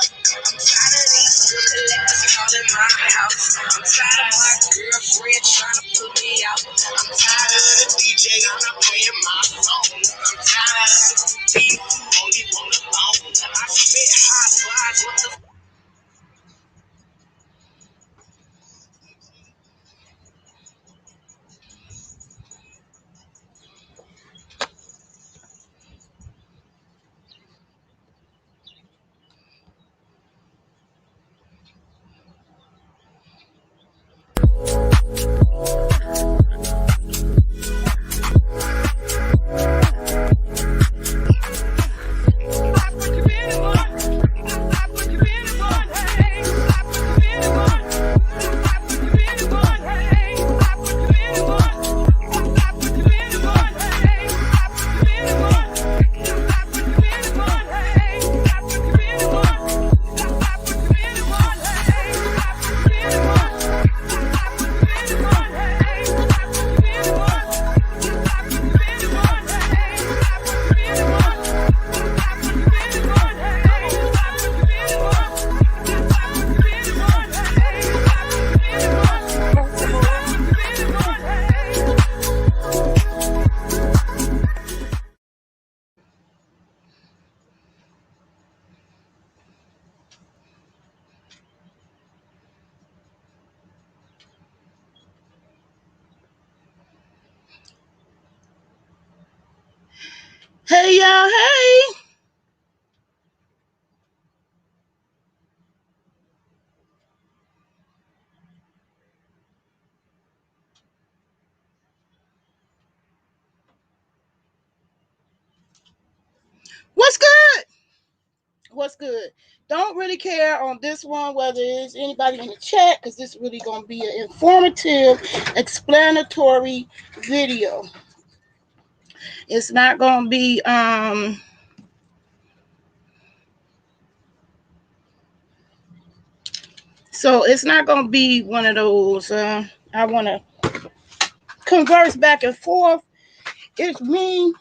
tired of these bill collectors calling my house. I'm tired of my girlfriend trying to put me out. I'm tired of the DJ not playing my song. I'm tired of the people who only want to phone. I spit hot bars, what the Hey y'all, hey. What's good? What's good? Don't really care on this one whether it's anybody in the chat because this is really going to be an informative, explanatory video. It's not going to be so it's not going to be one of those I want to converse back and forth. It's me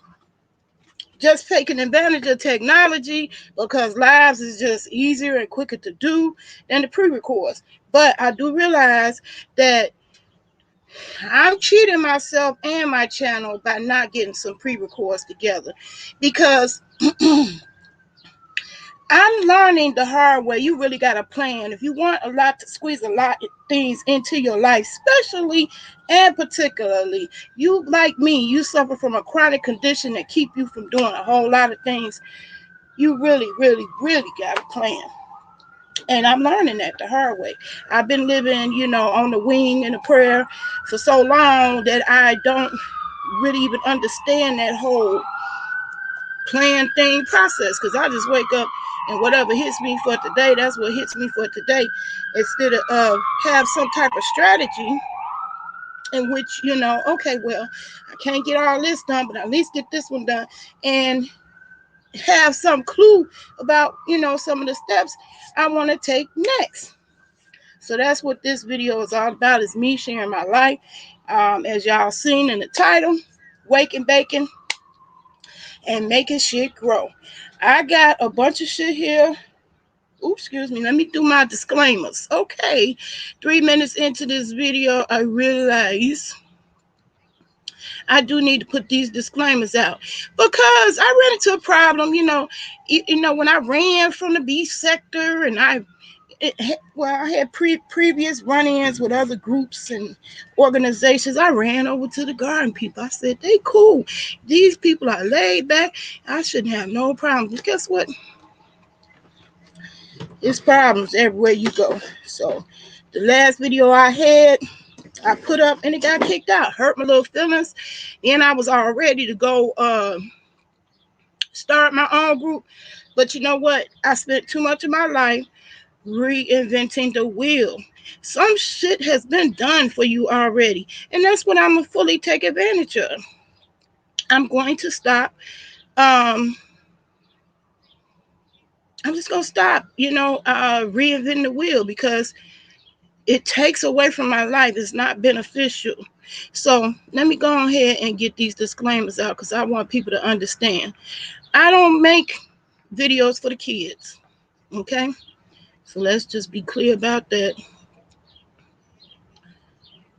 just taking advantage of technology because lives is just easier and quicker to do than the pre-records. But I do realize that I'm cheating myself and my channel by not getting some pre-records together because I'm learning the hard way. You really got to plan. If you want a lot to squeeze a lot of things into your life, especially and particularly, you like me, you suffer from a chronic condition that keep you from doing a whole lot of things. You really, really, really got to plan. And I'm learning that the hard way. I've been living, on the wing and the prayer for so long that I don't really even understand that whole plan thing process because I just wake up and whatever hits me for today, that's what hits me for today, instead of have some type of strategy in which, okay, well, I can't get all this done, but at least get this one done and have some clue about, some of the steps I want to take next. So that's what this video is all about, is me sharing my life. As y'all seen in the title, Wakin, Bakin, and making shit grow. I got a bunch of shit here. Oops, excuse me. Let me do my disclaimers. Okay, 3 minutes into this video, I realize I do need to put these disclaimers out because I ran into a problem. When I ran from the beach sector, and I had previous run-ins with other groups and organizations. I ran over to the garden people. I said, they cool. These people are laid back. I shouldn't have no problems. But guess what? There's problems everywhere you go. So the last video I had, I put up and it got kicked out. Hurt my little feelings. And I was all ready to go start my own group. But you know what? I spent too much of my life reinventing the wheel. Some shit has been done for you already, and that's what I'm gonna fully take advantage of. I'm going to stop. I'm just gonna stop, reinventing the wheel because it takes away from my life. It's not beneficial. So let me go ahead and get these disclaimers out because I want people to understand. I don't make videos for the kids. Okay. So let's just be clear about that.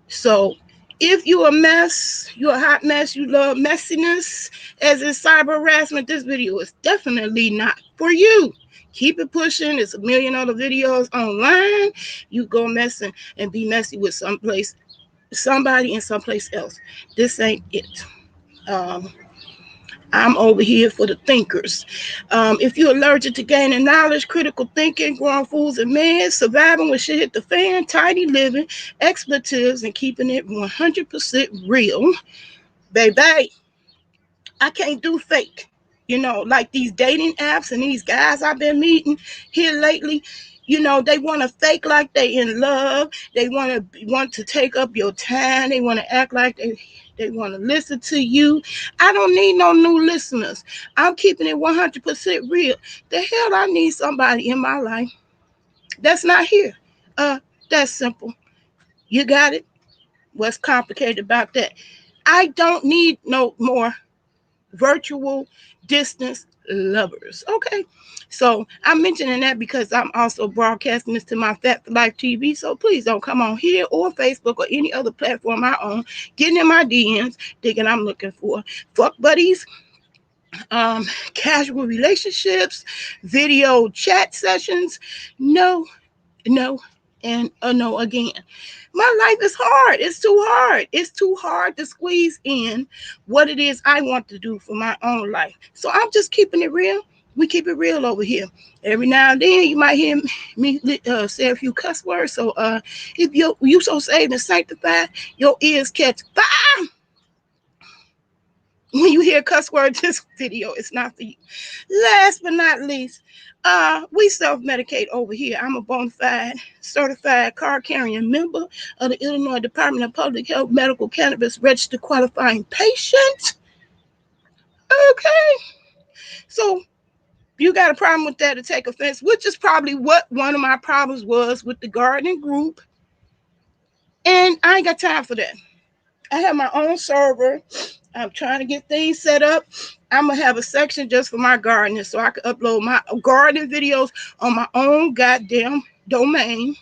So if you a mess, you a hot mess, you love messiness, as in cyber harassment, this video is definitely not for you. Keep it pushing. There's a million other videos online. You go messing and be messy with somebody in someplace else. This ain't it. Um, I'm over here for the thinkers. If you're allergic to gaining knowledge, critical thinking, growing foods and meds, surviving when shit hit the fan, tidy living, expletives, and keeping it 100% real, baby, I can't do fake. Like these dating apps and these guys I've been meeting here lately, they want to fake like they in love. They want to take up your time. They want to act like they want to listen to you. I don't need no new listeners. I'm keeping it 100% real. The hell I need somebody in my life that's not here. That's simple. You got it? What's complicated about that? I don't need no more virtual distance lovers. Okay. So I'm mentioning that because I'm also broadcasting this to my Fat for Life TV. So please don't come on here or Facebook or any other platform I own, getting in my DMs, thinking I'm looking for fuck buddies, um, casual relationships, video chat sessions. No, no, and a no again. My life is hard. It's too hard. It's too hard to squeeze in what it is I want to do for my own life. So I'm just keeping it real. We keep it real over here. Every now and then you might hear me say a few cuss words. So if you so saved and sanctified, your ears catch fire. When you hear cuss words, this video is not for you. Last but not least, we self-medicate over here. I'm a bona fide, certified card-carrying member of the Illinois Department of Public Health Medical Cannabis Registered Qualifying Patient. Okay, so you got a problem with that to take offense, which is probably what one of my problems was with the gardening group. And I ain't got time for that. I have my own server. I'm trying to get things set up. I'm going to have a section just for my gardening so I can upload my gardening videos on my own goddamn domain.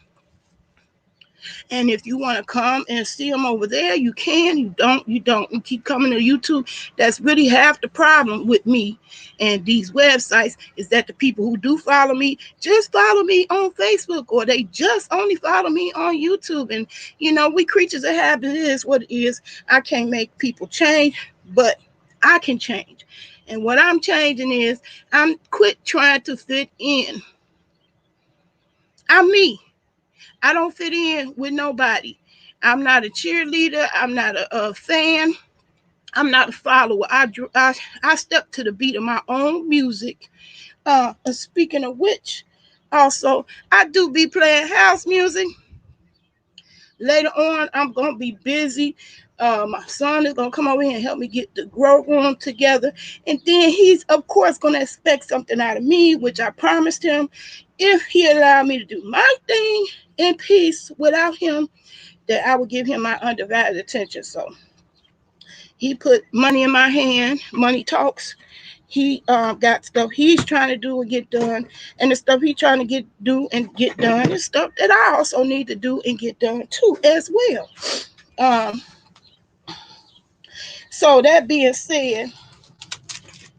And if you want to come and see them over there, you can. You don't. You keep coming to YouTube. That's really half the problem with me and these websites is that the people who do follow me just follow me on Facebook or they just only follow me on YouTube. And, we creatures of habit. It is what it is. I can't make people change, but I can change. And what I'm changing is I'm quit trying to fit in. I'm me. I don't fit in with nobody. I'm not a cheerleader. I'm not a fan. I'm not a follower. I step to the beat of my own music. Speaking of which, also, I do be playing house music. Later on, I'm going to be busy. My son is going to come over here and help me get the grow room together. And then he's, of course, going to expect something out of me, which I promised him. If he allowed me to do my thing in peace without him, that I would give him my undivided attention. So he put money in my hand. Money talks. He got stuff he's trying to do and get done, and the stuff he's trying to get done is stuff that I also need to do and get done too as well. Um, so that being said,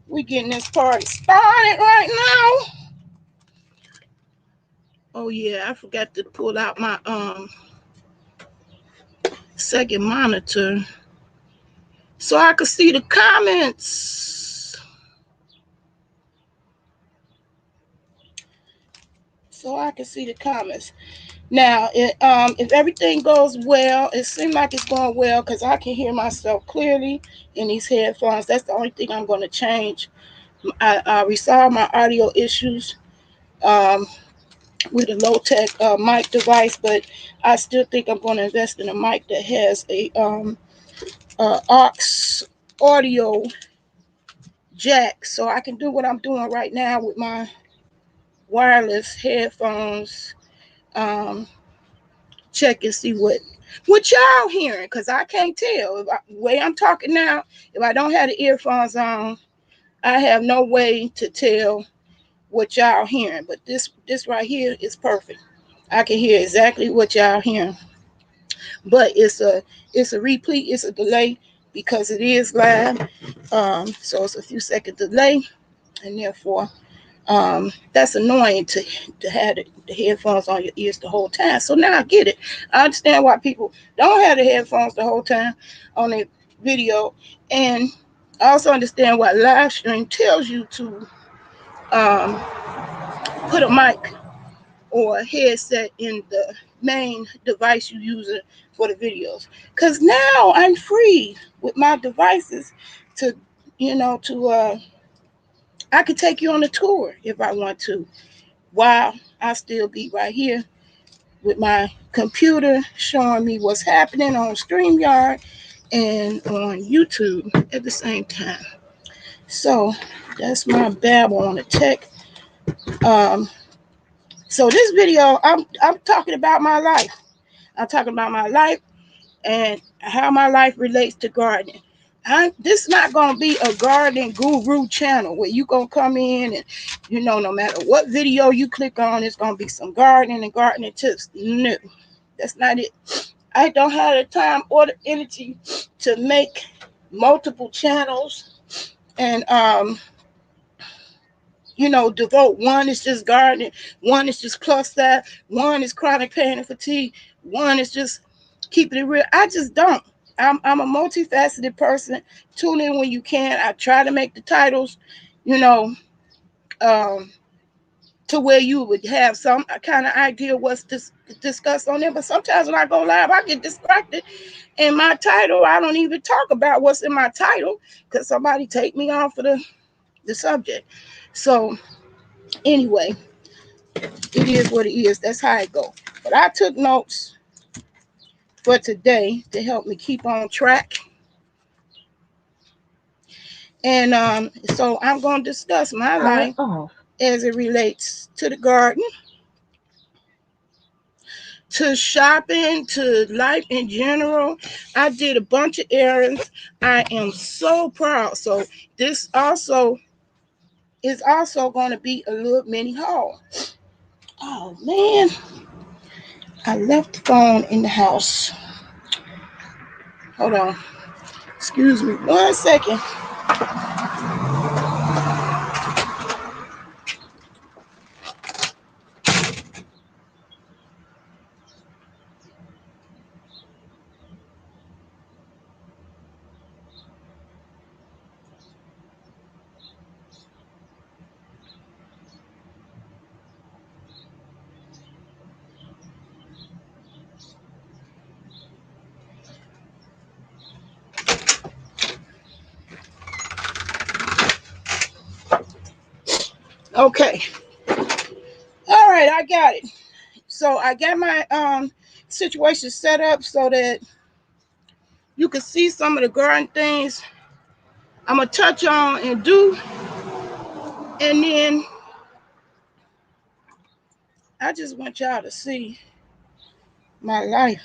we getting this party started right now. Oh yeah, I forgot to pull out my second monitor so I could see the comments. Now, if everything goes well, it seems like it's going well because I can hear myself clearly in these headphones. That's the only thing I'm going to change. I resolved my audio issues with a low-tech mic device, but I still think I'm going to invest in a mic that has a aux audio jack so I can do what I'm doing right now with my wireless headphones. Check and see what y'all hearing, because I can't tell. The way I'm talking now, if I don't have the earphones on, I have no way to tell what y'all hearing, but this right here is perfect. I can hear exactly what y'all hearing, but it's a repeat, it's a delay because it is live. So it's a few second delay, and therefore that's annoying to have the headphones on your ears the whole time. So now I get it. I understand why people don't have the headphones the whole time on their video, and I also understand why live stream tells you to um, put a mic or a headset in the main device you using for the videos. Cause now I'm free with my devices to, I could take you on a tour if I want to, while I still be right here with my computer showing me what's happening on StreamYard and on YouTube at the same time. So that's my babble on the tech. Um, so this video, I'm talking about my life. I'm talking about my life and how my life relates to gardening. This is not gonna be a gardening guru channel where you gonna come in and no matter what video you click on, it's gonna be some gardening and gardening tips. No, that's not it. I don't have the time or the energy to make multiple channels and devote. One is just gardening, one is just plus that, one is chronic pain and fatigue, one is just keeping it real. I just don't. I'm a multifaceted person. Tune in when you can. I try to make the titles, you know, um, to where you would have some kind of idea what's discussed on there. But sometimes when I go live, I get distracted. In my title, I don't even talk about what's in my title because somebody take me off of the subject. So anyway, it is what it is. That's how it go. But I took notes for today to help me keep on track. And so I'm going to discuss my life as it relates to the garden, to shopping, to life in general. I did a bunch of errands. I am so proud. So this also is also going to be a little mini haul. Oh man, I left the phone in the house. Hold on. Excuse me 1 second. Okay. All right, I got it. So I got my situation set up so that you can see some of the garden things I'm gonna touch on and do, and then I just want y'all to see my life.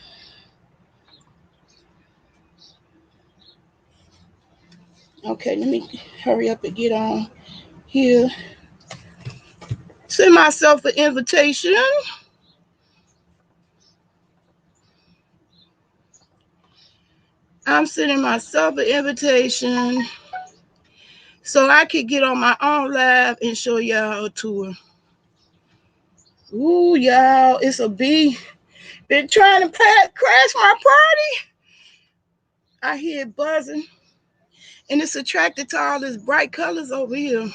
Okay, let me hurry up and get on here. Send myself an invitation. I'm sending myself an invitation so I could get on my own live and show y'all a tour. Ooh, y'all, it's a bee. Been trying to crash my party. I hear it buzzing, and it's attracted to all these bright colors over here.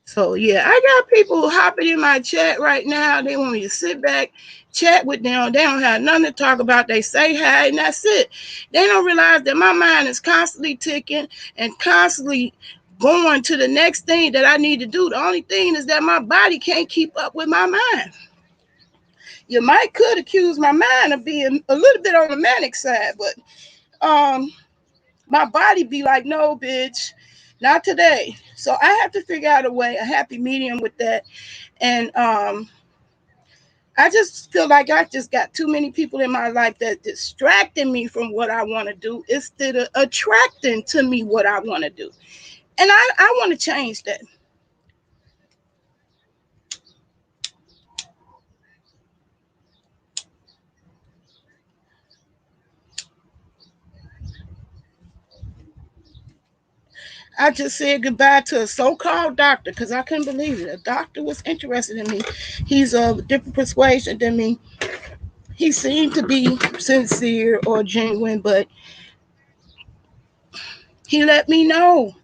So yeah, I got people hopping in my chat right now. They want me to sit back, chat with them. They don't have nothing to talk about. They say hi, and that's it. They don't realize that my mind is constantly ticking and constantly going to the next thing that I need to do. The only thing is that my body can't keep up with my mind. You might could accuse my mind of being a little bit on the manic side, but my body be like, no, bitch, not today. So I have to figure out a way, a happy medium with that. And I just feel like I just got too many people in my life that distracting me from what I want to do instead of attracting to me what I want to do. And I want to change that. I just said goodbye to a so-called doctor because I couldn't believe it. A doctor was interested in me. He's of a different persuasion than me. He seemed to be sincere or genuine, but he let me know,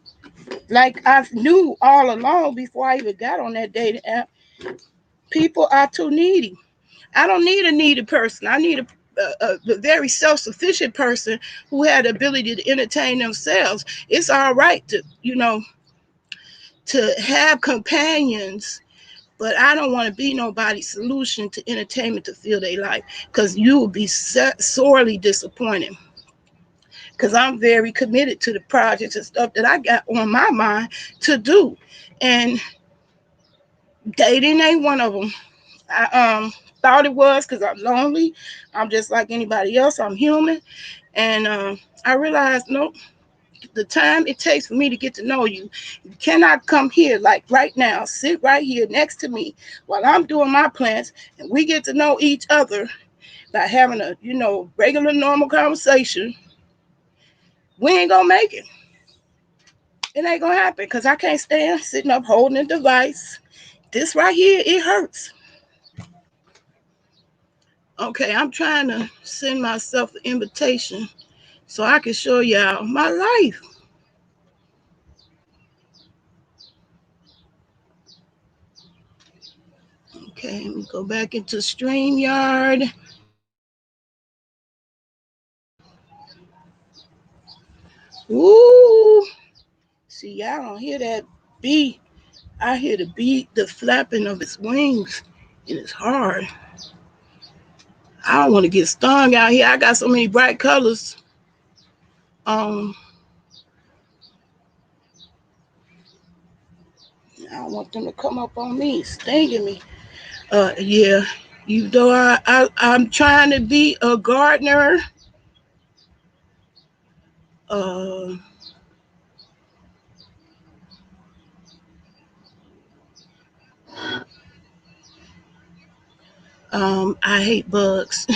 like I knew all along before I even got on that dating app, people are too needy. I don't need a needy person. I need a very self-sufficient person who had the ability to entertain themselves. It's all right to, to have companions, but I don't want to be nobody's solution to entertainment to fill their life because you will be sorely disappointed. Because I'm very committed to the projects and stuff that I got on my mind to do, and dating ain't one of them. I thought it was because I'm lonely. I'm just like anybody else. I'm human, and I realized no, the time it takes for me to get to know you, you cannot come here like right now, sit right here next to me while I'm doing my plans, and we get to know each other by having a regular normal conversation. We ain't gonna make it. It ain't gonna happen because I can't stand sitting up holding a device. This right here, it hurts. Okay, I'm trying to send myself an invitation so I can show y'all my life. Okay, let me go back into StreamYard. Woo! See, y'all don't hear that beat. I hear the beat, the flapping of its wings, and it's hard. I don't want to get stung out here. I got so many bright colors. Um, I don't want them to come up on me, stinging me. Yeah, you know, I'm trying to be a gardener. Uh, I hate bugs.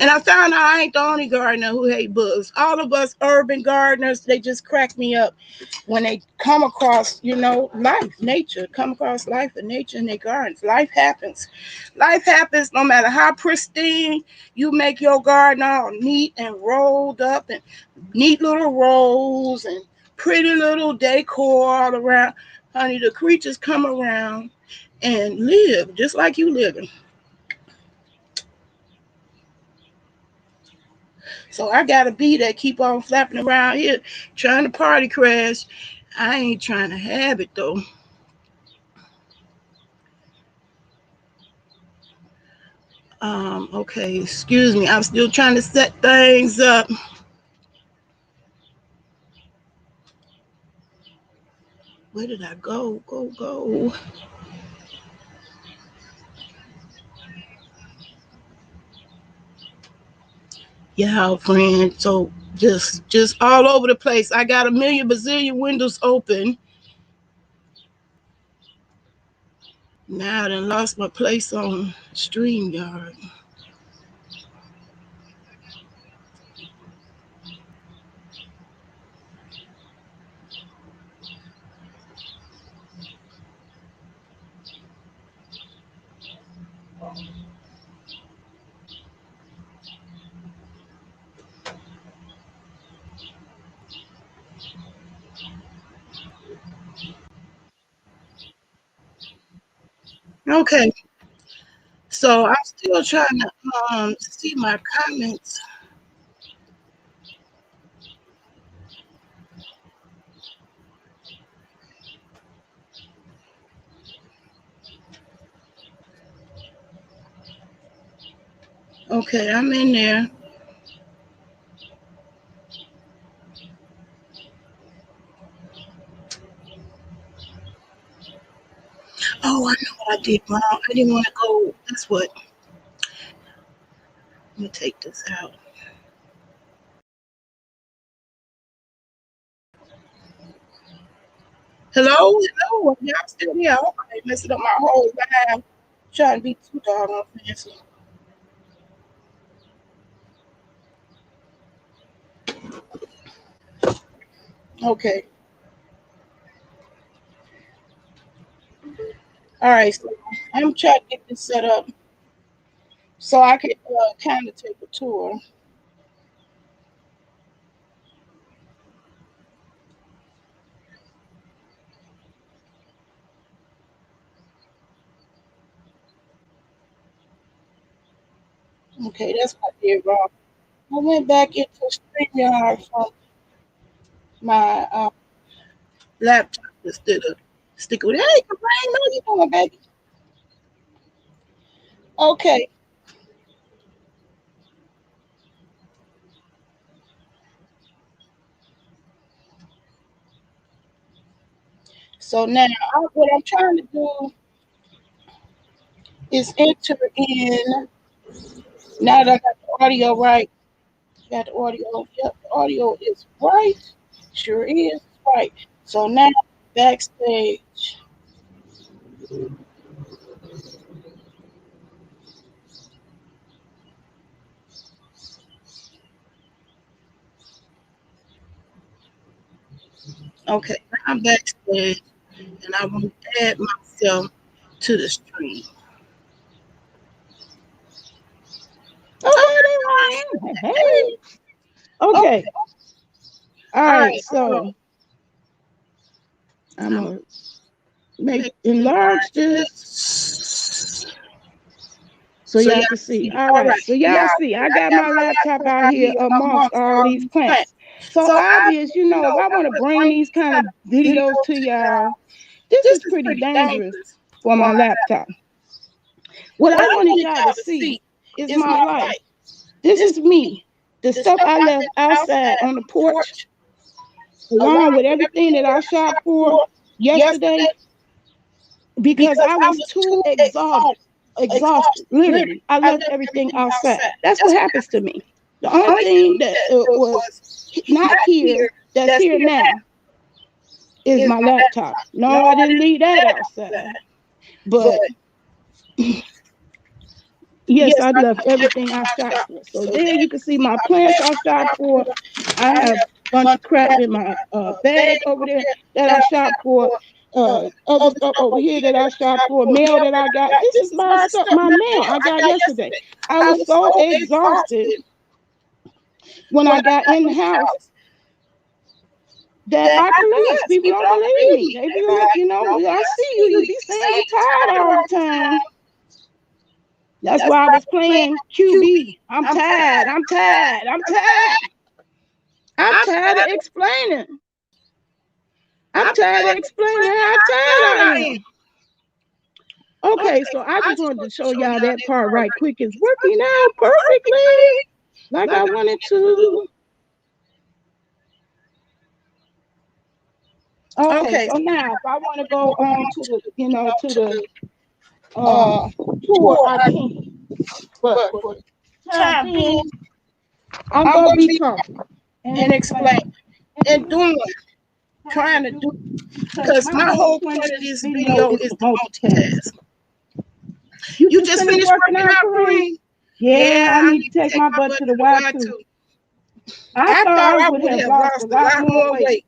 And I found out I ain't the only gardener who hate bugs. All of us urban gardeners, they just crack me up when they come across, life, nature, come across life and nature in their gardens. Life happens. Life happens no matter how pristine you make your garden all neat and rolled up and neat little rows and pretty little decor all around. Honey, the creatures come around and live just like you living. So I got a bee that keep on flapping around here trying to party crash. I ain't trying to have it though. Okay, excuse me. I'm still trying to set things up. Where did I go? Go. Yeah, friend. So just all over the place. I got a million bazillion windows open. Now I done lost my place on StreamYard. Okay. So I'm still trying to see my comments. Okay, I'm in there. Oh, I know I did wrong. I didn't want to go. That's what. Let me take this out. Hello, hello. Y'all still here? I hope I ain't messing up my whole life. Trying to be too doggone fancy. Okay. All right. So I'm trying to get this set up so I can kind of take a tour. Okay, that's what I did wrong. I went back into StreamYard from my laptop instead of stick with it. Hey, Brian, how you doing, baby? Okay, so now what I'm trying to do is enter in. Now that I got the audio right, got the audio. Yep, the audio is right. Sure is right. So now backstage. Okay, now I'm backstage, and I want to add myself to the stream. Oh, hey, hey. Okay. All right. So I'm gonna enlarge this so y'all can see. All right. So y'all see, I got my laptop out here amongst all these plants. So obvious, if I want to bring these kind of videos to y'all, this is pretty dangerous for my laptop. What I wanted y'all to see is my life. This is me. The stuff I left outside on the porch, along with everything that I shot for yesterday, because I was too exhausted. Literally, I left everything outside. That's what happens to me. The only thing that was not here, that's here now, is my laptop. No, I didn't leave that outside. But yes, I left everything I shot for. So there you can see my plants I shot for. I have a bunch of crap in my bag over there that I shot for. Other stuff over here that I shot for, mail that I got. This is my stuff, my mail I got yesterday. I was so exhausted when I got in the house that I collapsed. People don't believe me. They be like, I see you. You be saying you tired all the time. That's why I was playing QB. I'm tired. I'm tired. I'm tired. I'm tired of explaining. I'm tired of explaining how tired I am. Okay, so I just wanted to show y'all that part right quick. It's working out perfectly like I wanted to. Okay, so now if I want to go on to the tour, I can. But for the time being, I'm gonna be talking and explain and doing, trying to do, because my whole point of this video is to multitask. You just finished working out, Kareem? Yeah, I need to take my butt to the Y too. I thought I would have lost a lot more weight.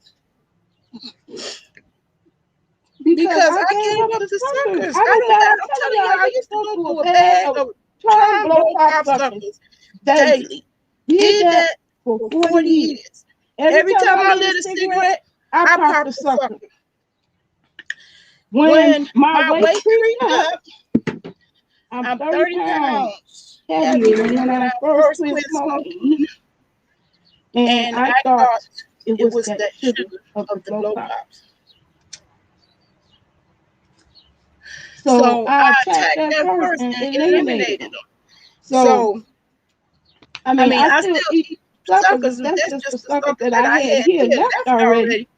Because I gave up the suckers. I'm telling y'all, I used to go through a bag of trying blow pop suckers daily. Did that for 40 years. Every time I lit a cigarette, I popped a sucker. When my weight creeped up, I'm 30 pounds heavier than when I first quit smoking. And I thought it was that sugar of the blow pops. So I attacked that first and eliminated them. So, I still eat suckers. That's just the sucker that I had here left already.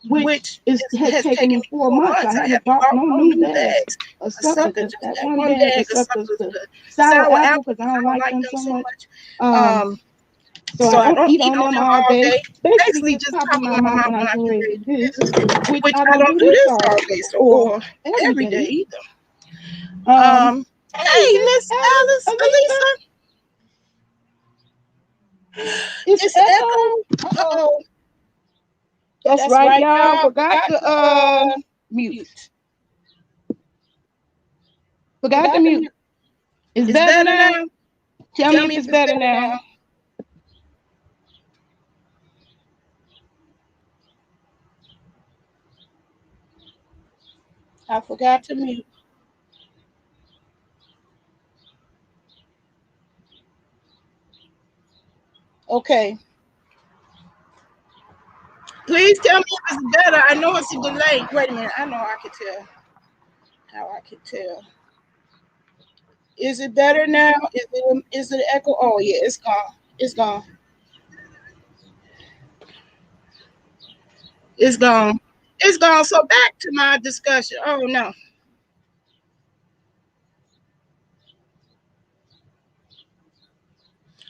which has taken me 4 months. I haven't bought no new bags of sucker, just that one bag of suckers, the sour apple, because I don't like them so much. So I don't eat on them all day. Basically, just top in my mouth when I get ready to do this, which I don't do this all day, so or every day either. Hey, Miss Alice, Alisa, it's echo. Oh, that's right, y'all. Forgot to mute. Forgot to mute. It's better now. Tell me if it's better now. I forgot to mute. Okay. Please tell me if it's better. I know it's a delay. Wait a minute. I know I can tell. How I can tell. Is it better now? Is it echo? Oh yeah, it's gone. It's gone. It's gone. It's gone. So back to my discussion. Oh no.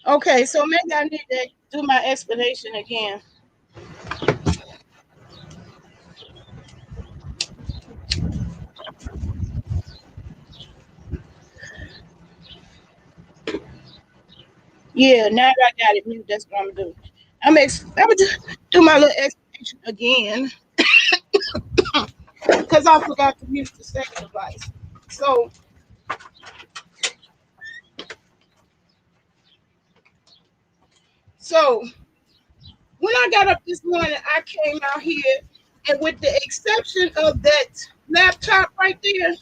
Okay, so maybe I need to do my explanation again. Yeah, now that I got it mute, that's what I'm doing. I'm gonna do my little explanation again because I forgot to mute the second device. So so when I got up this morning, I came out here, and with the exception of that laptop right there,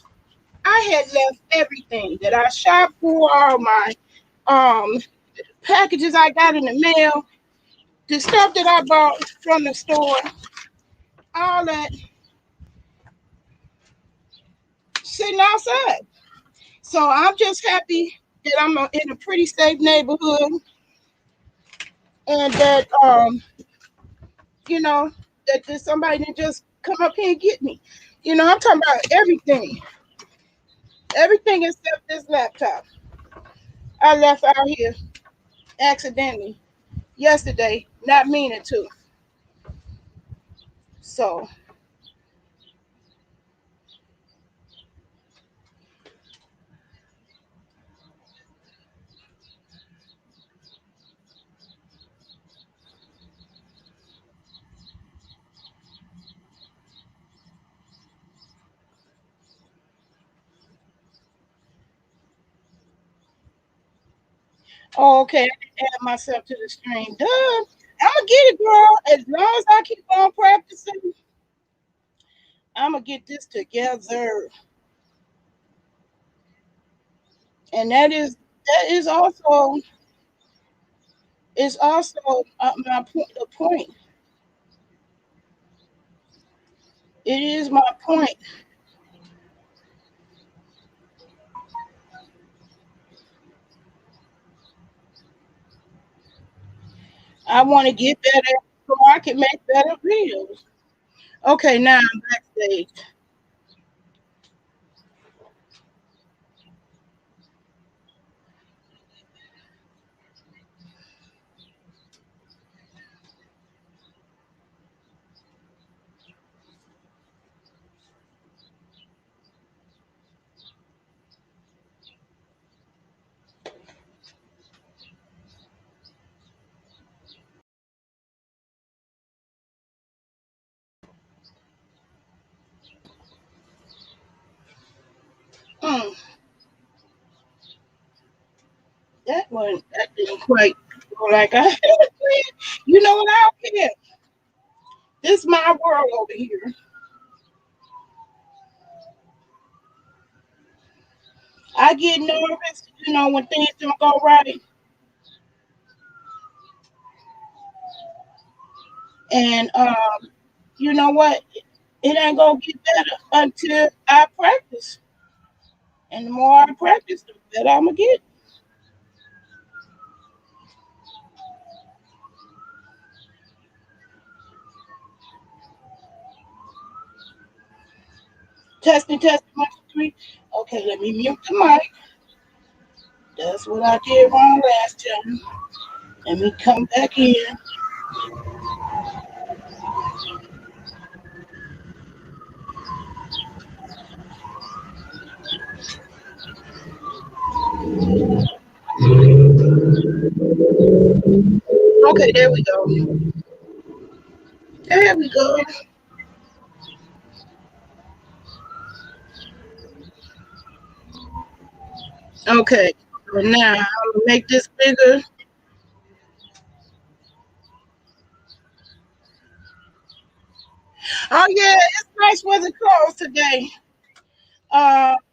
I had left everything that I shopped for, all my um packages I got in the mail, the stuff that I bought from the store, all that sitting outside. So I'm just happy that I'm in a pretty safe neighborhood, and that you know that there's somebody that just come up here and get me. I'm talking about everything except this laptop. I left out here accidentally yesterday, not meaning to. So, oh, okay, I can add myself to the stream. Duh, I'm gonna get it, girl. As long as I keep on practicing, I'm gonna get this together. And that is also my point. The point. It is my point. I want to get better so I can make better videos. Okay, now I'm backstage. Mm, that didn't quite go like I had planned. You know what? I don't care. This is my world over here. I get nervous, when things don't go right, and you know what? It ain't gonna get better until I practice. And the more I practice, the better I'm gonna get. Testing, testing, 1, 2, 3. Okay, let me mute the mic. That's what I did wrong last time. Let me come back in. Okay, there we go. There we go. Okay, so now I'm gonna make this bigger. Oh yeah, it's nice weather clothes today.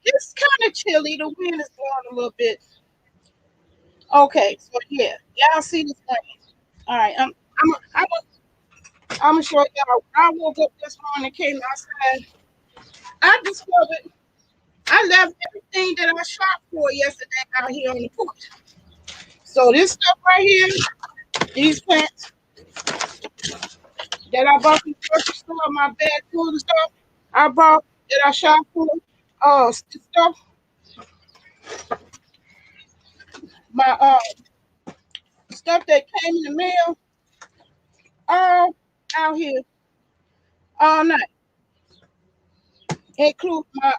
It's kind of chilly. The wind is blowing a little bit. Okay, so yeah, y'all see this rain. All right, I'm, I'm gonna show y'all. When I woke up this morning, came outside. I discovered I left everything that I shot for yesterday out here on the porch. So this stuff right here, these plants that I bought from the grocery store, my bag full of stuff I bought that I shot for. Stuff, my stuff that came in the mail, all out here all night, include my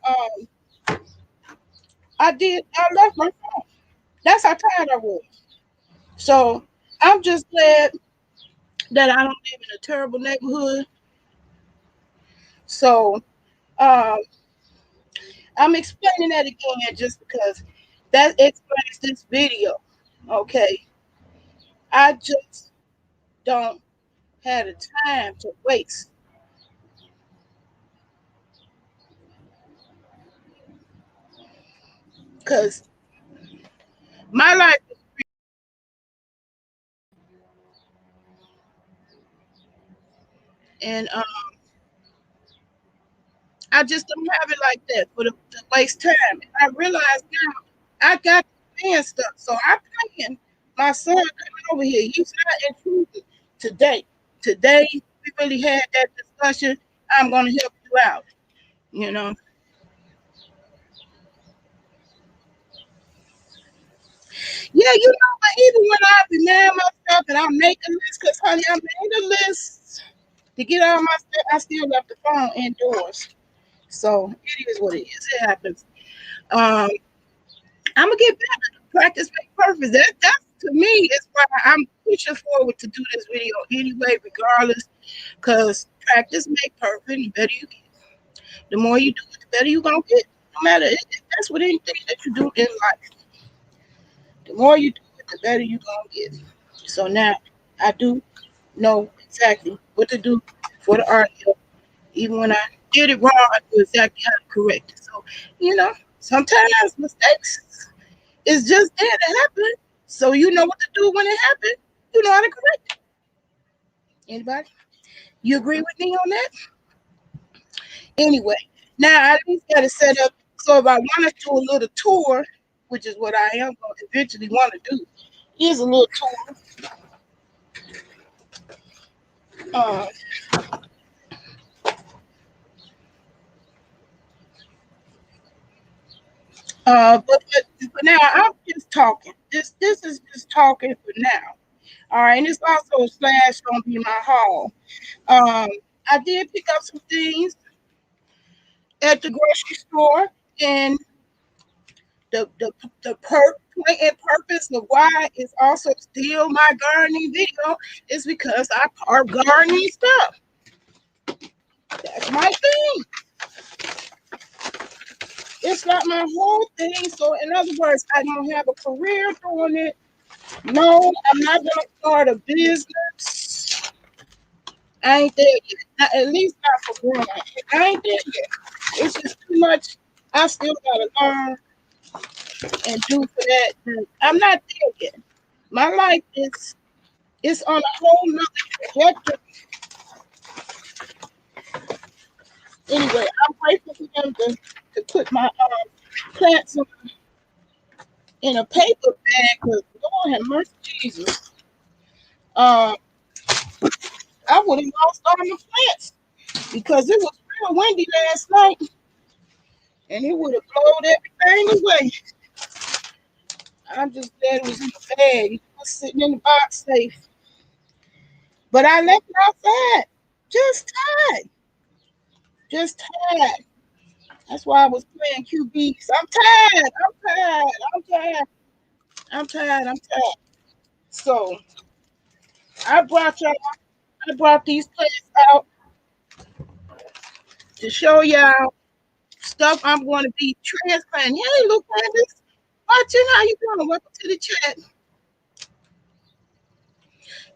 I left my phone. That's how tired I was. So I'm just glad that I don't live in a terrible neighborhood. So um, I'm explaining that again just because that explains this video. Okay, I just don't have the time to waste because my life and I just don't have it like that for the waste time. I realize now I got paying stuff, so I plan my son coming over here. He's not intruding today. Today we really had that discussion. I'm gonna help you out. You know. Yeah, you know, but even when I demand myself and I make a list, because honey, I made a list to get all my stuff, I still left the phone indoors. So it is what it is. It happens. Um, I'm gonna get better. Practice make perfect. That's to me is why I'm pushing forward to do this video anyway, regardless, because practice make perfect. The better you get, the more you do it, the better you gonna get. No matter that's with anything that you do in life. The more you do it, the better you gonna get. So now I do know exactly what to do for the audio. Even when I did it wrong, I knew exactly how to correct it. So, you know, sometimes mistakes is just there to happen. So you know what to do when it happens. You know how to correct it. Anybody? You agree with me on that? Anyway, now I at least got it set up. So if I want to do a little tour, which is what I am going to eventually want to do, here's a little tour. Uh, but now I'm just talking. This is just talking for now. All right, and it's also a slash gonna be my haul. Um, I did pick up some things at the grocery store, and the the point and purpose of why it's also still my gardening video is because I part gardening stuff. That's my thing. It's not my whole thing. So in other words, I don't have a career doing it. No, I'm not gonna start a business. I ain't there yet. At least not for growing. I ain't there yet. It's just too much. I still gotta learn and do for that. I'm not there yet. My life is on a whole nother trajectory. Anyway, I'm grateful for them to put my plants in a paper bag. Cause Lord have mercy, Jesus. Uh, I would have lost all my plants because it was real windy last night. and it would have blown everything away. I'm just glad it was in the bag. It was sitting in the box safe. But I left it outside. Just tired. Just tired. That's why I was playing QBs. I'm tired. I'm tired. I'm tired. I'm tired. I'm tired. So I brought y'all. I brought these plants out to show y'all stuff I'm going to be transplanting. Hey, look, Candace. Watching how you doing? Welcome to the chat.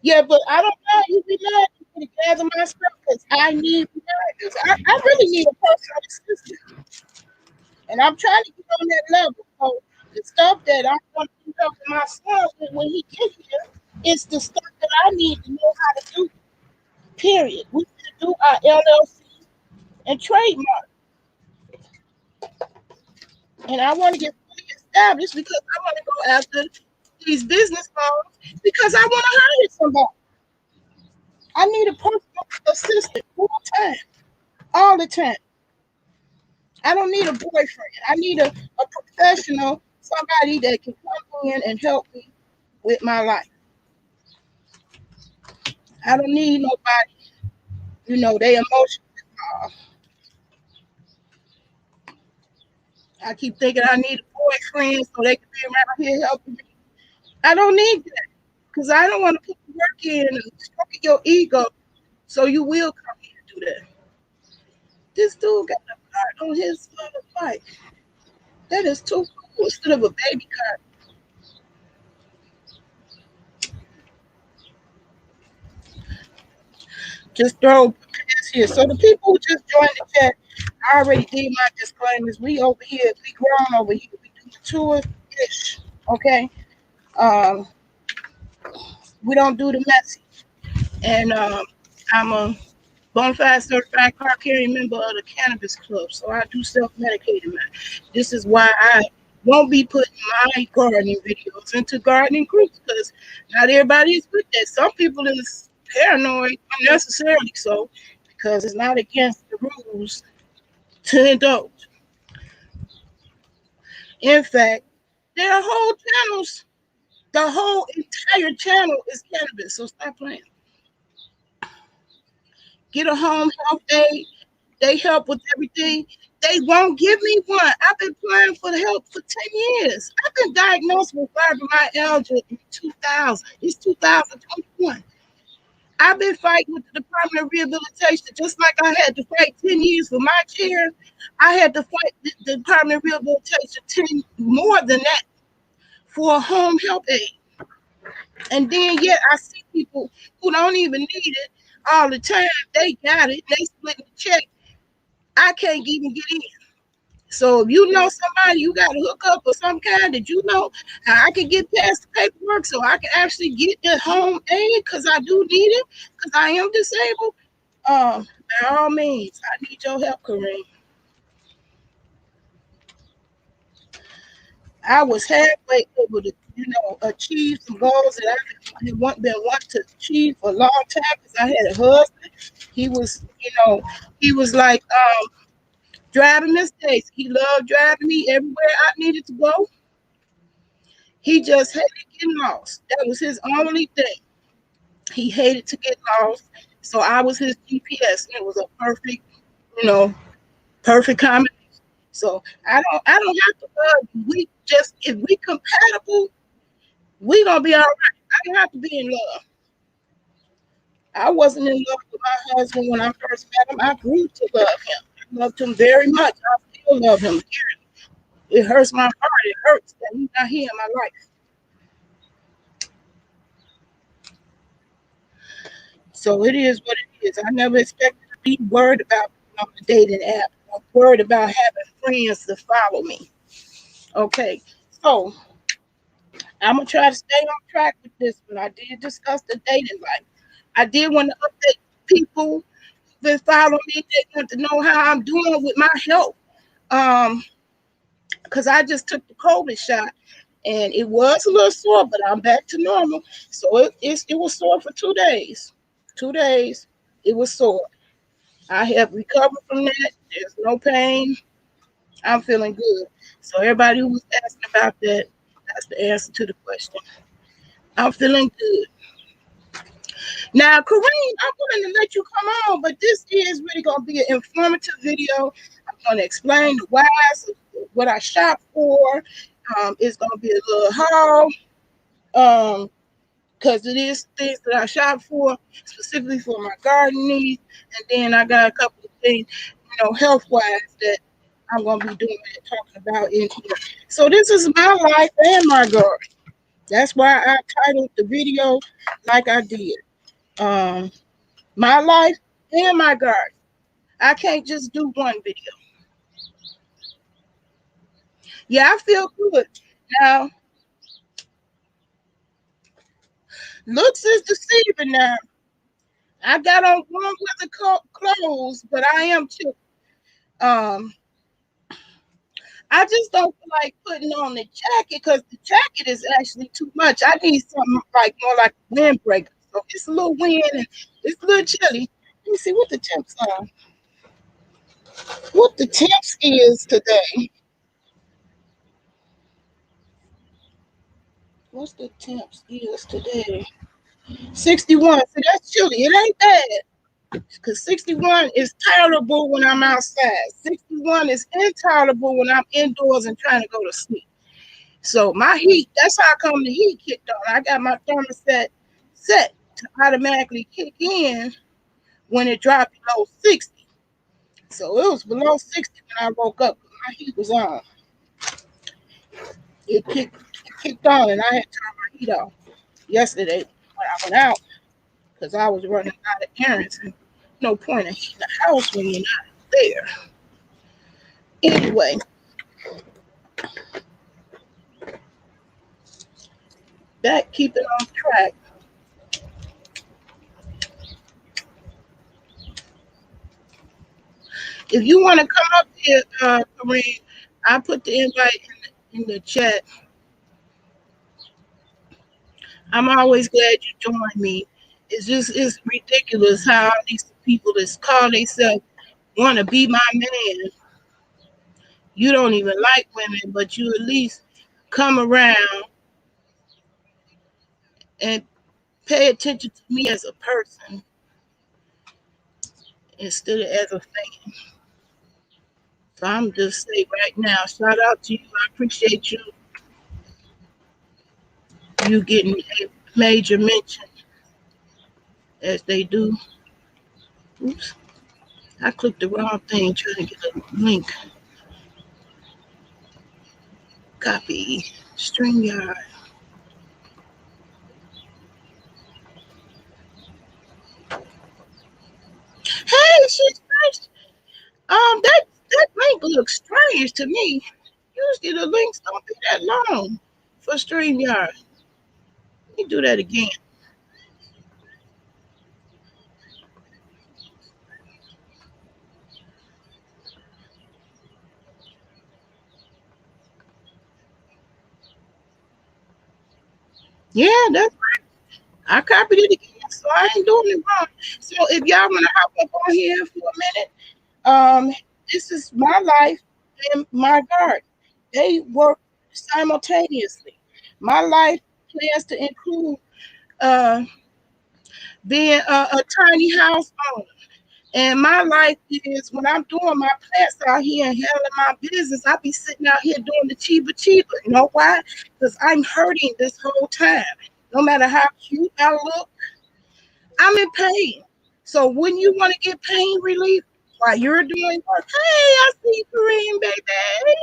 Yeah, but I don't know. You be mad to gather my stuff because I need reminders. I really need a personal assistant, and I'm trying to get on that level. So the stuff that I'm going to do helping my son with when he gets here is the stuff that I need to know how to do. Period. We need to do our LLC and trademark, and I want to get fully established because I want to go after these business loans because I want to hire somebody. I need a personal assistant full time, all the time. I don't need a boyfriend. I need a professional, somebody that can come in and help me with my life. I don't need nobody, they emotional. I keep thinking I need a boyfriend so they can be around here helping me. I don't need that because I don't want to put the work in and stroke your ego so you will come here and do that. This dude got a card on his bike. That is too cool instead of a baby card. Just throw this here. So the people who just joined the chat, I already did my disclaimers. We over here, we grown over here. We do mature-ish, okay? Um, we don't do the messy. And I'm a bona fide certified car carrying member of the Cannabis Club, so I do self-medicating. This is why I won't be putting my gardening videos into gardening groups because not everybody is with that. Some people is paranoid unnecessarily so because it's not against the rules to indulge. In fact, there are whole channels. The whole entire channel is cannabis, so stop playing. Get a home health aid. They help with everything. They won't give me one. I've been applying for the help for 10 years. I've been diagnosed with fibromyalgia in 2000. It's 2021. I've been fighting with the Department of Rehabilitation just like I had to fight 10 years for my chair. I had to fight the Department of Rehabilitation 10 more than that for a home health aid. And then yet I see people who don't even need it all the time. They got it. They split the check. I can't even get in. So if you know somebody you got to hook up of some kind that you know, I can get past the paperwork so I can actually get the home aid because I do need it because I am disabled. By all means, I need your help, Kareem. I was halfway able to, achieve some goals that I had been wanting to achieve for a long time because I had a husband. He was, he was like driving Miss Daisy. He loved driving me everywhere I needed to go. He just hated getting lost. That was his only thing. He hated to get lost. So I was his GPS. It was a perfect, you know, perfect combination. So I don't have to we just if we compatible, we gonna be all right. I don't have to be in love. I wasn't in love with my husband when I first met him. I grew to love him. I loved him very much. I still love him. It hurts my heart. It hurts that he's not here in my life. So it is what it is. I never expected to be worried about on the dating app. I'm worried about having friends to follow me. Okay. So I'm gonna try to stay on track with this, but I did discuss the dating life. I did want to update people who've been following me. They want to know how I'm doing with my health. Um, because I just took the COVID shot and it was a little sore, but I'm back to normal. So it was sore for 2 days. 2 days, it was sore. I have recovered from that. There's no pain. I'm feeling good. So everybody who was asking about that, that's the answer to the question. I'm feeling good. Now, Kareem, I'm going to let you come on, but this is really going to be an informative video. I'm going to explain the whys of what I shop for. It's going to be a little haul. Because it is things that I shop for, specifically for my garden needs. And then I got a couple of things, health wise that I'm going to be doing and talking about in here. So this is my life and my garden. That's why I titled the video like I did. Um, my life and my garden. I can't just do one video. Yeah, I feel good. Now, looks is deceiving now. I got on warm weather clothes, but I am too. Um, I just don't feel like putting on the jacket because the jacket is actually too much. I need something like more like a windbreaker. So it's a little wind and it's a little chilly. Let me see what the temps are. What the temps is today. What's the temps is today? 61. So that's chilly. It ain't bad. Because 61 is tolerable when I'm outside. 61 is intolerable when I'm indoors and trying to go to sleep. So my heat, that's how come the heat kicked on. I got my thermostat set to automatically kick in when it dropped below 60. So it was below 60 when I woke up. My heat was on. It kicked on and I had turned my heat off yesterday when I went out because I was running out of errands and no point in heating the house when you're not there. Anyway, back keeping on track. If you want to come up here, Kareem, I put the invite in the chat. I'm always glad you joined me. It's ridiculous how these people that call themselves want to be my man. You don't even like women, but you at least come around and pay attention to me as a person instead of as a fan. So I'm just saying right now, shout out to you. I appreciate you getting a major mention as they do. Oops, I clicked the wrong thing trying to get a link. Copy. StreamYard. Hey, she's nice. That link looks strange to me. Usually the links don't be that long for StreamYard. Let me do that again. Yeah, that's right. I copied it again, so I ain't doing it wrong. So if y'all want to hop up on here for a minute, this is my life and my garden. They work simultaneously. My life plans to include uh, being a tiny house owner. And my life is when I'm doing my plants out here and handling my business, I be sitting out here doing the chiba chiba. You know why? Because I'm hurting this whole time. No matter how cute I look, I'm in pain. So when you want to get pain relief while you're doing work, hey, I see you, Kareem, baby.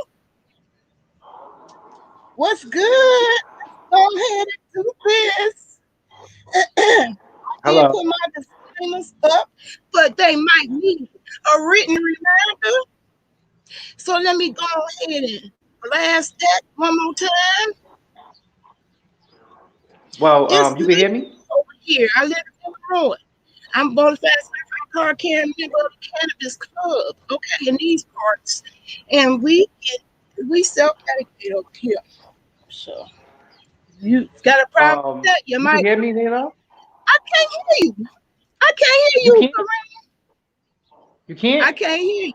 What's good? Go ahead and do this. I did Hello. put my disclaimers up, but they might need a written reminder. So let me go ahead and blast that one more time. Well, It's you can lit hear me? over here. I live in Illinois. I'm bona fide certified car carrying member of the cannabis club. Okay, in these parts, and we self-medicate over here. So you got a problem with that? You You can might. hear me, Nilo? I can't hear you. I can't hear You you, can't? Kareem. You can't? I can't hear you.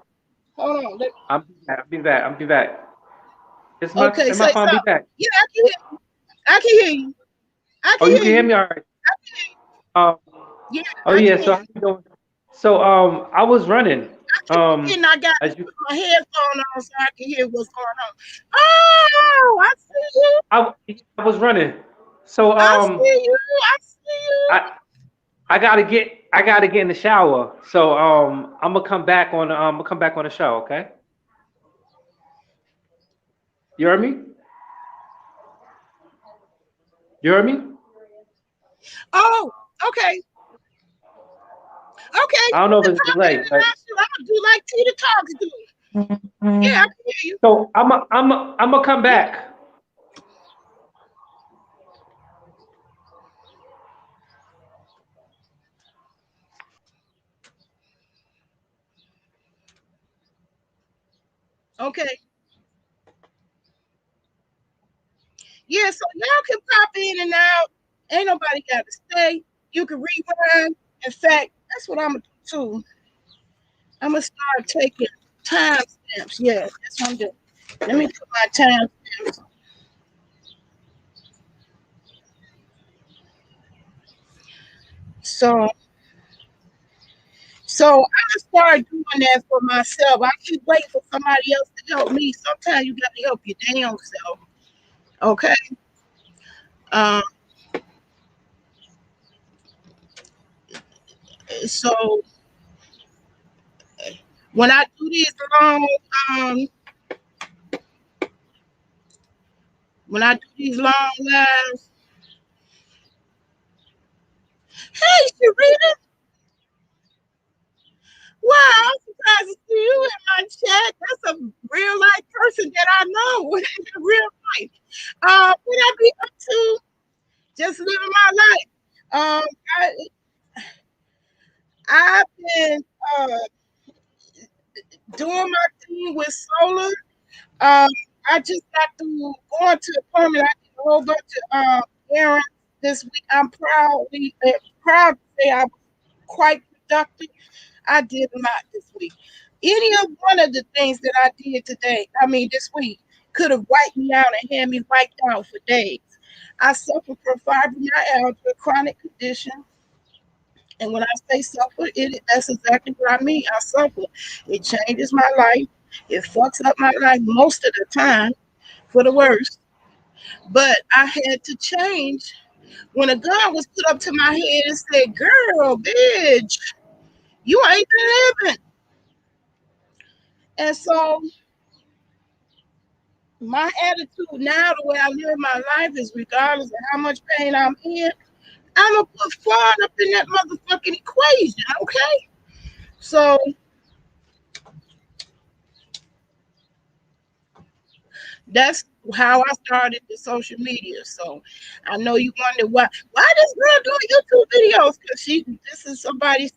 Hold on. I'll be back. I'll be back. Is my Okay, am I say phone be something. back? Yeah, I can hear you. I can hear you. I Oh, can you hear can hear you. me all right. I can hear you. Um. Yeah, Oh I yeah. So can. how you doing? So I was running. I keep Um. forgetting I got to As you, put my headphone on so I can hear what's going on. Oh, I see you. I was running. So I see you. I see you. I I gotta get in the shower. So I'm gonna come back on I'm gonna come back on the show. Okay. You heard me? You heard me? Oh, okay. Okay, I don't you know if can it's a pop in delay, and but out. I'm gonna do like Tina Talks do. Yeah, I can hear you. so I'm gonna come Yeah. back. Okay. Yeah, so y'all can pop in and out. Ain't nobody got to stay. You can rewind. In fact, that's what I'm gonna do too. I'm gonna start taking time stamps. Yeah, that's what I'm doing. Let me put my time stamps. So, so I'm gonna start doing that for myself. I keep waiting for somebody else to help me. Sometimes you gotta help your damn self. Okay. Um. So when I do these long, um, when I do these long lives, hey, Sharita, wow, I'm surprised to see you in my chat. That's a real life person that I know in real life. What I be up to? Just living my life. Um, I, I've been uh, doing my thing with solar. Um, I just got through going to the appointment. I did a whole bunch of errands this week. I'm proud to say I was quite productive. I did a lot this week. Any of one of the things that I did today, I mean this week, could have wiped me out and had me wiped out for days. I suffer from fibromyalgia, a chronic condition. And when I say suffer, that's exactly what I mean. I suffer. It changes my life. It fucks up my life most of the time for the worst. But I had to change when a gun was put up to my head and said, "Girl, bitch, you ain't been living." And so my attitude now, the way I live my life, is regardless of how much pain I'm in, I'm gonna put fun up in that motherfucking equation, okay? So that's how I started the social media. So I know you wonder why this girl doing YouTube videos, because this is somebody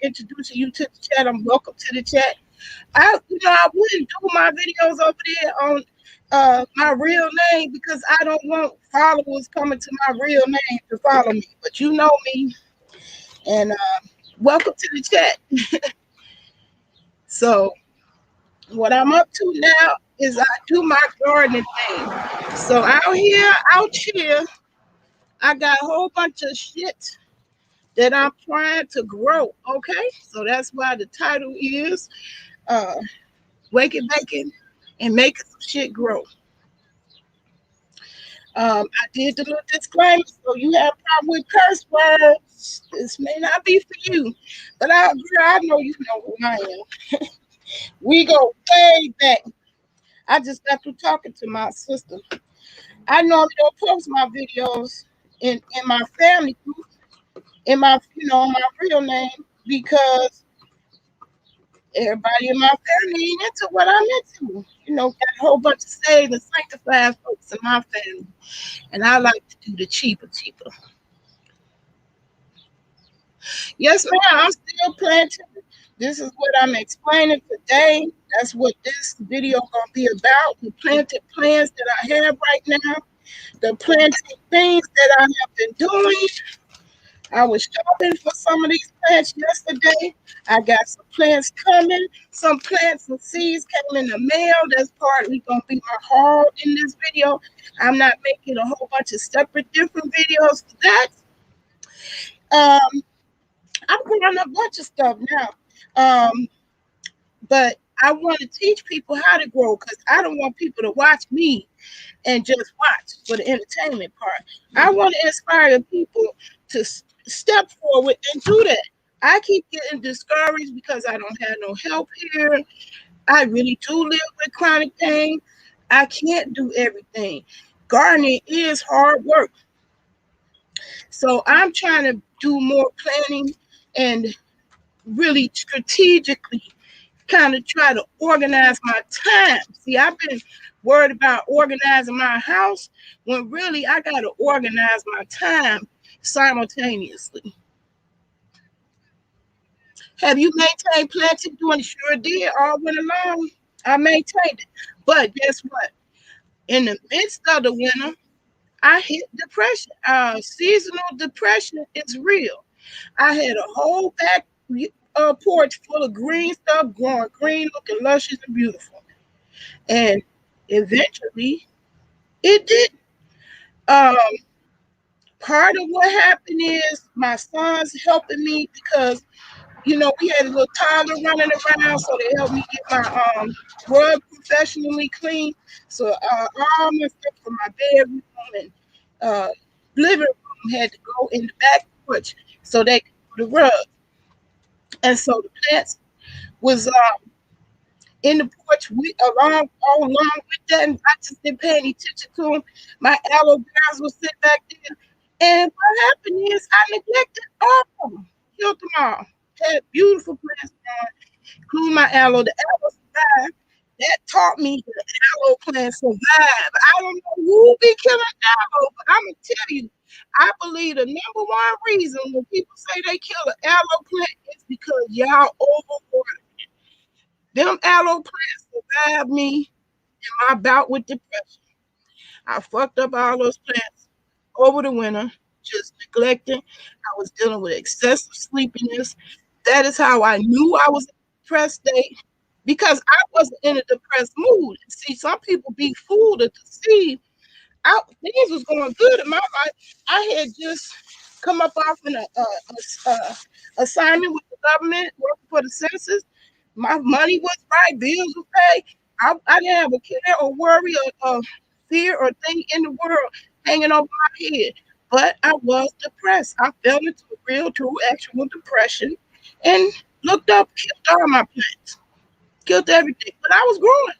introducing you to the chat. I'm welcome to the chat. I wouldn't do my videos over there on my real name because I don't want followers coming to my real name to follow me. But you know me, and welcome to the chat. So what I'm up to now is I do my gardening thing. So out here, I got a whole bunch of shit that I'm trying to grow. Okay, so that's why the title is uh, "Waking, Baking, and Making Some Shit Grow." I did the little disclaimer, so you have a problem with curse words. This may not be for you, but I know you know who I am. We go way back. I just got through talking to my sister. I normally don't post my videos in my family group, in my my real name, because everybody in my family ain't into what I'm into. Got a whole bunch of saved and sanctified folks in my family, and I like to do the cheaper. Yes, ma'am. I'm still planting. This is what I'm explaining today. That's what this video gonna be about. The planted plans that I have right now, the planted things that I have been doing, I was shopping for some of these plants yesterday. I got some plants coming. Some plants and seeds came in the mail. That's partly going to be my haul in this video. I'm not making a whole bunch of separate different videos for that. Um, I'm growing a bunch of stuff now. Um, but I want to teach people how to grow because I don't want people to watch me and just watch for the entertainment part. I want to inspire people to step forward and do that. I keep getting discouraged because I don't have no help here. I really do live with chronic pain. I can't do everything. Gardening is hard work. So I'm trying to do more planning and really strategically kind of try to organize my time. See, I've been worried about organizing my house when really I got to organize my time simultaneously. Have you maintained planting during? Sure did all went along. I maintained it. But guess what? In the midst of the winter, I hit depression. Seasonal depression is real. I had a whole back porch full of green stuff growing, green, looking luscious and beautiful. And eventually it did. Um, Part of what happened is my son's helping me because we had a little toddler running around, so they helped me get my rug professionally clean. So all my stuff from my bedroom and uh, living room had to go in the back porch so they could do the rug. And so the plants was in the porch all along with that, and I just didn't pay any attention to them. My aloe berries would sit back there, and what happened is I neglected all of them, killed them all. Had beautiful plants growing, including my aloe. The aloe survived. That taught me that aloe plants survive. I don't know who be killing aloe, but I'm gonna tell you, I believe the number one reason when people say they kill an aloe plant is because y'all overwater. Them aloe plants survived me in my bout with depression. I fucked up all those plants over the winter, just neglecting. I was dealing with excessive sleepiness. That is how I knew I was in a depressed state because I wasn't in a depressed mood. See, some people be fooled or deceived. Things was going good in my life. I had just come up off an assignment with the government, working for the census. My money was right, bills were paid. I didn't have a care or worry or fear or thing in the world hanging over my head. But I was depressed. I fell into a real, true, actual depression and looked up, killed all my plants, killed everything. But I was growing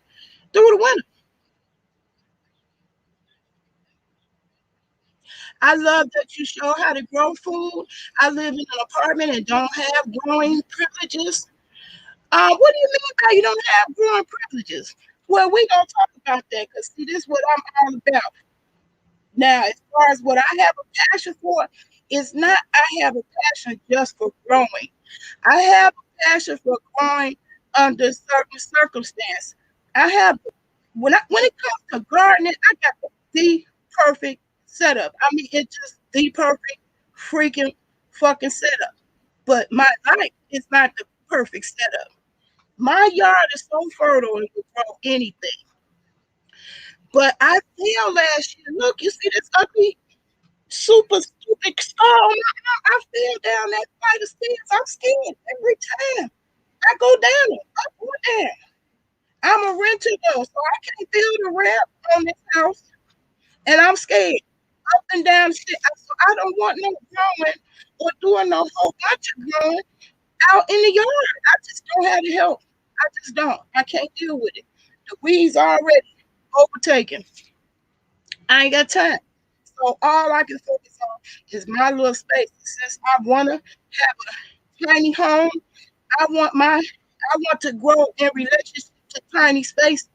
through the winter. I love that you show how to grow food. I live in an apartment and don't have growing privileges. What do you mean by you don't have growing privileges? Well, we gonna talk about that because see, this is what I'm all about. Now, as far as what I have a passion for, it's not I have a passion just for growing. I have a passion for growing under certain circumstances. I have when it comes to gardening, I got the perfect setup. I mean, it's just the perfect freaking fucking setup. But my life is not the perfect setup. My yard is so fertile and will grow anything. But I fell last year. Look, you see this ugly, super stupid scar on my arm? I fell down that flight of stairs. I'm scared every time. I go down it, up or down. I'm a renter though, so I can't build a ramp on this house. And I'm scared. Up and down shit. So I don't want no growing or doing no whole bunch of growing out in the yard. I just don't have the help. I just don't. I can't deal with it. The weeds already overtaken. I ain't got time. So all I can focus on is my little space. Since I wanna have a tiny home, I want to grow in relationship to tiny spaces.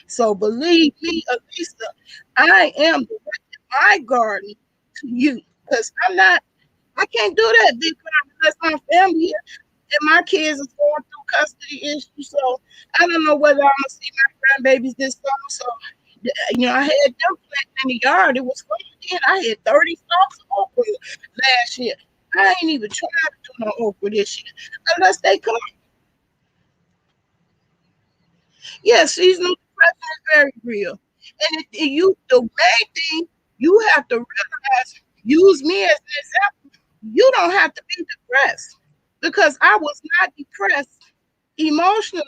So believe me, Alisa, I am directing my garden to you. Because I can't do that big time unless my family here and my kids is going through custody issues. So I don't know whether I'm gonna see my grandbabies this summer. So I had them planting in the yard. It was fun. Then I had 30 stalks of okra last year. I ain't even trying to do no okra this year unless they come. Yeah, seasonal depression is very real. And the main thing you have to realize, use me as an example, you don't have to be depressed because I was not depressed emotionally,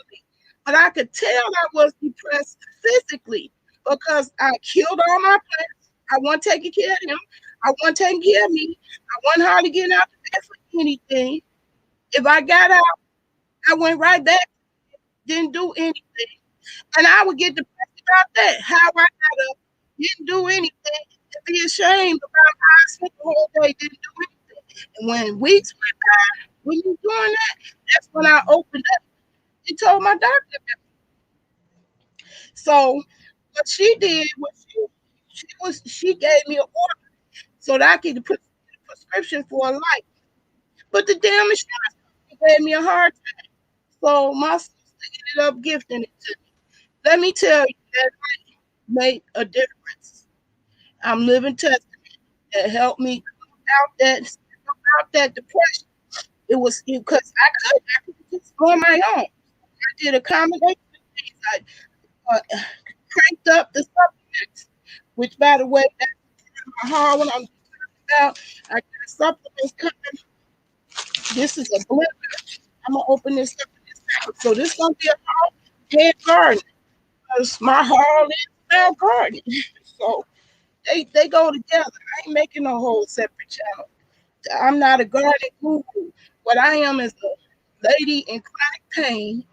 but I could tell I was depressed physically because I killed all my plants. I wasn't taking care of them. I wasn't taking care of me. I wasn't hardly getting out of bed for anything. If I got out, I went right back, didn't do anything. And I would get depressed about that. How I got up, didn't do anything, and be ashamed about how I spent the whole day, didn't do anything. And when weeks went by, when you doing that, that's when I opened up and told my doctor. So what she did was she gave me an order so that I could put a prescription for a light. But the damn insurance company gave me a hard time. So my sister ended up gifting it to me. Let me tell you, that made a difference. I'm living testament that helped me come out that depression. It was because I could just on my own. I did a combination of things. I cranked up the supplements, which by the way, that's my hard one I'm talking about. I got supplements coming. This is a blender. I'm gonna open this up in this package. So this gonna be a whole head garden because my hall is now garden. So they go together. I ain't making a whole separate channel. I'm not a garden guru. What I am is a lady in chronic pain.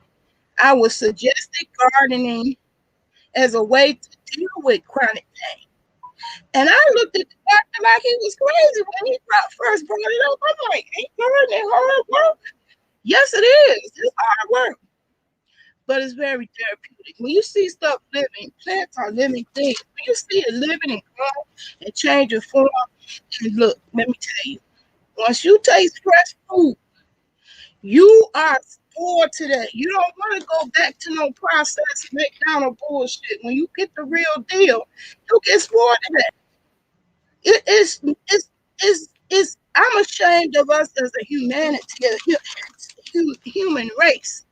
I was suggested gardening as a way to deal with chronic pain. And I looked at the doctor like he was crazy when he first brought it up. I'm like, ain't gardening hard work? Yes, it is. It's hard work, but it's very therapeutic. When you see stuff living, plants are living things. When you see it living and grow and change your form, and look, let me tell you, once you taste fresh food, you are spoiled to that. You don't want to go back to no processed McDonald's bullshit. When you get the real deal, you get spoiled to that. It's I'm ashamed of us as a humanity, human race,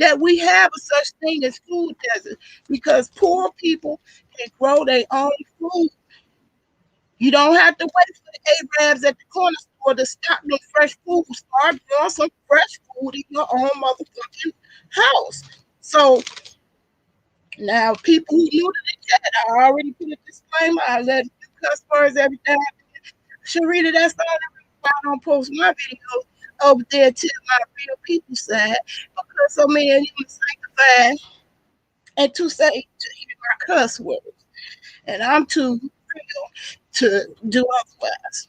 that we have a such thing as food deserts because poor people can grow their own food. You don't have to wait for the Arabs at the corner store to stock no fresh food. Start growing some fresh food in your own motherfucking house. So now people who new to the chat, I already put a disclaimer. I let you cuss words every time. Sharita, that's the only reason why I don't post my videos over there to my real people side because so many of you sanctified and to say to hear my cuss words. And I'm too real to do otherwise.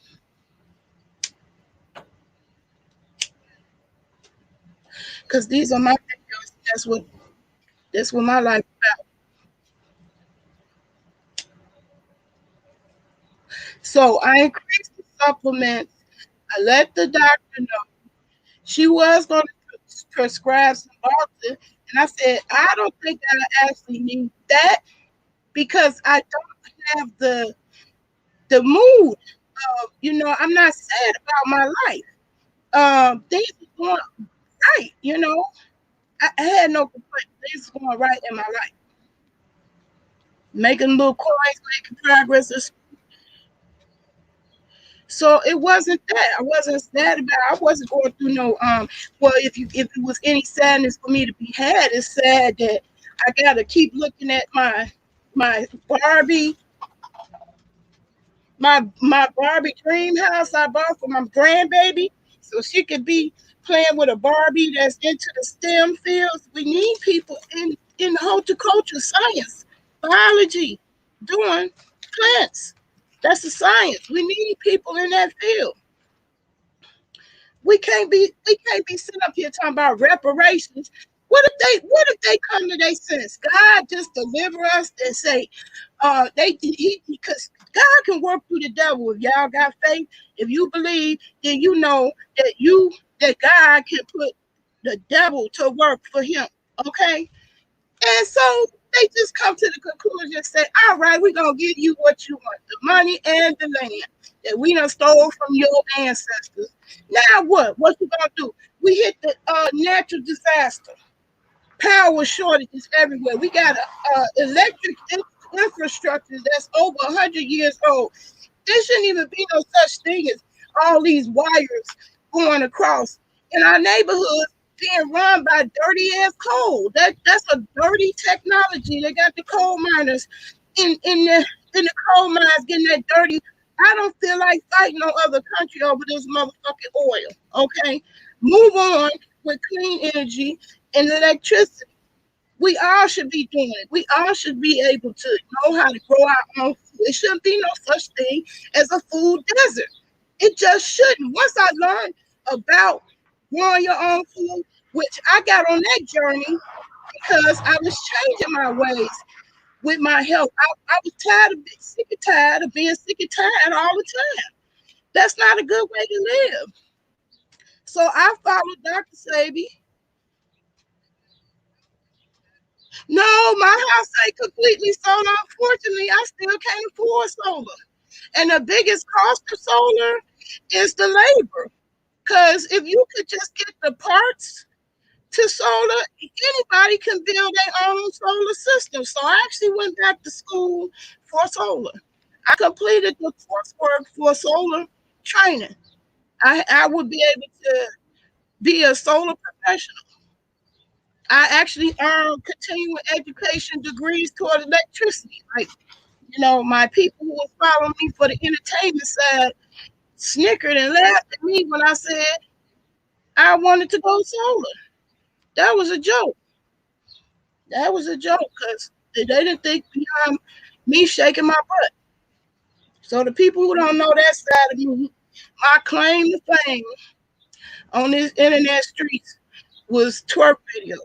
Because these are my videos. That's what my life is about. So I increased the supplements. I let the doctor know she was going to prescribe some Baltic. And I said, I don't think I actually need that because I don't have the mood of, I'm not sad about my life. Things are going right, I had no complaints. Things are going right in my life. Making little coins, making progress. So it wasn't that. I wasn't sad about it. I wasn't going through no well if it was any sadness for me to be had, it's sad that I gotta keep looking at my Barbie my Barbie dream house I bought for my grandbaby, so she could be playing with a Barbie that's into the STEM fields. We need people in horticulture, science, biology, doing plants. That's the science. We need people in that field. We can't be sitting up here talking about reparations. What if they come to their sense? God just deliver us and say, because God can work through the devil if y'all got faith. If you believe, then you know that God can put the devil to work for him. Okay? And so they just come to the conclusion and say, all right, we're going to give you what you want, the money and the land that we done stole from your ancestors. Now what? What you going to do? We hit the natural disaster. Power shortages everywhere. We got a electric infrastructure that's over 100 years old. There shouldn't even be no such thing as all these wires going across in our neighborhoods being run by dirty ass coal. That's a dirty technology. They got the coal miners in the coal mines getting that dirty. I don't feel like fighting no other country over this motherfucking oil. Okay, move on with clean energy and electricity. We all should be doing it. We all should be able to know how to grow our own food. It shouldn't be no such thing as a food desert. It just shouldn't. Once I learned about growing your own food, which I got on that journey because I was changing my ways with my health. I was tired of being sick and tired of being sick and tired all the time. That's not a good way to live. So I followed Dr. Sabi. No, my house ain't completely solar. Unfortunately, I still can't afford solar. And the biggest cost of solar is the labor. Because if you could just get the parts to solar, anybody can build their own solar system. So I actually went back to school for solar. I completed the coursework for solar training. I would be able to be a solar professional. I actually earned continuing education degrees toward electricity. Like, my people who was following me for the entertainment side snickered and laughed at me when I said I wanted to go solar. That was a joke. That was a joke because they didn't think behind me shaking my butt. So the people who don't know that side of me, my claim to fame on this internet streets was twerk videos.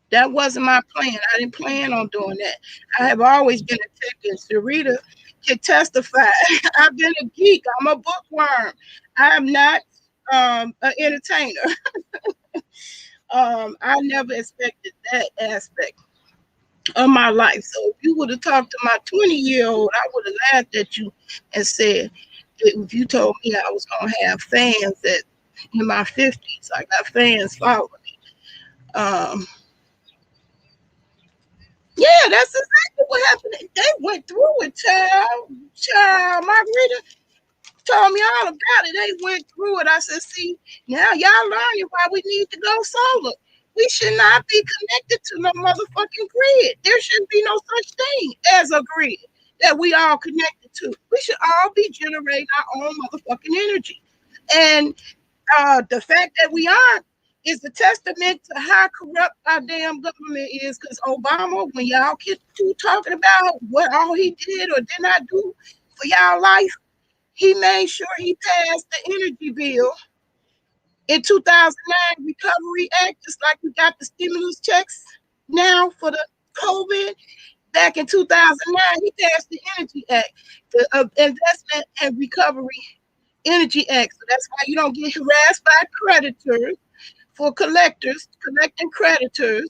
That wasn't my plan. I didn't plan on doing that. I have always been a tech, and Sarita can testify. I've been a geek. I'm a bookworm. I am not an entertainer. I never expected that aspect of my life. So if you would have talked to my 20-year-old, I would have laughed at you and said, if you told me I was going to have fans that in my 50s, I got fans following me. Yeah, that's exactly what happened. They went through it, child. Margarita told me all about it. They went through it. I said, see, now y'all learning why we need to go solar. We should not be connected to no motherfucking grid. There shouldn't be no such thing as a grid that we all connected to. We should all be generating our own motherfucking energy. And the fact that we aren't is a testament to how corrupt our damn government is. Because Obama, when y'all get to talking about what all he did or did not do for y'all life, he made sure he passed the energy bill in 2009 Recovery Act, just like we got the stimulus checks now for the COVID. Back in 2009, he passed the Energy Act, the Investment and Recovery Energy Act. So that's why you don't get harassed by creditors for collecting creditors.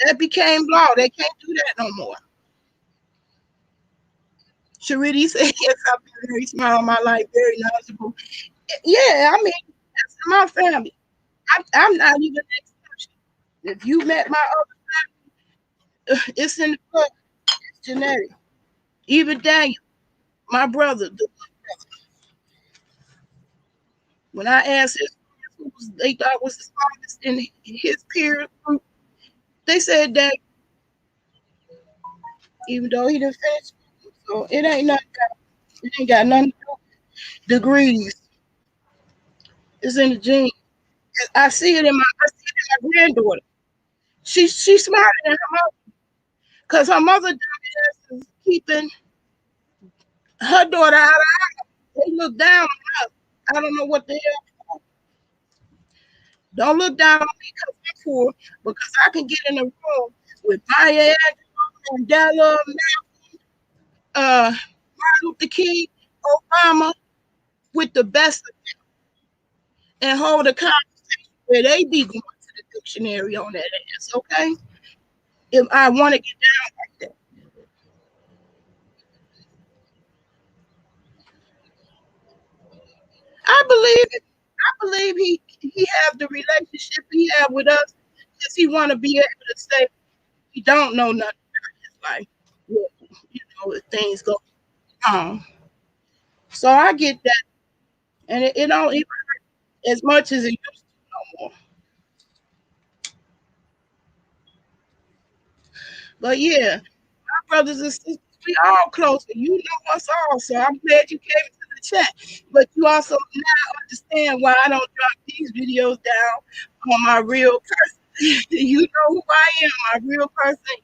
That became law. They can't do that no more. Shariti said, yes, I've been very smart all my life, very knowledgeable. Yeah, I mean, that's my family. I'm not even an exception. If you met my other family, it's in the blood, it's genetic. Even Daniel, my brother, when I asked his friends who they thought was the smartest in his peer group, they said that even though he didn't finish, so it ain't nothing. It ain't got nothing to do with degrees. It's in the genes. I see it in my granddaughter. She's smarter than her mother because her mother is keeping her daughter out of. They look down on us. I don't know what the hell. Don't look down on me because I'm poor, because I can get in a room with Maya Mandela, Martin Luther King, Obama, with the best of them, and hold a conversation where they be going to the dictionary on that ass, okay? If I want to get down like that. I believe it. I believe he have the relationship he have with us because he want to be able to say he don't know nothing about his life. If things go wrong. So I get that, and it don't even hurt as much as it used to no more. But yeah, my brothers and sisters, we all close. You know us all, so I'm glad you came to the chat. But you also now understand why I don't drop these videos down on my real person. You know who I am, my real person.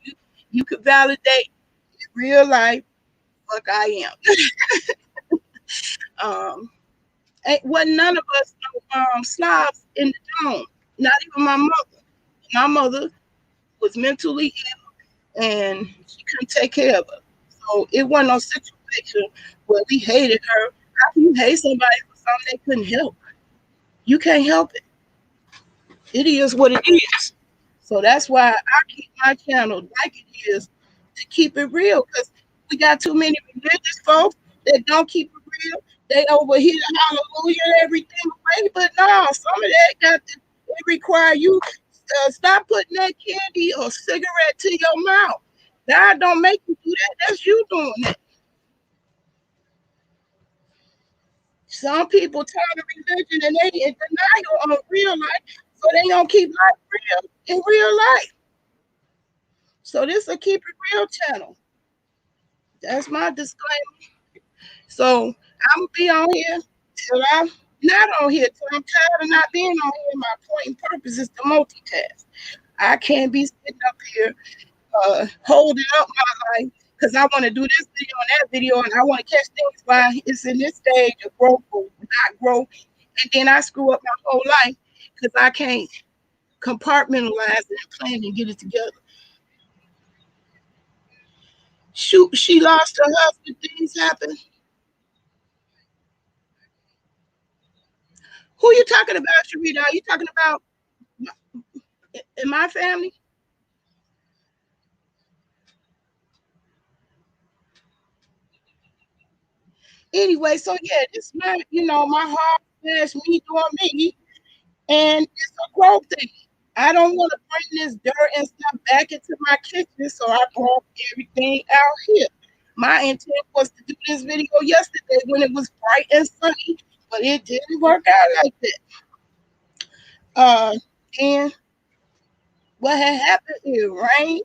You could validate in real life. Fuck, I am. Wasn't none of us Slavs in the dome. Not even my mother. My mother was mentally ill and she couldn't take care of her. So it wasn't no situation where we hated her. How can you hate somebody for something they couldn't help? You can't help it. It is what it is. So that's why I keep my channel like it is to keep it real because we got too many religious folks that don't keep it real. They over here hallelujah and everything away, but no, some of that got to it require you stop putting that candy or cigarette to your mouth. God don't make you do that. That's you doing that. Some people turn to religion and they in denial of real life, so they don't keep life real in real life. So this is a keep it real channel. That's my disclaimer. So I'm gonna be on here till I'm not on here till I'm tired of not being on here. My point and purpose is to multitask. I can't be sitting up here holding up my life because I want to do this video and that video and I want to catch things while it's in this stage of growth or not growth. And then I screw up my whole life because I can't compartmentalize it and plan and get it together. Shoot, she lost her husband. Things happen. Who you talking about, Sharita? Are you talking about in my family? Anyway, so yeah, this my, my heart is me doing me, and it's a growth thing. I don't want to bring this dirt and stuff back into my kitchen, so I brought everything out here. My intent was to do this video yesterday when it was bright and sunny, but it didn't work out like that. And what had happened, it rained.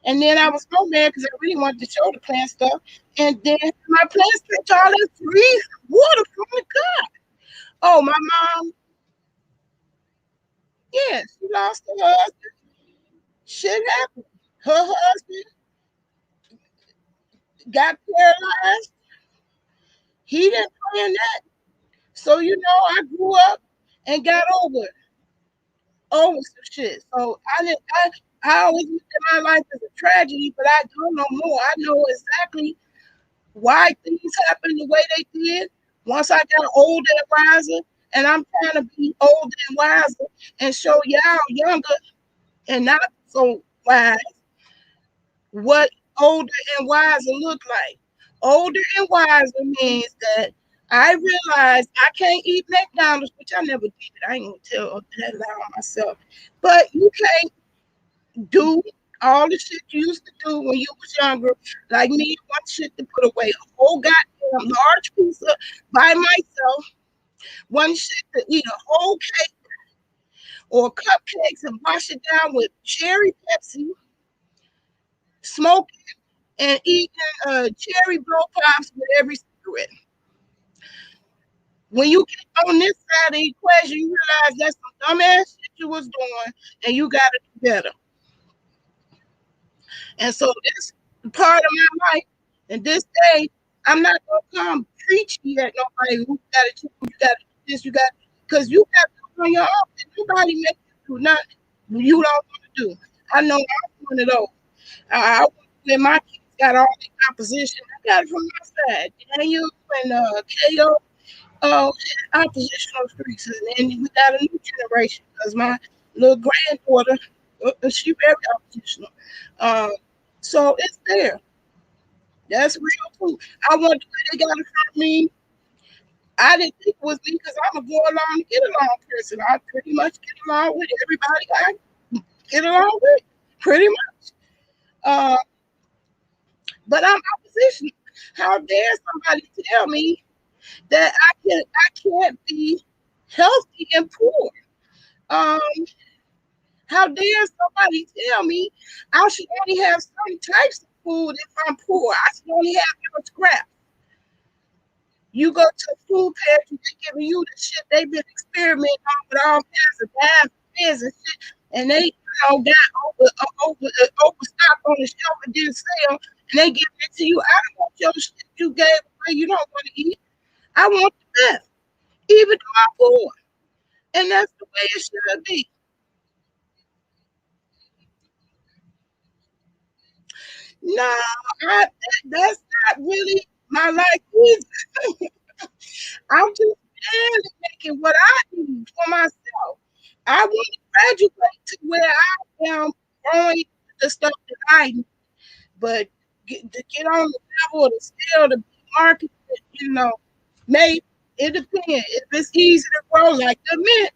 And then I was so mad because I really wanted to show the plant stuff. And then my plants catch all that free water from the God. Oh, my mom, yeah, she lost her husband. Shit happened. Her husband got paralyzed. He didn't plan that. So, I grew up and got over some shit. So I always looked at my life as a tragedy, but I don't know more. I know exactly why things happened the way they did. Once I got older and wiser, and I'm trying to be older and wiser and show y'all younger and not so wise what older and wiser look like. Older and wiser means that I realized I can't eat McDonald's, which I never did. I ain't gonna tell that lie on myself. But you can't do all the shit you used to do when you was younger, like me, one shit to put away a whole goddamn large pizza by myself, one shit to eat a whole cake or cupcakes and wash it down with cherry Pepsi, smoking and eating cherry blow pops with every cigarette. When you get on this side of the equation, you realize that's some dumbass shit you was doing and you gotta do better. And so this part of my life, and this day, I'm not gonna come preachy at nobody who gotta do, you gotta do this, you got because you got to do on your own. And nobody makes you do nothing you don't want to do. I know I'm one of those. I when my kids got all the opposition, I got it from my side. Daniel and Ko, uh, oppositional streets, and we got a new generation because my little granddaughter, she very oppositional. Um, so it's there. That's real too. I want the way they got it from me. I didn't think it was me because I'm a go along to get along person. I pretty much get along with everybody I get along with, pretty much. Uh, but I'm opposition. How dare somebody tell me that I can't be healthy and poor? Um, how dare somebody tell me I should only have certain types of food if I'm poor? I should only have your scrap. You go to a food pantry, they giving you the shit they've been experimenting on with all kinds of diamonds and shit, and they got overstock on the shelf and didn't sell, and they give it to you. I don't want your shit you gave away. You don't want to eat. I want the best, even though I'm poor, and that's the way it should be. No, that's not really my life either. I'm just barely making what I do for myself. I want to graduate to where I am growing the stuff that I need, but to get on the level of the scale to be marketed, you know, maybe it depends. If it's easy to grow like the mint,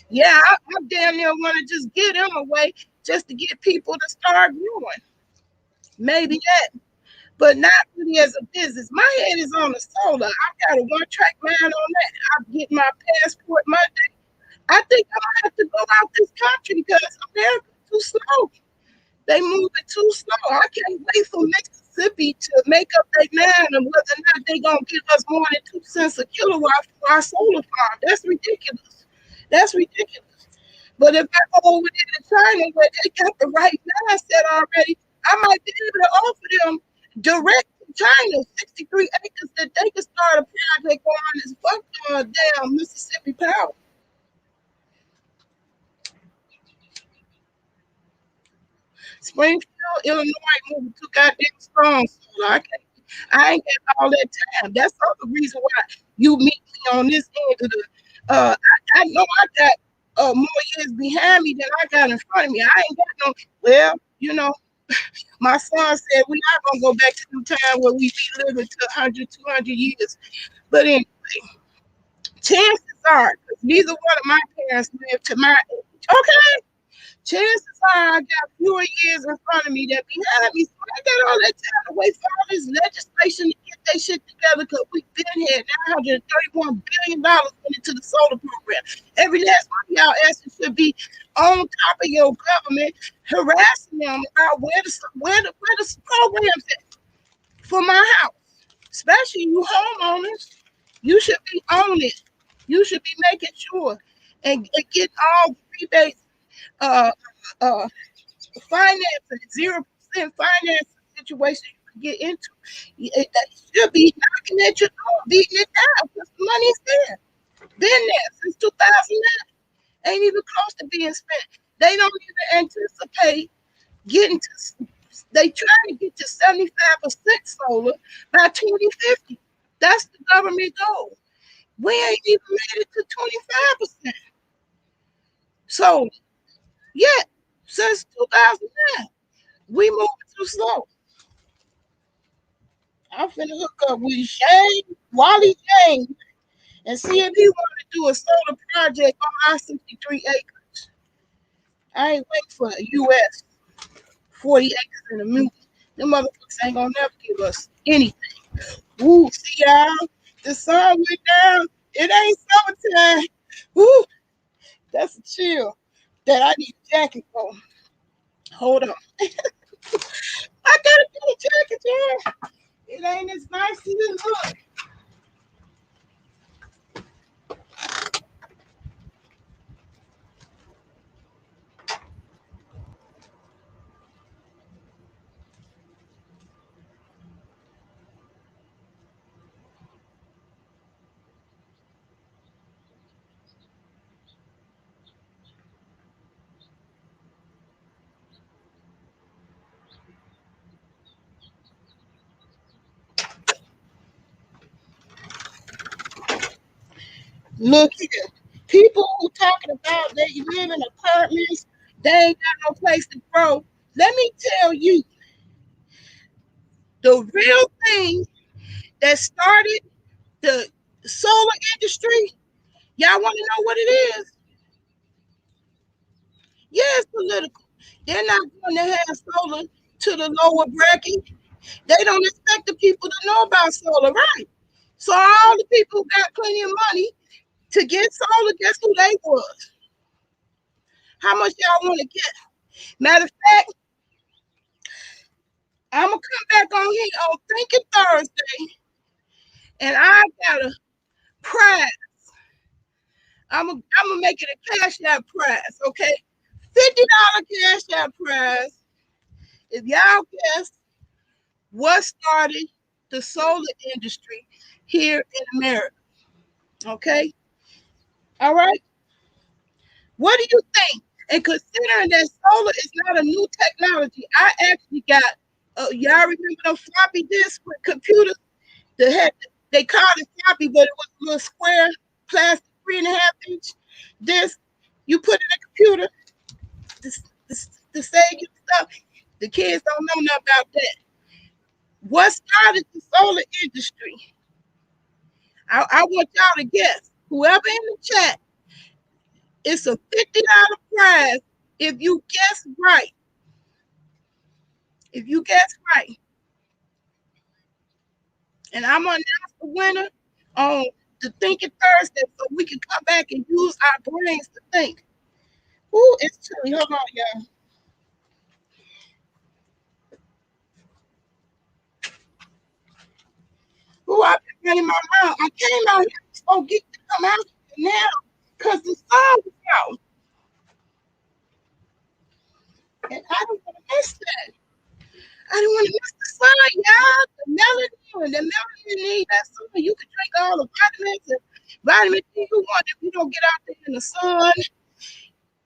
yeah, I damn near want to just get them away just to get people to start growing. Maybe that, but not really as a business. My head is on the solar. I got a one track mind on that. I get my passport Monday. I think I'm gonna have to go out this country because America's too slow. They moving too slow. I can't wait for Mississippi to make up their mind on whether or not they gonna give us more than 2 cents a kilowatt for our solar farm. That's ridiculous. That's ridiculous. But if I go over there to China where they got the right mindset already, I might be able to offer them direct to China 63 acres that they can start a project on this fuck damn Mississippi power. Springfield, Illinois moving too goddamn strong. So I ain't got all that time. That's the other reason why you meet me on this end of the I know I got more years behind me than I got in front of me. I ain't got no well, my son said we're not gonna go back to the time where we be living to 100, 200 years. But anyway, chances are, because neither one of my parents lived to my age. Okay, chances are I got fewer years in front of me than behind me. So I got all that time to wait for all this legislation to get that shit together because we've been here. $931 billion went into the solar program. Every last one of y'all asses should be on top of your government, harassing them about where the programs at for my house. Especially you homeowners. You should be on it. You should be making sure and get all rebates uh, uh, financing, 0% financing situation you can get into. That should be knocking at your door, beating it down because the money's there. Been there since 2009. Ain't even close to being spent. They don't even anticipate getting to, they trying to get to 75% solar by 2050. That's the government goal. We ain't even made it to 25% solar yet since 2009. We moving too slow. I'm finna hook up with Shane, Wally James, and see if he want to do a solar project on our 63 acres. I ain't waiting for the U.S. 40 acres in a minute. Them motherfuckers ain't gonna never give us anything. Woo, see y'all? The sun went down. It ain't summertime. Woo, that's a chill that I need a jacket for. Hold on. I gotta get a jacket, yeah. It ain't as nice as it looks. Look here. People who talking about they live in apartments, they ain't got no place to grow. Let me tell you, the real thing that started the solar industry, y'all want to know what it is? Yeah, it's political. They're not going to have solar to the lower bracket. They don't expect the people to know about solar, right? So all the people who got plenty of money to get solar, guess who they was? How much y'all want to get? Matter of fact, I'm gonna come back on here on Thinking Thursday, and I got a prize. I'm gonna make it a cash out prize, okay? $50 cash out prize. If y'all guess what started the solar industry here in America, okay? All right. What do you think? And considering that solar is not a new technology, I actually got. Y'all remember those floppy disks with computers? The head they called it floppy, but it was a little square plastic 3.5 inch disc. You put in a computer to save you stuff. The kids don't know nothing about that. What started the solar industry? I want y'all to guess. Whoever in the chat, it's a $50 prize if you guess right. If you guess right, and I'm gonna announce the winner on the Thinking Thursday, so we can come back and use our brains to think. Ooh, it's chilly. Hold on, y'all. Ooh, I've been running my mouth. I came out here so get to come out here now because the sun was out. And I don't want to miss that. I don't want to miss the sun, y'all. The melanin and the melanin need that sun. You can drink all the vitamins and vitamin D you want. If you don't get out there in the sun,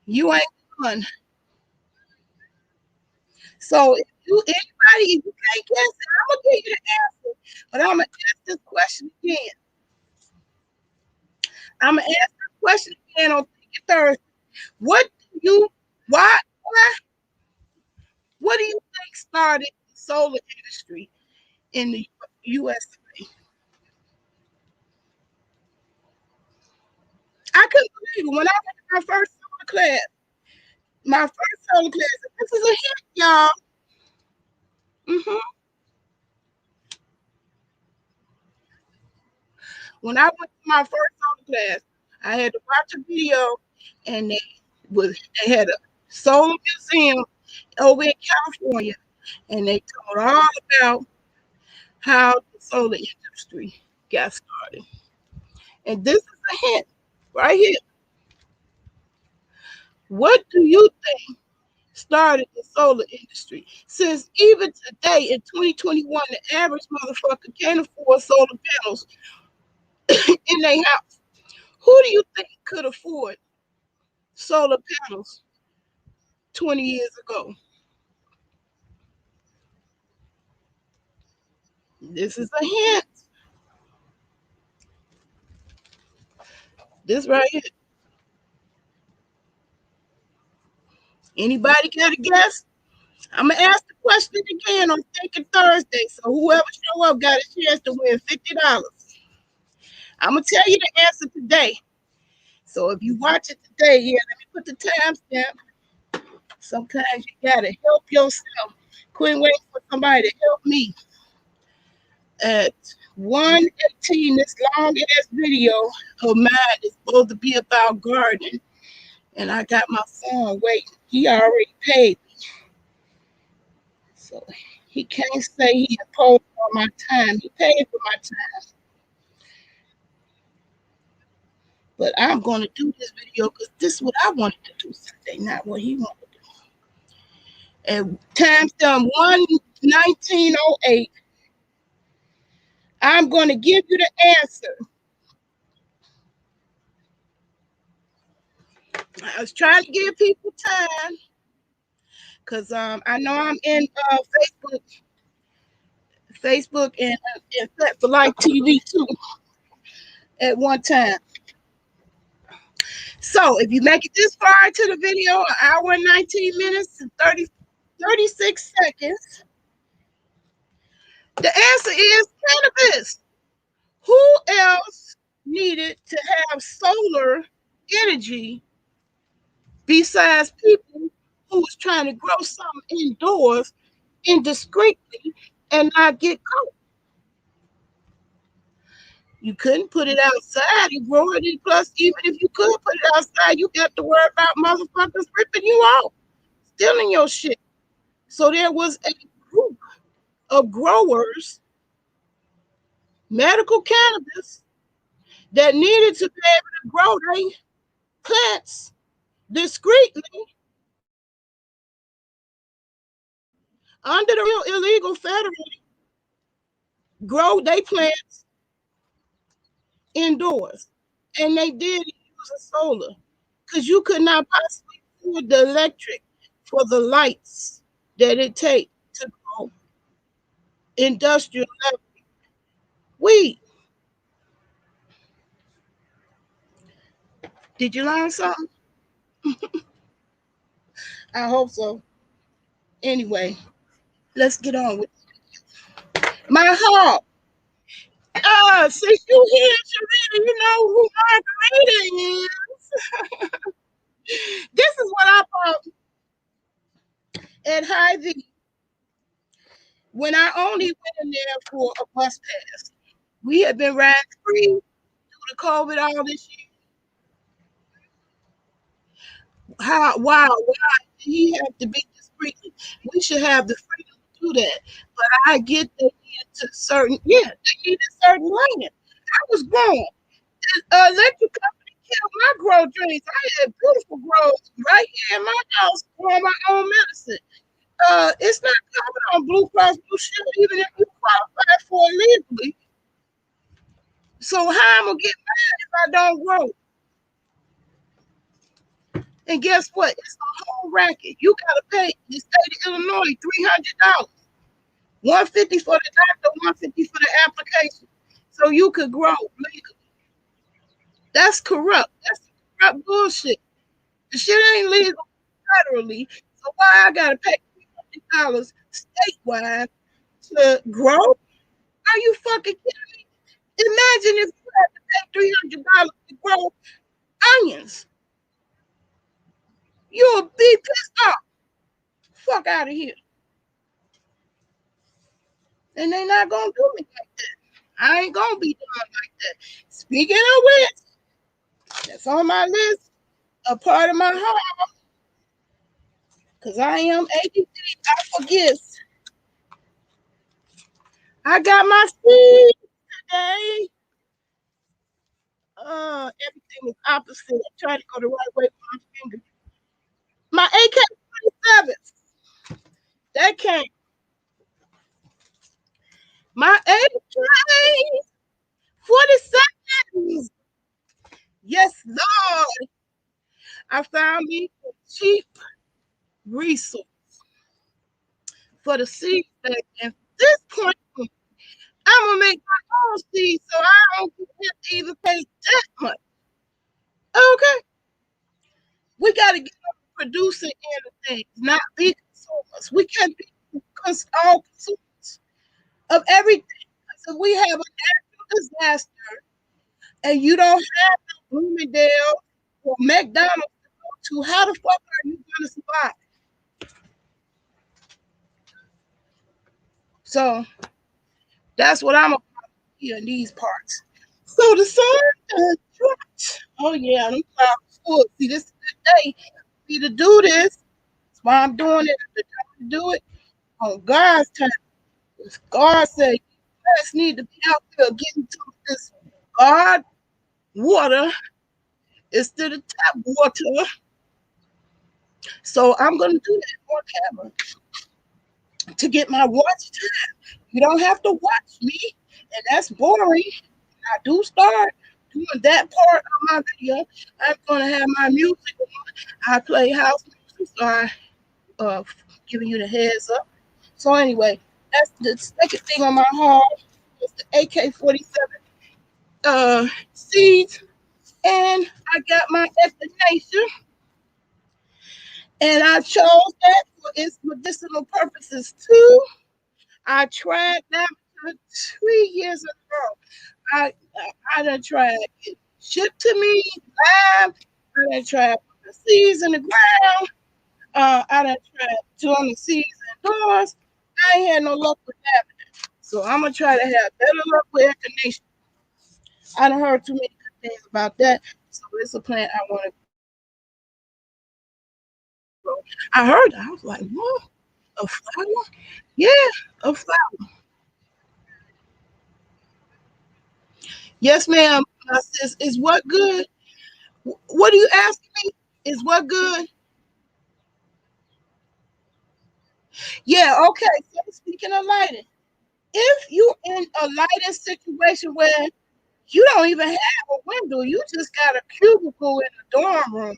you ain't done. So if you can't guess it, I'm gonna give you the answer. But I'm gonna ask this question again. I'm gonna ask this question again on Thursday. What do you why what do you think started the solar industry in the USA? I couldn't believe it when I went to my first solar class. My first solar class. This is a hint, y'all. hmm When I went to my first solar class, I had to watch a video, and they had a solar museum over in California, and they told all about how the solar industry got started. And this is a hint right here. What do you think started the solar industry? Since even today in 2021, the average motherfucker can't afford solar panels in their house. Who do you think could afford solar panels 20 years ago? This is a hint. This right here. Anybody got a guess? I'm gonna ask the question again on Thinking Thursday. So whoever show up got a chance to win $50. I'm gonna tell you the answer today. So if you watch it today, yeah, let me put the timestamp. Sometimes you gotta help yourself. Quit waiting for somebody to help me. At 1:18, this long ass video of mine is supposed to be about gardening, and I got my phone waiting. He already paid me, so he can't say he opposed on my time. He paid for my time. But I'm going to do this video because this is what I wanted to do Sunday, not what he wanted to do. At timestamp 1:19:08, I'm going to give you the answer. I was trying to give people time because I know I'm in Facebook and Set for Life TV too at one time. So if you make it this far into the video, an hour and 19 minutes and 36 seconds, the answer is cannabis. Who else needed to have solar energy besides people who was trying to grow something indoors indiscreetly and not get caught? You couldn't put it outside and grow it. And plus, even if you could put it outside, you got to worry about motherfuckers ripping you off, stealing your shit. So there was a group of growers, medical cannabis, that needed to be able to grow their plants discreetly under the real illegal federally, grow their plants indoors. And they did use a solar because you could not possibly afford the electric for the lights that it takes to grow industrial level weed. Did you learn something? I hope so. Anyway, let's get on with it. My heart. Since you here, Sharita, you know who Margarita is. This is what I bought at Hy-Vee when I only went in there for a bus pass. We had been riding free due to COVID all this year. Why he have to be discreet? We should have the freedom to do that. But I get they needed to certain, they needed certain land. I was grown. The electric company killed my grow dreams. I had beautiful grows right here in my house growing my own medicine. It's not covered on Blue Cross Blue Shield, even if you qualify for it legally. So how I'm gonna get mad if I don't grow? And guess what? It's a whole racket. You gotta pay the state of Illinois $300, $150 for the doctor, $150 for the application, so you could grow legally. That's corrupt. That's corrupt bullshit. The shit ain't legal federally, so why I gotta pay $300 statewide to grow? Are you fucking kidding me? Imagine if you had to pay $300 to grow onions. You'll be pissed off. Fuck out of here. And they not gonna do me like that. I ain't gonna be done like that. Speaking of which, that's on my list, a part of my heart. Because I am ADD, I forget. I got my seed today. Everything is opposite. I try to go the right way with my finger. My AK-47, that came. My AK-47, yes, Lord. I found me a cheap resource for the seed bank. And at this point, I'm gonna make my own seed so I don't have to even pay that much. Okay, we gotta get up producing anything, not be consumers. We can't be all consumers of everything. So we have a natural disaster, and you don't have no Bloomingdale or McDonald's to go to. How the fuck are you gonna survive? So that's what I'm about here in these parts. So the sun dropped. Oh yeah, I'm full. See, this is the day for me to do this. That's why I'm doing it. The time to do it on God's time. God said you guys need to be out there getting to this God water instead of tap water. So I'm gonna do that on camera to get my watch time. You don't have to watch me, and that's boring. I do start doing that part of my video. I'm gonna have my music on. I play house music, so I giving you the heads up. So anyway, that's the second thing on my heart. It's the AK-47 seeds and I got my echinacea, and I chose that for its medicinal purposes too. I tried that for 3 years in a row. I done tried it shipped to me live. I done tried putting the seeds in the ground. I done tried doing the seeds indoors. I ain't had no luck with that. So I'm gonna try to have better luck with echinacea. I done heard too many good things about that. So it's a plant I want to grow. I heard it. I was like, whoa, a flower? Yeah, a flower. Yes, ma'am. My sis, is what good? What are you asking me? Is what good? Yeah, okay. So speaking of lighting, if you in a lighting situation where you don't even have a window, you just got a cubicle in the dorm room,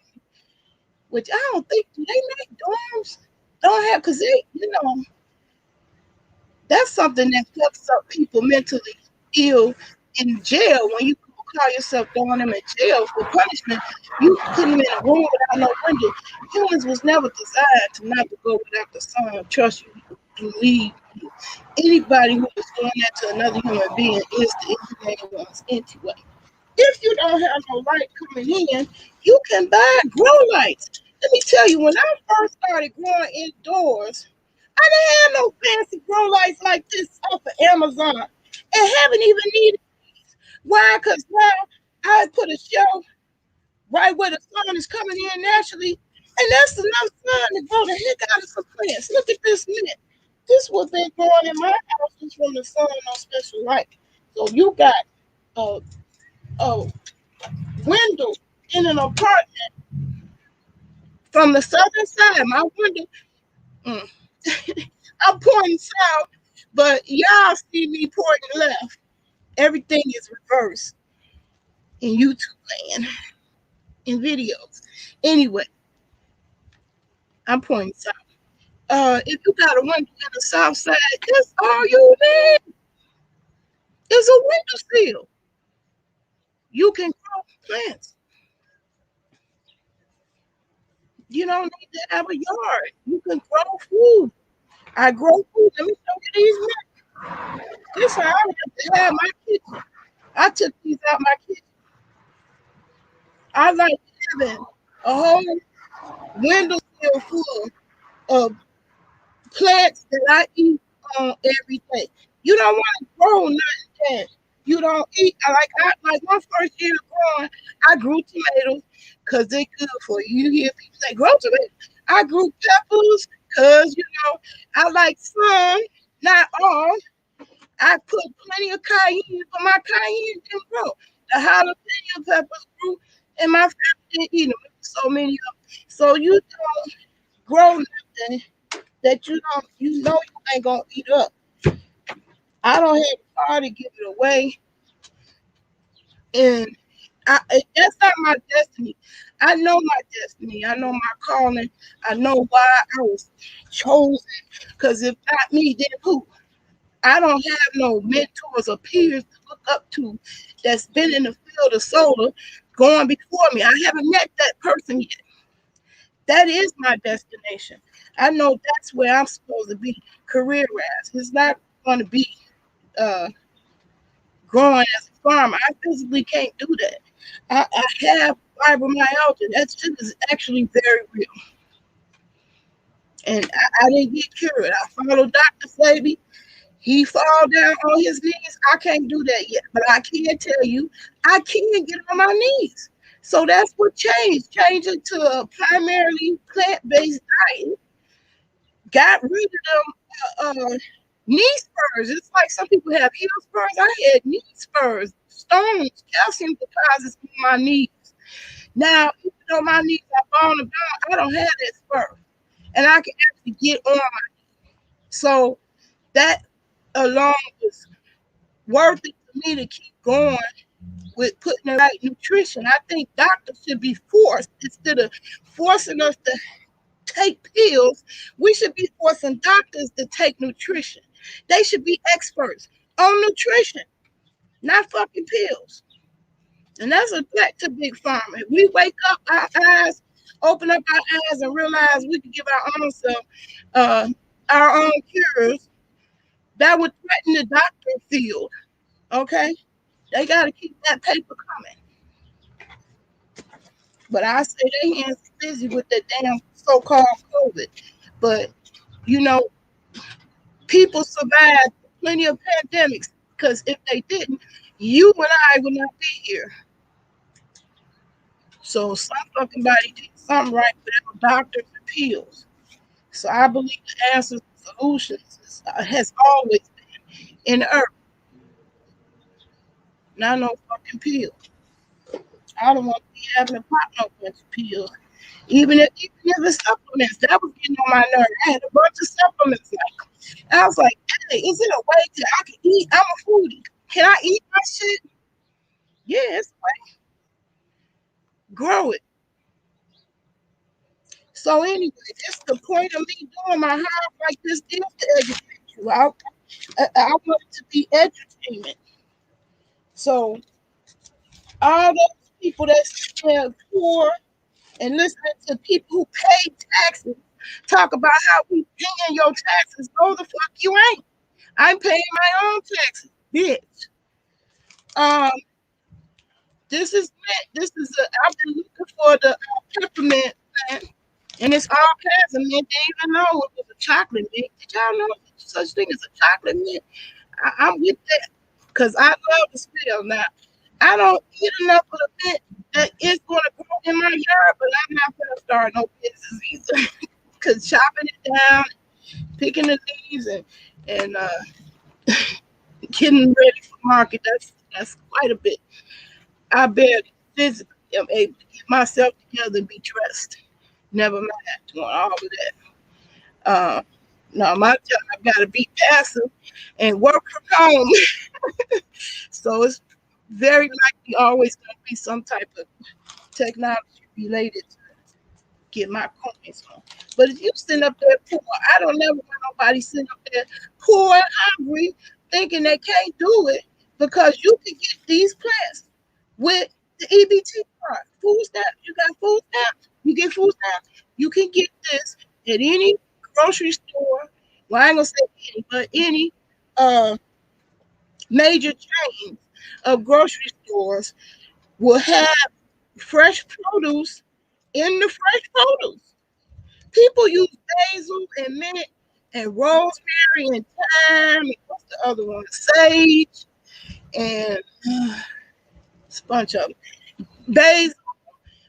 which I don't think do they make dorms don't have because that's something that fucks up people mentally ill in jail when you call yourself throwing them in jail for punishment. You put them in a room without no window. Humans was never designed to not to go without the sun. Trust you and leave. Anybody who is doing that to another human being is the inhumane ones anyway. If you don't have no light coming in, you can buy grow lights. Let me tell you, when I first started growing indoors, I didn't have no fancy grow lights like this off of Amazon and haven't even needed. Why? Because now I put a shelf right where the sun is coming in naturally, and that's enough sun to grow the heck out of some plants. Look at this mint. This was been growing in my house just from the sun on special light. So you got a, a window in an apartment from the southern side. My window, mm, I'm pointing south, but y'all see me pointing left. Everything is reversed in YouTube land in videos. Anyway, I'm pointing south. If you got a window in the south side, that's all you need is a window sill. You can grow plants. You don't need to have a yard. You can grow food. I grow food. Let me show you these mints. This how I have to have my kitchen. I took these out my kitchen. I like having a whole windowsill full of plants that I eat on every day. You don't want to grow nothing that you don't eat. I like my first year of growing, I grew tomatoes because they're good for you. You hear people say grow tomatoes. I grew peppers because I like some, not all. I put plenty of cayenne, but my cayenne didn't grow. The jalapeno peppers grew, and my family didn't eat them. So many of them. So you don't grow nothing that you ain't gonna eat up. I don't have a car to give it away, and that's not my destiny. I know my destiny. I know my calling. I know why I was chosen. Because if not me, then who? I don't have no mentors or peers to look up to that's been in the field of solar going before me. I haven't met that person yet. That is my destination. I know that's where I'm supposed to be career wise. It's not going to be uh, growing as a farmer. I physically can't do that. I have fibromyalgia. That shit is actually very real. And I didn't get cured. I followed Dr. Flaby. He fall down on his knees. I can't do that yet, but I can tell you, I can get on my knees. So that's what changed. Changing to a primarily plant-based diet. Got rid of them knee spurs. It's like some people have heel spurs. I had knee spurs, stones, calcium deposits in my knees. Now, even though my knees are bone to bone, I don't have that spur, and I can actually get on my. So that alone was worth it for me to keep going with putting the right nutrition. I think doctors should be forced instead of forcing us to take pills. We should be forcing doctors to take nutrition. They should be experts on nutrition, not fucking pills. And that's a threat to big pharma. If we wake up our eyes, open up our eyes, and realize we can give our own self uh, our own cures, that would threaten the doctor field. Okay, they got to keep that paper coming. But I say they hands are busy with that damn so-called COVID. But you know, people survived plenty of pandemics because if they didn't, you and I would not be here. So some fucking body did something right without doctors and pills. So I believe the answers and solutions has always been in the earth, not no fucking pills. I don't want to be having to pop no bunch of pills. Even if it's supplements, that was getting on my nerve. I had a bunch of supplements. I was like, hey, is it a way that I can eat? I'm a foodie. Can I eat my shit? Yeah, it's a way. Grow it. So anyway, that's the point of me doing my hive like this is to educate you. I want it to be edutainment. So all those people that's poor and listening to people who pay taxes talk about how we paying your taxes. No, the fuck you ain't. I'm paying my own taxes, bitch. Um, this is mint. This is I've been looking for the peppermint plant, and it's all kinds of mint. Didn't even know it was a chocolate mint. Did y'all know such thing as a chocolate mint? I'm with that because I love the smell. Now I don't eat enough of the mint that is going to grow in my yard, but I'm not going to start no business either. Because chopping it down, picking the leaves, and getting ready for market, that's quite a bit. I barely physically am able to get myself together and be dressed. Never mind doing all of that. Uh, no, my job got to be passive and work from home. So it's very likely always going to be some type of technology related to get my coins on. But if you sitting up there poor, I don't never want nobody sitting up there poor and hungry thinking they can't do it because you can get these plants with the EBT card. Food stamps, you got food stamps, you get food stamps, you can get this at any grocery store. Well, I ain't gonna say any, but any uh, major chains of grocery stores will have fresh produce in the fresh produce. People use basil and mint and rosemary and thyme. And what's the other one? Sage and a bunch of them. Basil,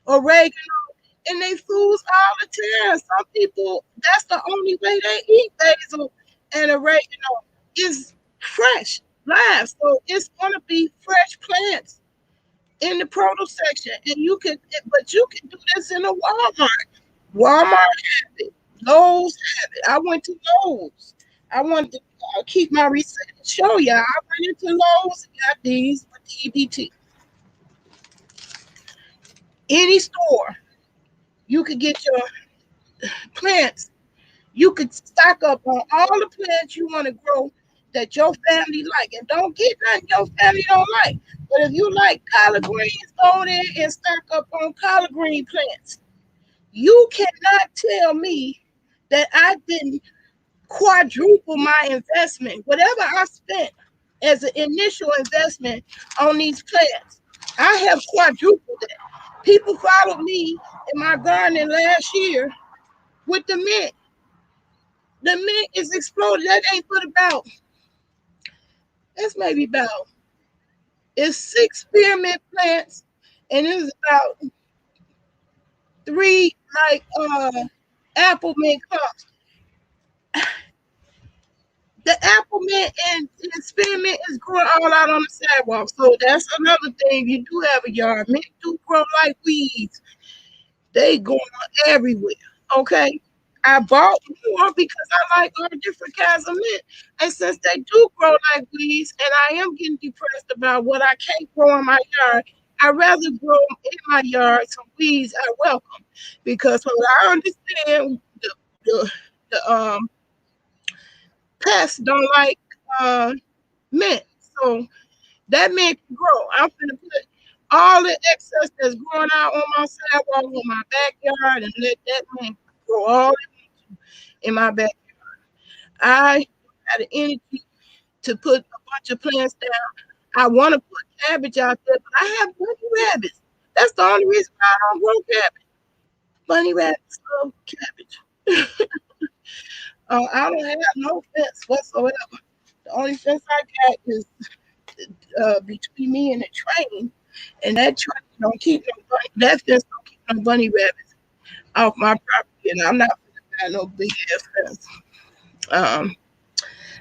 oregano, and they foods all the time. Some people, that's the only way they eat basil and oregano is fresh, live. So it's gonna be fresh plants in the produce section, and but you can do this in a Walmart. Walmart have it. Lowe's have it. I went to Lowe's. I wanted to keep my receipt and show y'all. I went into Lowe's and got these with the EBT. Any store, you could get your plants. You could stock up on all the plants you want to grow that your family like. And don't get nothing your family don't like. But if you like collard greens, go there and stock up on collard green plants. You cannot tell me that I didn't quadruple my investment. Whatever I spent as an initial investment on these plants, I have quadrupled it. People followed me in my gardening last year with the mint. The mint is exploded. That ain't but about, that's maybe about, it's 6 spearmint plants, and it's about 3 like apple mint clumps. The apple mint and spearmint is growing all out on the sidewalk. So that's another thing. You do have a yard. Mint do grow like weeds. They going everywhere. Okay. I bought more because I like all different kinds of mint. And since they do grow like weeds, and I am getting depressed about what I can't grow in my yard, I'd rather grow in my yard some weeds I welcome. Because what I understand, the pests don't like mint. So that mint can grow. I'm gonna put all the excess that's growing out on my sidewalk, on my backyard, and let that man grow all in my backyard. I had the energy to put a bunch of plants down. I want to put cabbage out there, but I have bunny rabbits. That's the only reason why I don't grow cabbage. Bunny rabbits love cabbage. I don't have no fence whatsoever. The only fence I got is between me and the train, and that train don't keep no bunny. That fence don't keep no bunny rabbits off my property, and I'm not gonna buy no big ass fence. Um,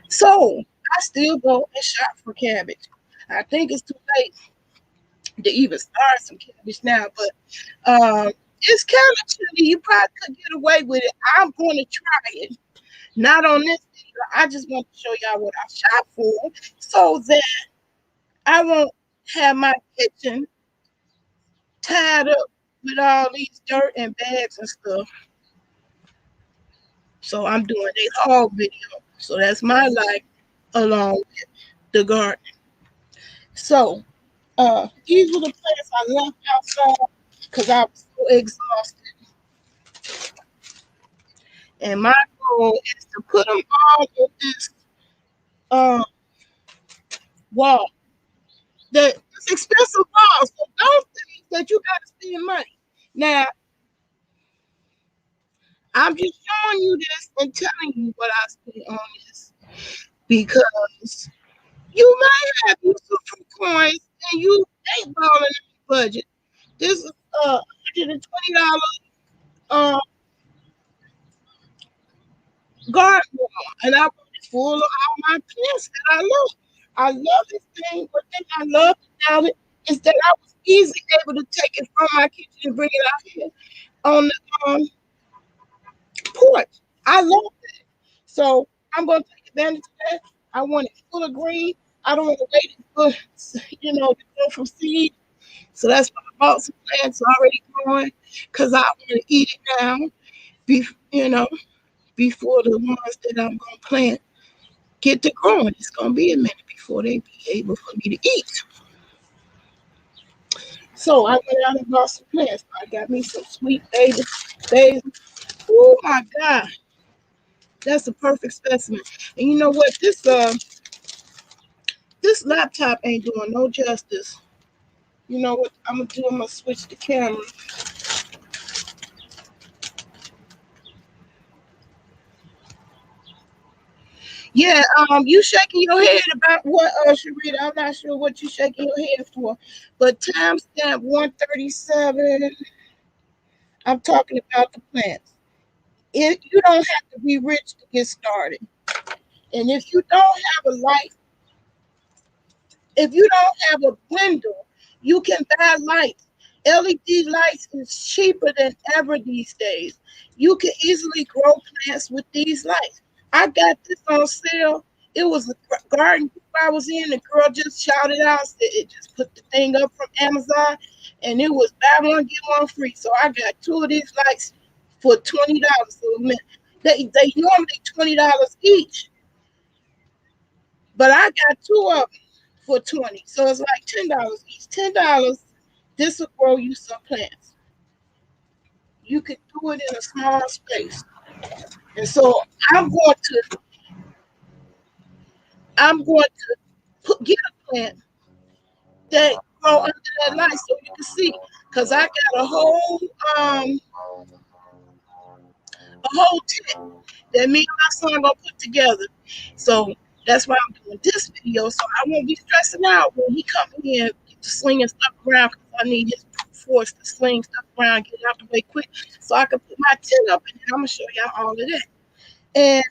so I still go and shop for cabbage. I think it's too late to even start some cabbage now, but it's kind of chilly. You probably could get away with it. I'm going to try it. Not on this video. I just want to show y'all what I shop for so that I won't have my kitchen tied up with all these dirt and bags and stuff. So I'm doing a haul video. So that's my life along with the garden. So these were the plants I left outside because I was so exhausted. And my goal is to put them all in this wall. It's expensive walls, so don't think that you got to spend money. Now, I'm just showing you this and telling you what I spent on this because you might have useful coins and you ain't balling in the budget. This is $120 garden wall, and I put it full of all my plants that I love. I love this thing. One thing I love about it is that I was easily able to take it from my kitchen and bring it out here on the porch. I love that. So I'm going to take advantage of that. I want it full of green. I don't want to wait for, to grow from seed. So that's why I bought some plants already growing because I want to eat it now, before the ones that I'm going to plant get to growing. It's going to be a minute before they be able for me to eat. So I went out and bought some plants. I got me some sweet basil. Oh my God. That's a perfect specimen. And you know what? This laptop ain't doing no justice. You know what I'm gonna do? I'm gonna switch the camera. Yeah, you shaking your head about what, Sharita? I'm not sure what you shaking your head for, but timestamp 137. I'm talking about the plants. You don't have to be rich to get started, and if you don't have a light, if you don't have a window, you can buy lights. LED lights is cheaper than ever these days. You can easily grow plants with these lights. I got this on sale. It was a garden group I was in. The girl just shouted out, said it just put the thing up from Amazon, and it was buy one get one free. So I got two of these lights for $20. So they normally $20 each, but I got two of them for 20. So it's like $10 each. $10. This will grow you some plants. You can do it in a small space. And so I'm going to get a plant that grow under that light so you can see. Cause I got a whole tent that me and my son gonna put together. So that's why I'm doing this video. So I won't be stressing out when he come in to slinging stuff around because I need his force to sling stuff around, get it out the way quick, so I can put my tent up and I'm gonna show y'all all of that. And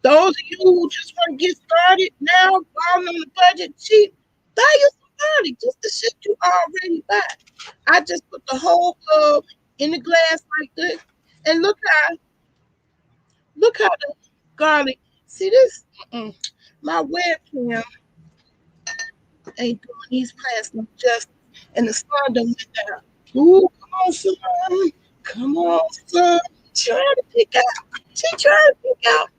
those of you who just want to get started now, bottom on the budget, cheap, buy you some garlic, just the shit you already buy. I just put the whole bulb in the glass like this, and look how the garlic. See this? My webcam ain't doing these plants no justice, and the sun done went down. Ooh, come on, son. Come on, son. Trying to pick out. She trying to pick out.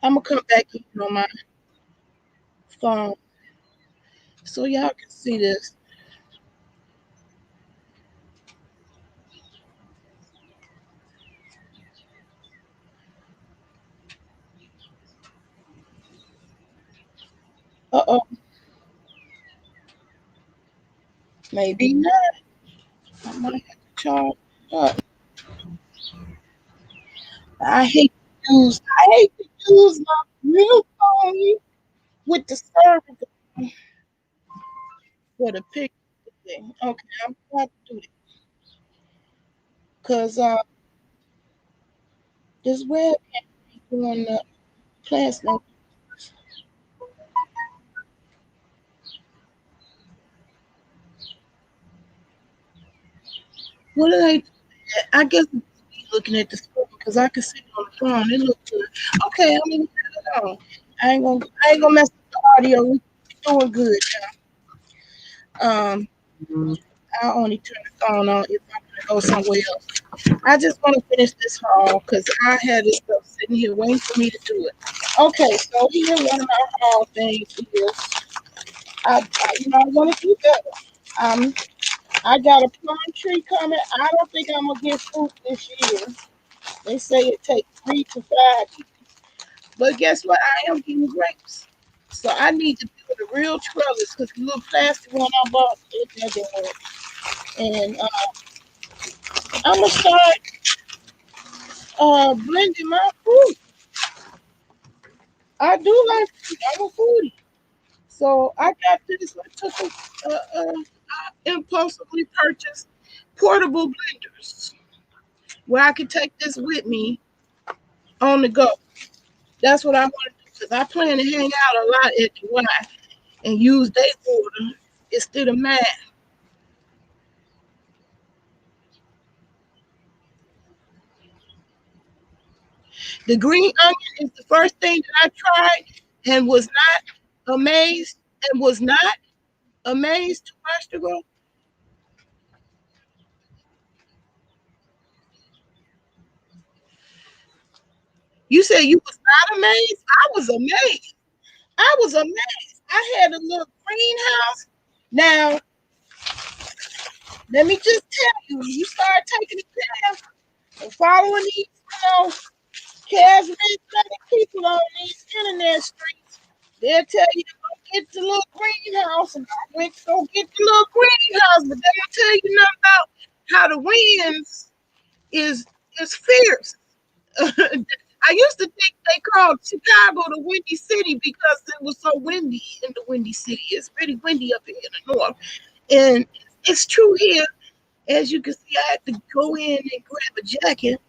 I'm gonna come back in on my phone. so y'all can see this. Uh-oh, maybe not. I might have to charge it up. I hate to use my real phone with the service for the picture thing. Okay, I'm glad to do it. Because this webcam be doing the class now. What did I guess I'm looking at the screen because I can see it on the phone. It looks good. Okay, I'm gonna put it on. I ain't gonna mess with the audio. We doing good now. I'll only turn the phone on if I'm gonna go somewhere else. I just want to finish this haul because I had this stuff sitting here waiting for me to do it. Okay, so here one of my haul things is I want to do better. Um, I got a plum tree coming. I don't think I'm gonna get fruit this year. They say it takes 3 to 5 years. But guess what? I am getting grapes. So I need to build a real trellis because the little plastic one I bought, it doesn't work. And I'm going to start blending my fruit. I do like fruit. I'm a foodie. So I got this. I took impulsively purchased portable blenders where I could take this with me on the go. That's what I want to do because I plan to hang out a lot at the Y and use their water instead of mine. The green onion is the first thing that I tried and was not amazed and was not amazed too much to go. You said you was not amazed? I was amazed. I was amazed. I had a little greenhouse. Now, let me just tell you, you start taking the path and following these, charismatic people on these internet streets. They'll tell you to go get the little greenhouse, and I went to go get the little greenhouse, but they don't tell you nothing about how the winds is is fierce. I used to think they called Chicago the Windy City because it was so windy in the Windy City. It's pretty windy up here in the north, and it's true here. As you can see, I had to go in and grab a jacket.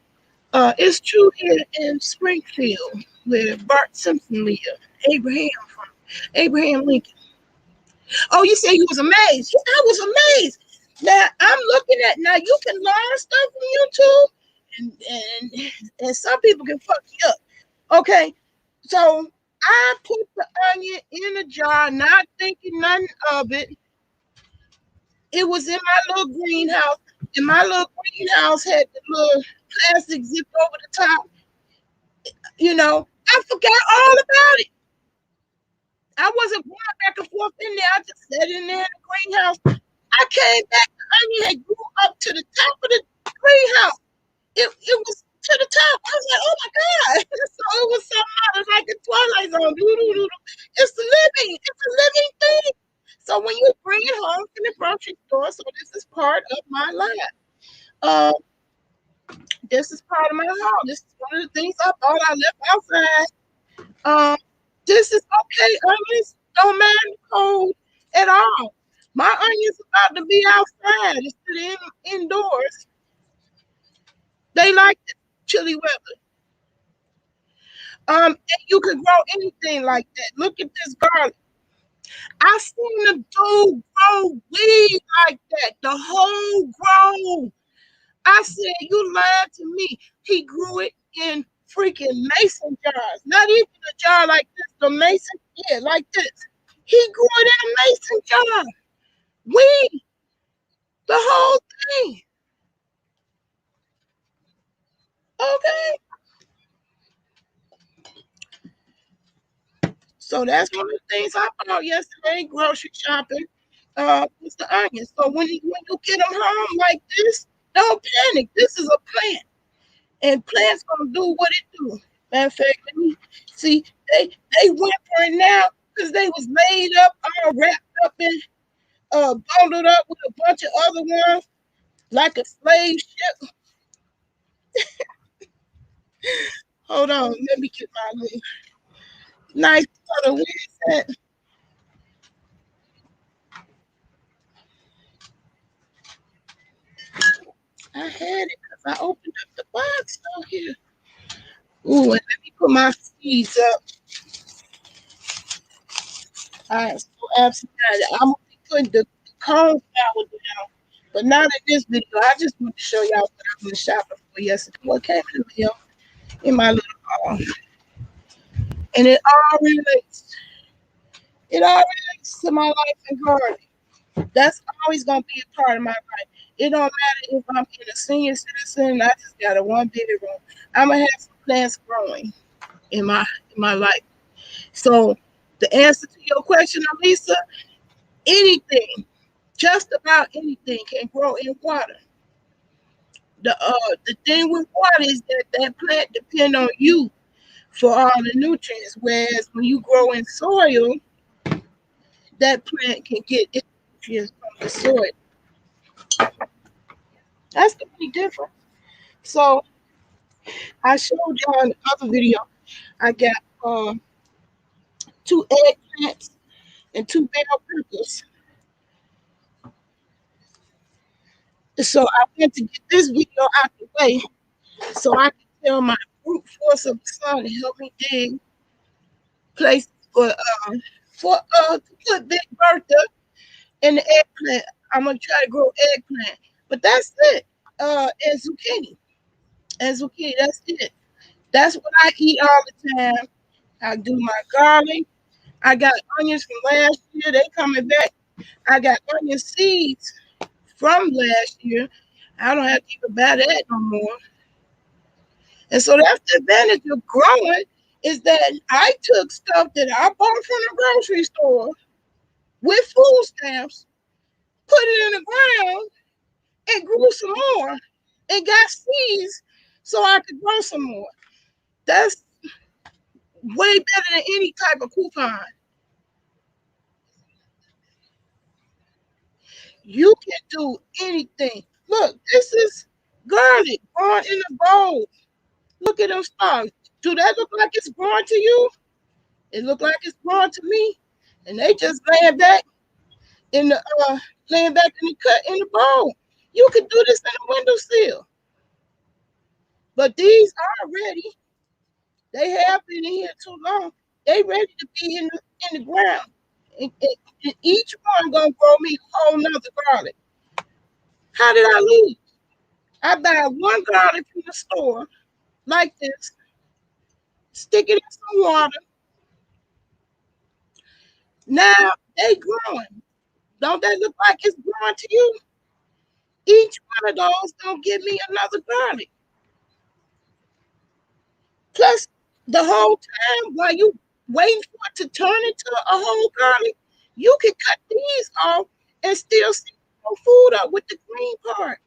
It's true here in Springfield, where Bart Simpson lived, Abraham from Abraham Lincoln. Oh, you say you was amazed? Yes, I was amazed. Now I'm looking at now. You can learn stuff from YouTube, and some people can fuck you up. Okay, so I put the onion in a jar, not thinking nothing of it. It was in my little greenhouse, and my little greenhouse had the little plastic zipped over the top. I forgot all about it. I wasn't going back and forth in there. I just sat in there in the greenhouse. I came back, the onion had grew up to the top of the greenhouse. It was to the top. I was like, oh my God. So it was something else like the Twilight Zone. It's living. It's a living thing. So when you bring it home from the grocery store, so this is part of my life. Uh, this is part of my home. This is one of the things I bought. I left outside. Um, this is okay. Onions don't mind the cold at all. My onions about to be outside instead of indoors. They like the chilly weather. And you can grow anything like that. Look at this garlic. I seen the dude grow weed like that. The whole grow. I said, you lied to me. He grew it in freaking mason jars. Not even a jar like this, the mason, yeah, like this. He grew it in a mason jar. Weed, the whole thing. Okay. So that's one of the things I bought yesterday, grocery shopping. Was the onions. So when you get them home like this, don't panic. This is a plant, and plants gonna do what it do. Matter of fact, let me see. They whimpering now because they was laid up, all wrapped up in, bundled up with a bunch of other ones like a slave ship. Hold on, let me get my little nice color. Where is that? I had it because I opened up the box out here. Ooh, and let me put my seeds up. I am so absent. I'm gonna be putting the cornflower down, but not in this video. I just want to show y'all what I was shopping for yesterday. What came in the mail in my little car, and it all relates to my life and gardening. That's always gonna be a part of my life. It don't matter if I'm in a senior citizen. I just got a one bedroom. I'm gonna have some plants growing in my life. So the answer to your question, Alisa, anything, just about anything can grow in water. The thing with water is that that plant depend on you for all the nutrients. Whereas when you grow in soil, that plant can get its nutrients from the soil. That's the big difference. So I showed y'all in the other video. I got two eggplants and two bell peppers. So I want to get this video out the way so I can tell my brute force of the sun to help me dig places to put Big Bertha in the eggplant. I'm gonna try to grow eggplant, but that's it. And zucchini, That's it. That's what I eat all the time. I do my garlic. I got onions from last year. They coming back. I got onion seeds from last year. I don't have to even buy that no more. And so that's the advantage of growing is that I took stuff that I bought from the grocery store with food stamps, put it in the ground, and grew some more and got seeds so I could grow some more. That's way better than any type of coupon. You can do anything. Look, this is garlic growing in a bowl. Look at them stalks. Do that look like it's growing to you? It look like it's growing to me. And they just in the laying back in the cut in the bowl. You can do this in a windowsill. But these are ready. They have been in here too long. They ready to be in the ground. And each one gonna grow me a whole nother garlic. How did I lose? I buy one garlic from the store like this, stick it in some water. Now they growing. Don't that look like it's growing to you? Each one of those gonna give me another garlic. Plus, the whole time while you waiting for it to turn into a whole garlic, you can cut these off and still see your food up with the green part.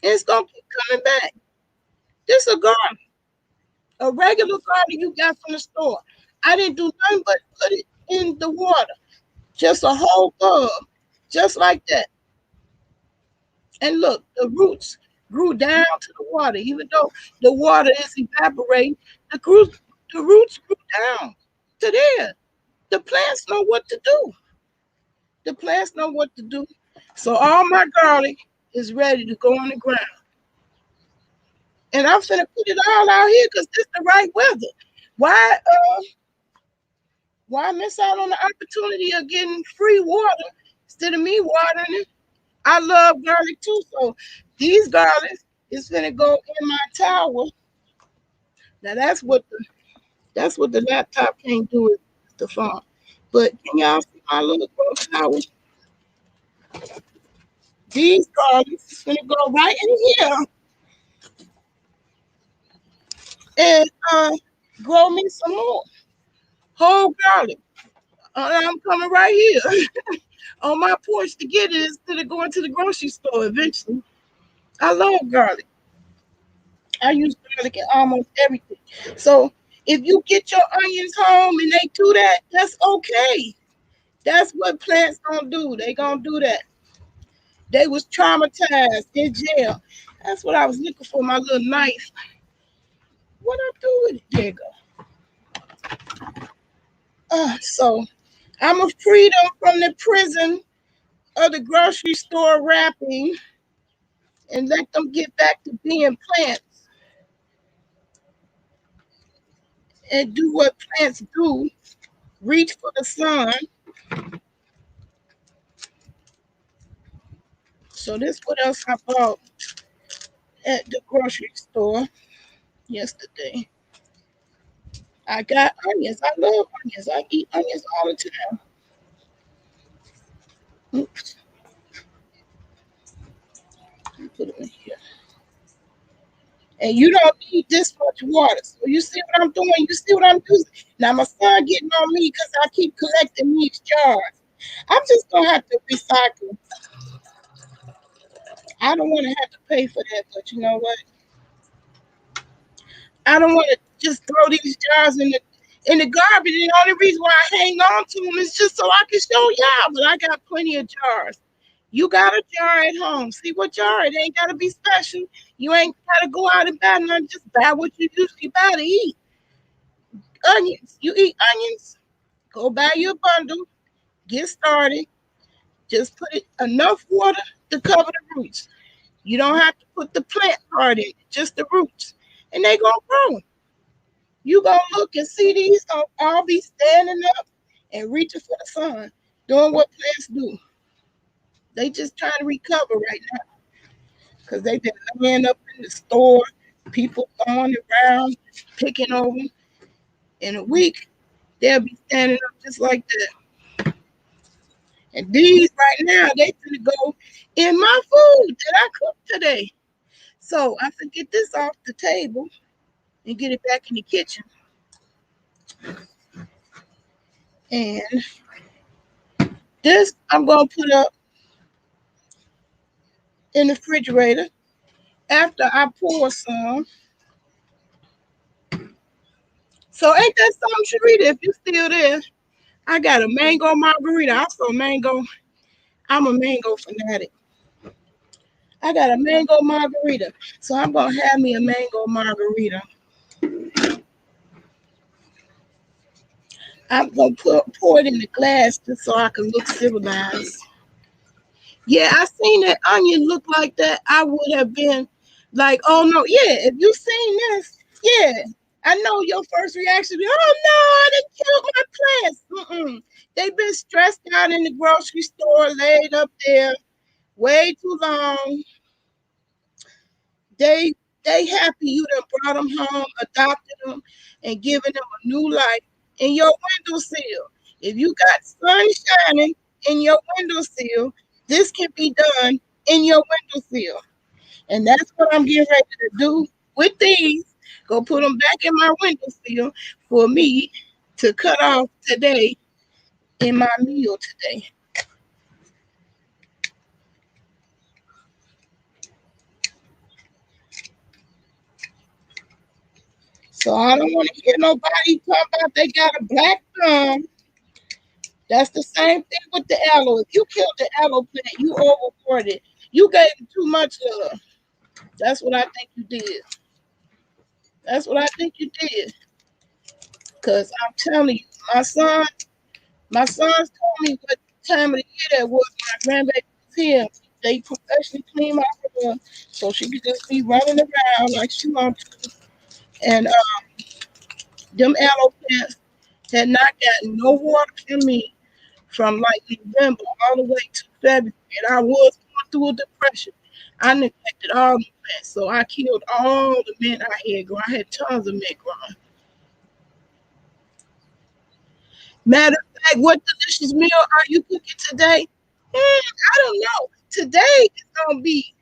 And it's gonna keep coming back. This is a garlic, a regular garlic you got from the store. I didn't do nothing but put it in the water, just a whole bulb, just like that. And look, the roots grew down to the water, even though the water is evaporating. The roots grew down to there. The plants know what to do. The plants know what to do. So all my garlic is ready to go on the ground. And I'm finna put it all out here because this is the right weather. Why why miss out on the opportunity of getting free water instead of me watering it? I love garlic too. So these garlics is finna go in my tower. Now that's what the laptop can't do with the phone. But can y'all see my little growth tower? These garlics is gonna go right in here and grow me some more. whole garlic. I'm coming right here on my porch to get it instead of going to the grocery store eventually. I love garlic. I use garlic in almost everything. So if you get your onions home and they do that, that's okay. That's what plants gonna do. They gonna do that. They was traumatized in jail. That's what I was looking for. My little knife. What I do with it? There you go. So I'm a freedom from the prison of the grocery store wrapping and let them get back to being plants and do what plants do. Reach for the sun. So this what else I bought at the grocery store yesterday. I got onions. I love onions. I eat onions all the time. Oops, put them in here. And you don't need this much water. So you see what I'm doing? You see what I'm doing? Now my son getting on me because I keep collecting these jars. I'm just gonna have to recycle. I don't want to have to pay for that, but you know what? I don't want to just throw these jars in the garbage. And the only reason why I hang on to them is just so I can show y'all. But I got plenty of jars. You got a jar at home. See what jar? It ain't gotta be special. You ain't gotta go out and buy none. Just buy what you usually buy to eat. Onions. You eat onions? Go buy your bundle. Get started. Just put it enough water to cover the roots. You don't have to put the plant part in, just the roots. And they gonna grow. You gonna look and see these gonna all be standing up and reaching for the sun, doing what plants do. They just trying to recover right now because they've been laying up in the store, people going around, picking over. In a week, they'll be standing up just like that. And these right now, they gonna go in my food that I cooked today. So I can get this off the table and get it back in the kitchen. And this I'm gonna put up in the refrigerator after I pour some. So ain't that something, Sharita? If you still there, I got a mango margarita. Also mango. I'm a mango fanatic. I got a mango margarita. So I'm gonna have me a mango margarita. I'm gonna pour it in the glass just so I can look civilized. Yeah, I seen that onion look like that. I would have been like, oh no, yeah. If you seen this, yeah, I know your first reaction be, oh no, I didn't kill my plants. They've been stressed out in the grocery store, laid up there way too long. They they happy you done brought them home, adopted them, and given them a new life in your windowsill. If you got sun shining in your windowsill, this can be done in your windowsill. And that's what I'm getting ready to do with these. Go put them back in my windowsill for me to cut off today in my meal today. So I don't want to hear nobody talk about they got a black thumb. That's the same thing with the aloe. If you killed the aloe plant, you overwatered it. You gave it too much love. That's what I think you did. That's what I think you did. Cause I'm telling you, my sons told me what time of the year that was when my grandbaby was here. They professionally clean my room so she could just be running around like she wants to. And them aloe plants had not gotten no water from me from like November all the way to February. And I was going through a depression. I neglected all the plants. So I killed all the mint I had growing. I had tons of mint growing. Matter of fact, what delicious meal are you cooking today? I don't know. Today is gonna be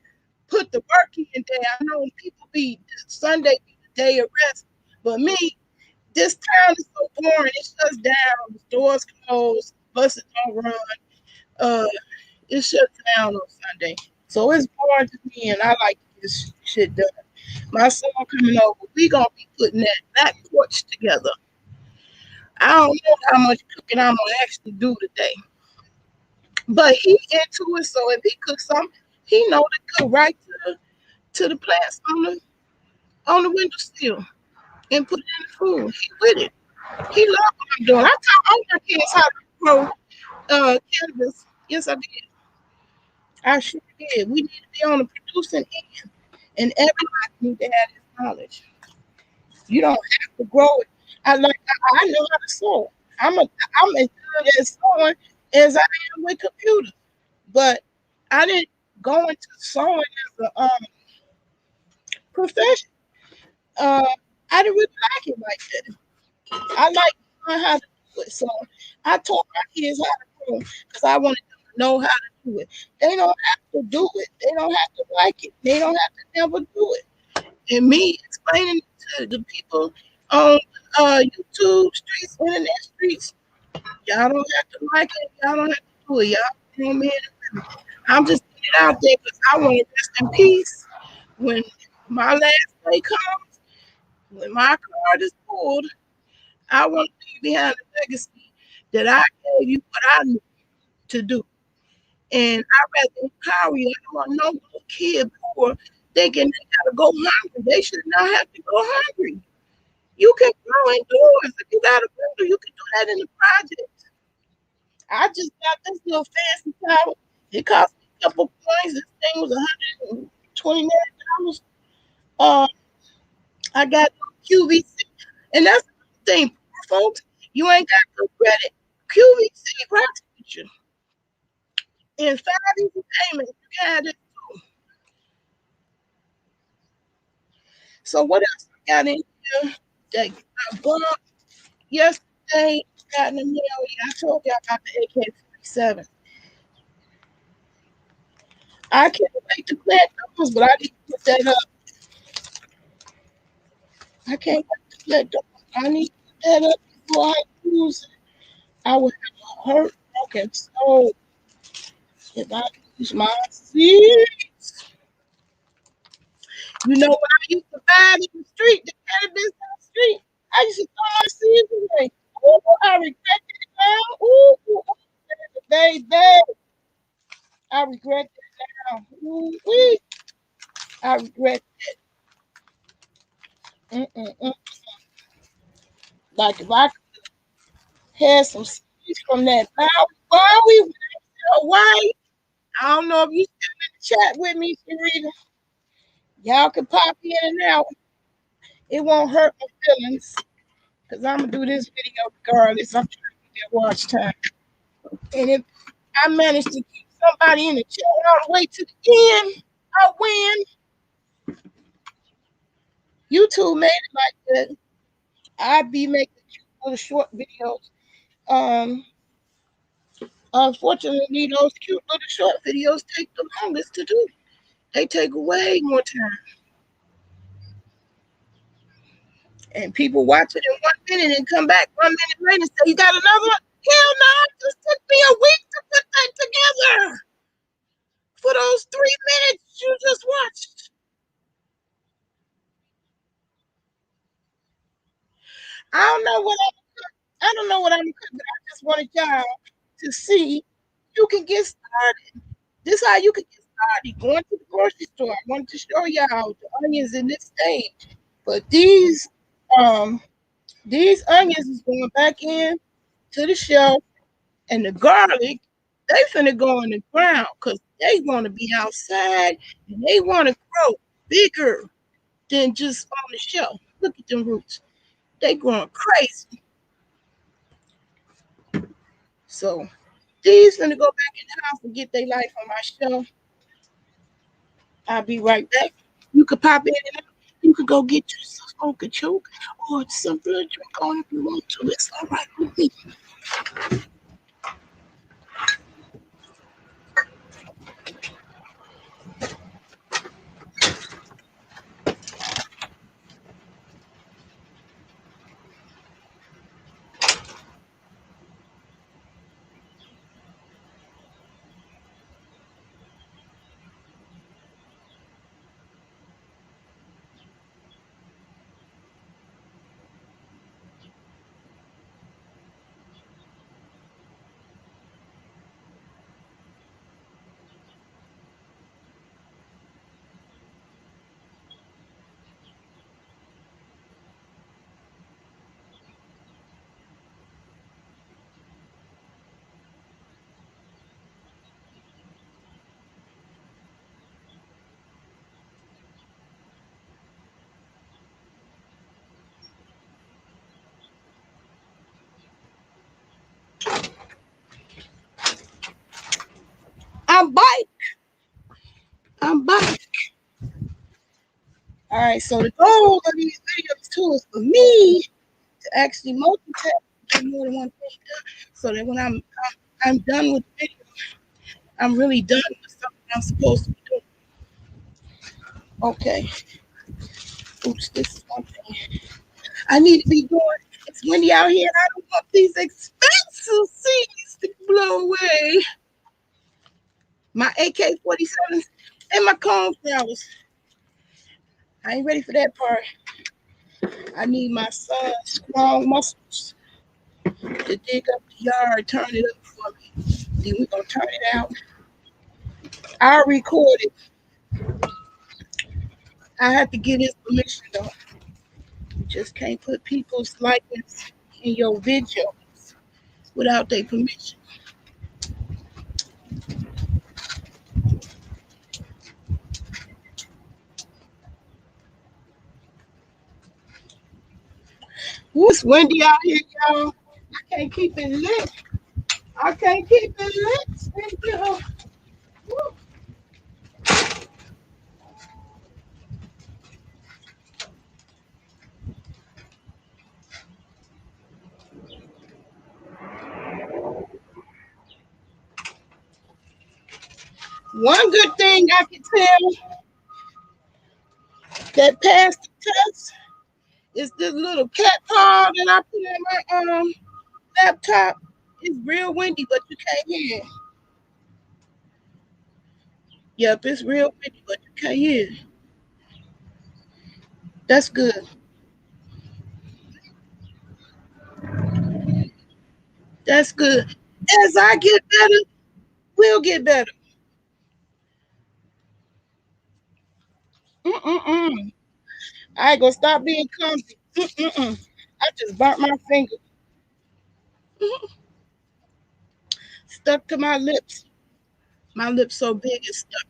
put the work in day. I know people be Sunday be the day of rest, but me, This town is so boring. It shuts down. The stores closed. Buses don't run. Uh, it shuts down on Sunday. So it's boring to me, and I like to get this shit done. My son coming over. We gonna be putting that back porch together. I don't know how much cooking I'm gonna actually do today, but he into it. So if he cooks something, he know to cook right to the plants on the windowsill and put it in the food. He with it. He love what I'm doing. I taught all my kids how to grow cannabis. Yes, I did. I sure did. We need to be on the producing end, and everybody need to have this knowledge. You don't have to grow it. I know how to sew. I'm as good at sewing as I am with computers. But I didn't go into sewing as a profession. Uh, I didn't really like it like that. I like to learn how to do it. So I taught my kids how to do because I wanted them to know how to do it. They don't have to do it. They don't have to like it. They don't have to never do it. And me explaining to the people on YouTube streets, internet streets, y'all don't have to like it. Y'all don't have to do it. Y'all know me. I'm just putting it out there because I want to rest in peace when my last day comes. When my card is pulled, I want to leave behind a legacy that I gave you what I knew to do. And I rather empower you. I don't want no little kid poor thinking they gotta go hungry. They should not have to go hungry. You can grow indoors. If you got a window, you can do that in the project. I just got this little fancy towel. It cost me a couple coins. This thing was $129. Uh, I got QVC, and that's the thing, folks. You ain't got no credit. QVC rocks with you. In 5 easy payments, you can have it. So what else I got in here that I bought yesterday? Got in the mail. Yeah, I told you I got the AK-47. I can't wait to plant those, but I need to put that up. I can't wait to plant those. I need to put that up before I use it. I would have a hurt broken soul if I use my seeds. You know when I used to buy it in the street, the cannabis in the street, I used to throw my seeds away. Ooh, I regret it now. Ooh, baby, I regret it now. Ooh, wee. I regret it. Mm-mm-mm. Like if I had some seeds from that Bowie, Hawaii. I don't know if you still in the chat with me, Sarita. Y'all can pop in and out. It won't hurt my feelings because I'm gonna do this video regardless. I'm trying to get watch time. And if I manage to keep somebody in the chat all the way to the end, I win. YouTube made it like that. I be making little short videos. Um, Unfortunately, those cute little short videos take the longest to do. They take way more time. And people watch it in 1 minute and come back 1 minute later and say, "You got another one?" Hell no, it just took me a week to put that together for those 3 minutes you just watched. I don't know what I don't know what I'm cooking, but I just wanted y'all to see you can get started. This is how you can get started. Going to the grocery store. I wanted to show y'all the onions in this stage. But these onions is going back in to the shelf, and the garlic, they finna go in the ground because they want to be outside and they want to grow bigger than just on the shelf. Look at them roots. They growing crazy. So these finna go back in the house and get their life on my shelf. I'll be right back. You could pop in and out. You could go get yourself a choke or something to drink on if you want to. It's all right with me. I'm back. I'm back. All right. So the goal of these videos too is for me to actually multitask, do more than one thing, so that when I'm done with the video, I'm really done with something I'm supposed to be doing. Okay. Oops, this is one thing I need to be doing. It's windy out here, and I don't want these expensive seeds to blow away. My AK-47s and my cornflowers. I ain't ready for that part. I need my son's strong muscles to dig up the yard, turn it up for me. Then we're gonna turn it out. I record it. I have to get his permission though. You just can't put people's likeness in your videos without their permission. Ooh, it's windy out here, y'all. I can't keep it lit. I can't keep it lit. One good thing I can tell that passed the test is this little cat paw that I put on my laptop. It's real windy, but you can't hear it. Yep, it's real windy, but you can't hear it. That's good. That's good. As I get better, we'll get better. Mm-mm-mm. I ain't gonna stop being clumsy. Mm-mm-mm. I just burnt my finger. Stuck to my lips. My lips so big it's stuck.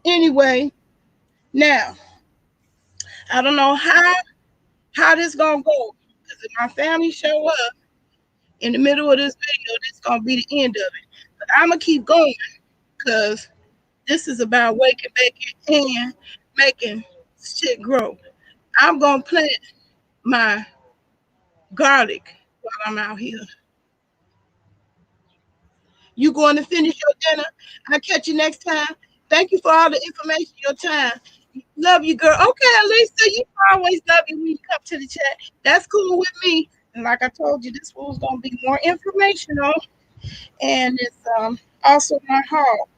Anyway, now I don't know how this gonna go. Because if my family show up in the middle of this video, this gonna be the end of it. But I'm gonna keep going because this is about waking, baking, and making shit grow. I'm gonna plant my garlic while I'm out here. You going to finish your dinner? I'll catch you next time. Thank you for all the information, your time. Love you, girl. Okay, Lisa, you always love you when you come to the chat. That's cool with me. And like I told you, this was gonna be more informational, and it's also my heart.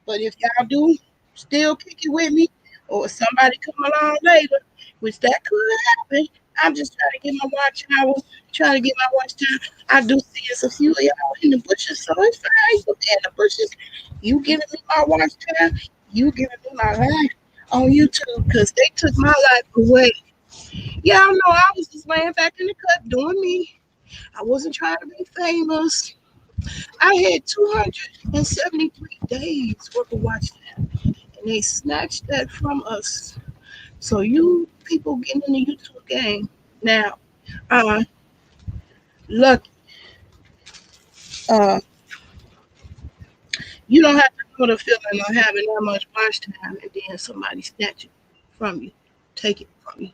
But if y'all do still kick it with me, or somebody come along later, which that could happen, I'm just trying to get my watch hours, trying to get my watch time. I do see it's a few of y'all in the bushes, so it's fine. You in the bushes, you giving me my watch time, you giving me my life on YouTube, because they took my life away. Y'all know I was just laying back in the cut doing me. I wasn't trying to be famous. I had 273 days worth of watch time, and they snatched that from us. So you people getting in the YouTube game now, uh, lucky. Uh, you don't have to know the feeling of having that much watch time and then somebody snatch it from you, take it from you.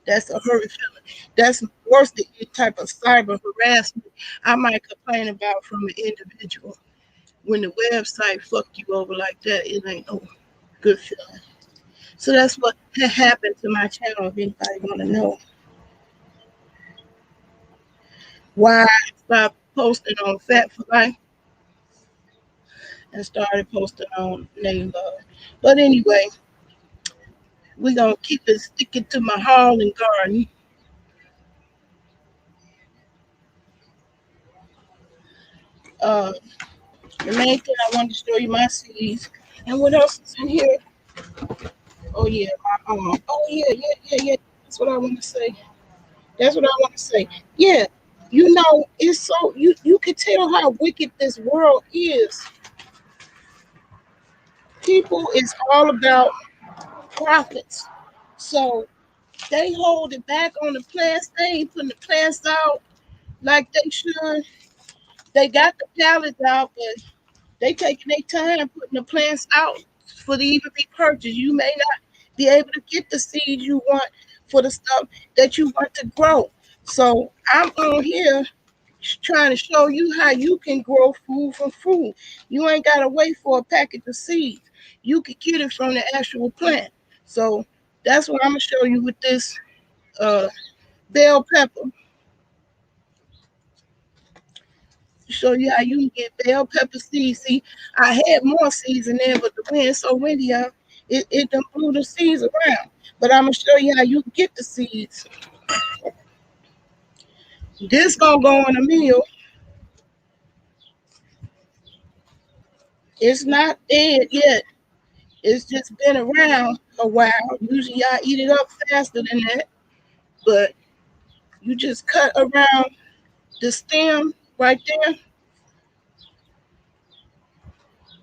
That's a horrible feeling. That's worse than any type of cyber harassment I might complain about from an individual. When the website fucked you over like that, it ain't no good feeling. So that's what happened to my channel. If anybody want to know why I stopped posting on Fat for Life and started posting on Native Love. But anyway, we're gonna keep it sticking to my hall and garden. Uh, the main thing I wanted to show you my seeds. And what else is in here? Oh yeah, oh yeah. That's what I want to say. That's what I want to say. Yeah, you know, it's so you can tell how wicked this world is. People is all about profits. So They hold it back on the plants. They ain't putting the plants out like they should. They got the pallets out, but they taking their time putting the plants out for to even be purchased. You may not be able to get the seeds you want for the stuff that you want to grow. So I'm on here trying to show you how you can grow food from food. You ain't gotta wait for a package of seeds. You can get it from the actual plant. So that's what I'm gonna show you with this uh, bell pepper. Show you how you can get bell pepper seeds. See, I had more seeds in there, but the wind so windy, y'all, it done blew the seeds around. But I'm gonna show you how you can get the seeds. This gonna go in a meal. It's not dead yet. It's just been around a while. Usually I eat it up faster than that, but you just cut around the stem right there,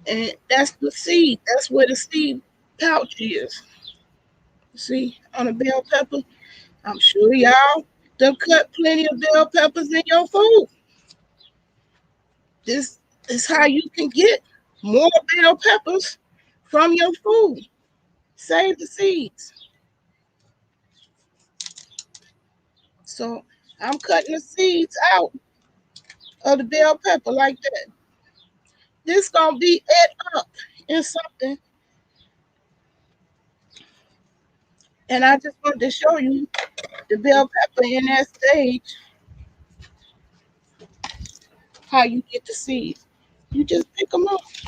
and that's the seed. That's where the seed pouch is. See, on a bell pepper, I'm sure y'all done cut plenty of bell peppers in your food. This is how you can get more bell peppers from your food. Save the seeds. So I'm cutting the seeds out of the bell pepper like that. This gonna be it up in something. And I just wanted to show you the bell pepper in that stage, how you get the seeds. You just pick them off,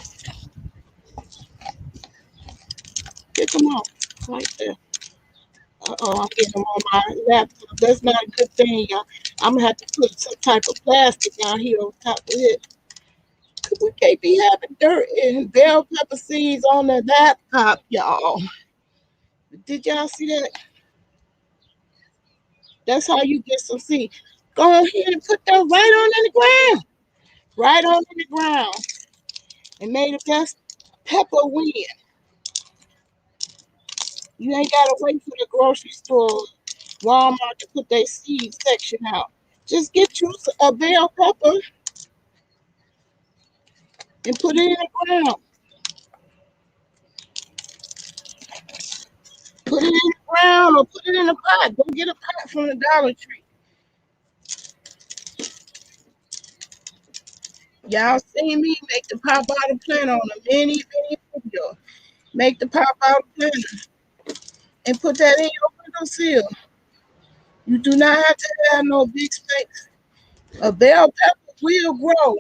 right there. Oh, I'm getting them on my laptop. That's not a good thing, y'all. I'm gonna have to put some type of plastic down here on top of it. We can't be having dirt and bell pepper seeds on the laptop, y'all. Did y'all see that? That's how you get some seeds. Go ahead and put them right on in the ground. Right on in the ground. And may the best pepper win. You ain't gotta wait for the grocery store, Walmart to put their seed section out. Just get you a bell pepper and put it in the ground. Put it in the ground or put it in a pot. Go get a pot from the Dollar Tree. Y'all seen me make the pop out plant on a many video. Make the pop out plant and put that in your windowsill. You do not have to have no big space. A bell pepper will grow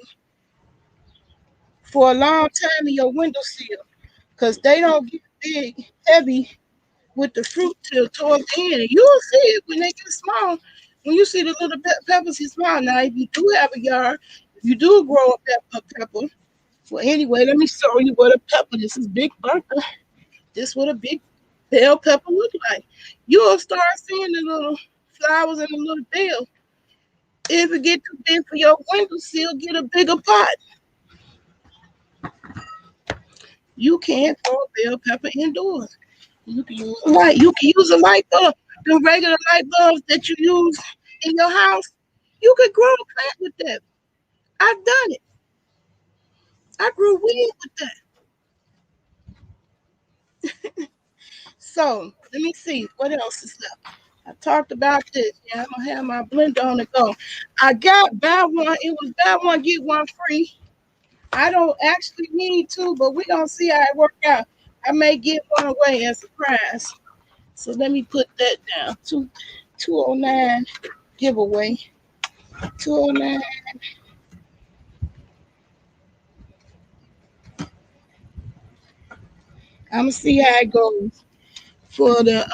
for a long time in your windowsill because they don't get big, heavy with the fruit till towards the end. And you'll see it when they get small. When you see the little peppers get small. Now, if you do have a yard, you do grow a pepper. Well, anyway, let me show you what a pepper. This is Big Bertha. This is what a big bell pepper look like. You'll start seeing the little flowers and the little bell. If it get too big for your windowsill, get a bigger pot. You can't grow a bell pepper indoors. You can use a light. You can use a light bulb. The regular light bulbs that you use in your house, you could grow a plant with that. I've done it. I grew weed with that. So let me see what else is left. I talked about this. Yeah, I'm gonna have my blender on the go. I got buy one. It was buy one get one free. I don't actually need two, but we're gonna see how it work out. I may get one away as a prize. So let me put that down. 209 giveaway. 209. I'm gonna see how it goes for the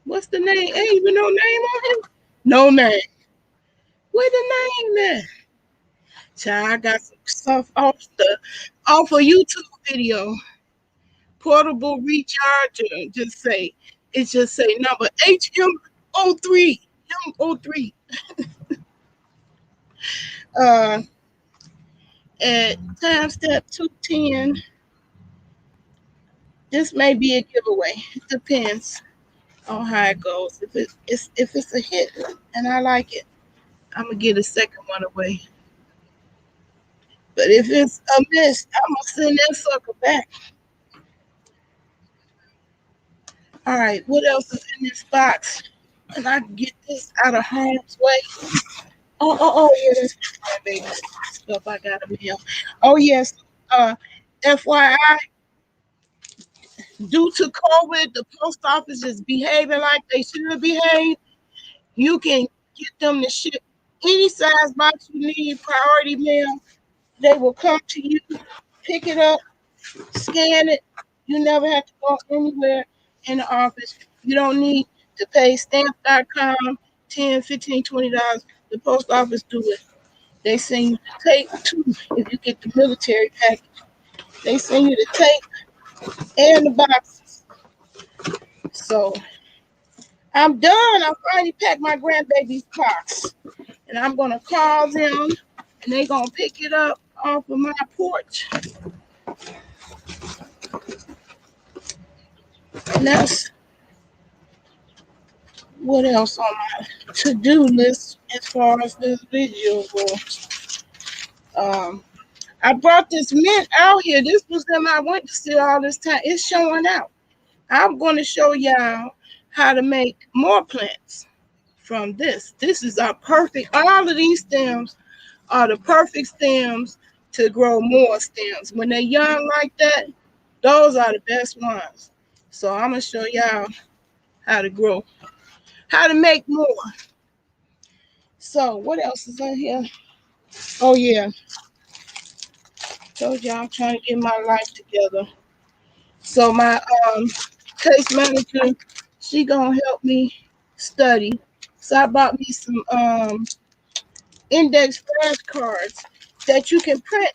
what's the name? Ain't even no name on him. No name. Where the name at? Child, I got some stuff off a YouTube video. Portable recharger. Just say number HM03. M03. Uh at time step 210. This may be a giveaway. It depends on how it goes. If it's a hit and I like it, I'm gonna get a second one away. But if it's a miss, I'm gonna send that sucker back. All right, what else is in this box? And I can get this out of harm's way. Oh, yeah, that's my baby stuff I got to mail. Oh, yes. Uh, FYI, due to COVID, the post office is behaving like they should behave. You can get them to ship any size box you need, priority mail. They will come to you, pick it up, scan it. You never have to go anywhere in the office. You don't need to pay stamp.com 10, 15, $20. The post office do it. They send you the tape too if you get the military package. They send you the tape and the boxes. So I'm done. I finally packed my grandbaby's box. And I'm gonna call them and they gonna pick it up off of my porch. And that's what else on my to-do list as far as this video goes. Um, I brought this mint out here. This was them I went to see all this time. It's showing out. I'm going to show y'all how to make more plants from this. This is our perfect, all of these stems are the perfect stems to grow more stems. When they're young like that, those are the best ones. So I'm going to show y'all how to grow, how to make more. So what else is in here? Oh yeah, told y'all I'm trying to get my life together. So my case manager, she gonna help me study. So I bought me some index flashcards that you can print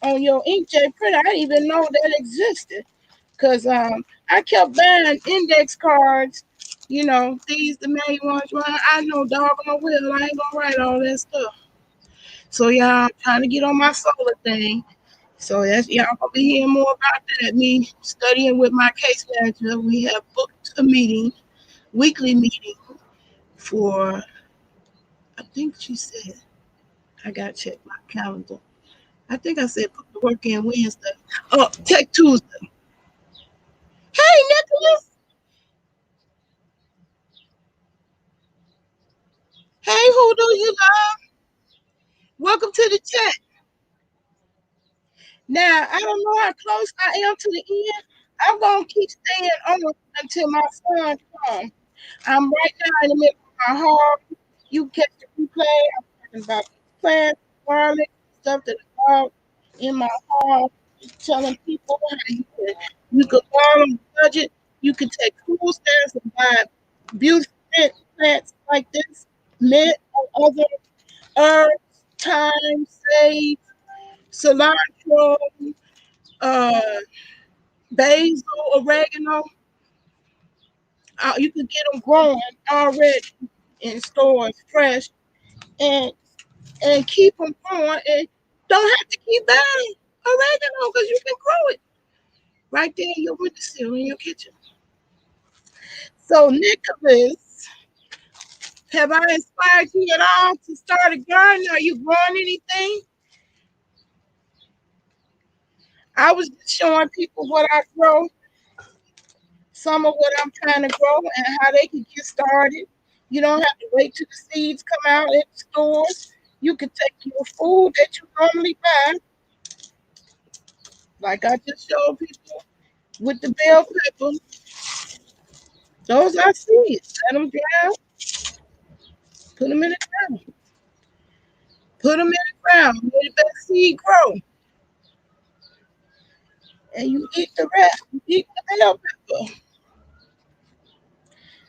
on your inkjet printer. I didn't even know that existed because I kept buying index cards. You know, these the main ones. Well, I know doggone well I ain't gonna write all that stuff. So yeah, I'm trying to get on my solar thing. So that's y'all gonna be hearing more about that. Me studying with my case manager. We have booked a meeting, weekly meeting for I think she said I gotta check my calendar. I think I said put the work in Wednesday. Oh, Tech Tuesday. Hey Nicholas. Hey, who do you love? Welcome to the chat. Now I don't know how close I am to the end. I'm gonna keep staying on until my son comes. I'm right now in the middle of my home. You catch the replay. I'm talking about plants, garlic, stuff that I bought in my home. Telling people how you could go on a budget. You could take food stamps and buy beautiful plants like this, mint or other herbs, thyme, sage, cilantro, uh, basil, oregano. You can get them growing already in stores fresh and keep them growing and don't have to keep buying oregano because you can grow it right there in your windowsill in your kitchen. So Nicholas, have I inspired you at all to start a garden? Are you growing anything? I was just showing people what I grow, some of what I'm trying to grow and how they can get started. You don't have to wait till the seeds come out in the stores. You can take your food that you normally buy, like I just showed people with the bell pepper. Those are seeds. Let them dry out. Put them in the ground. Put them in the ground. Let that seed grow. And you eat the rest. You eat the bell pepper.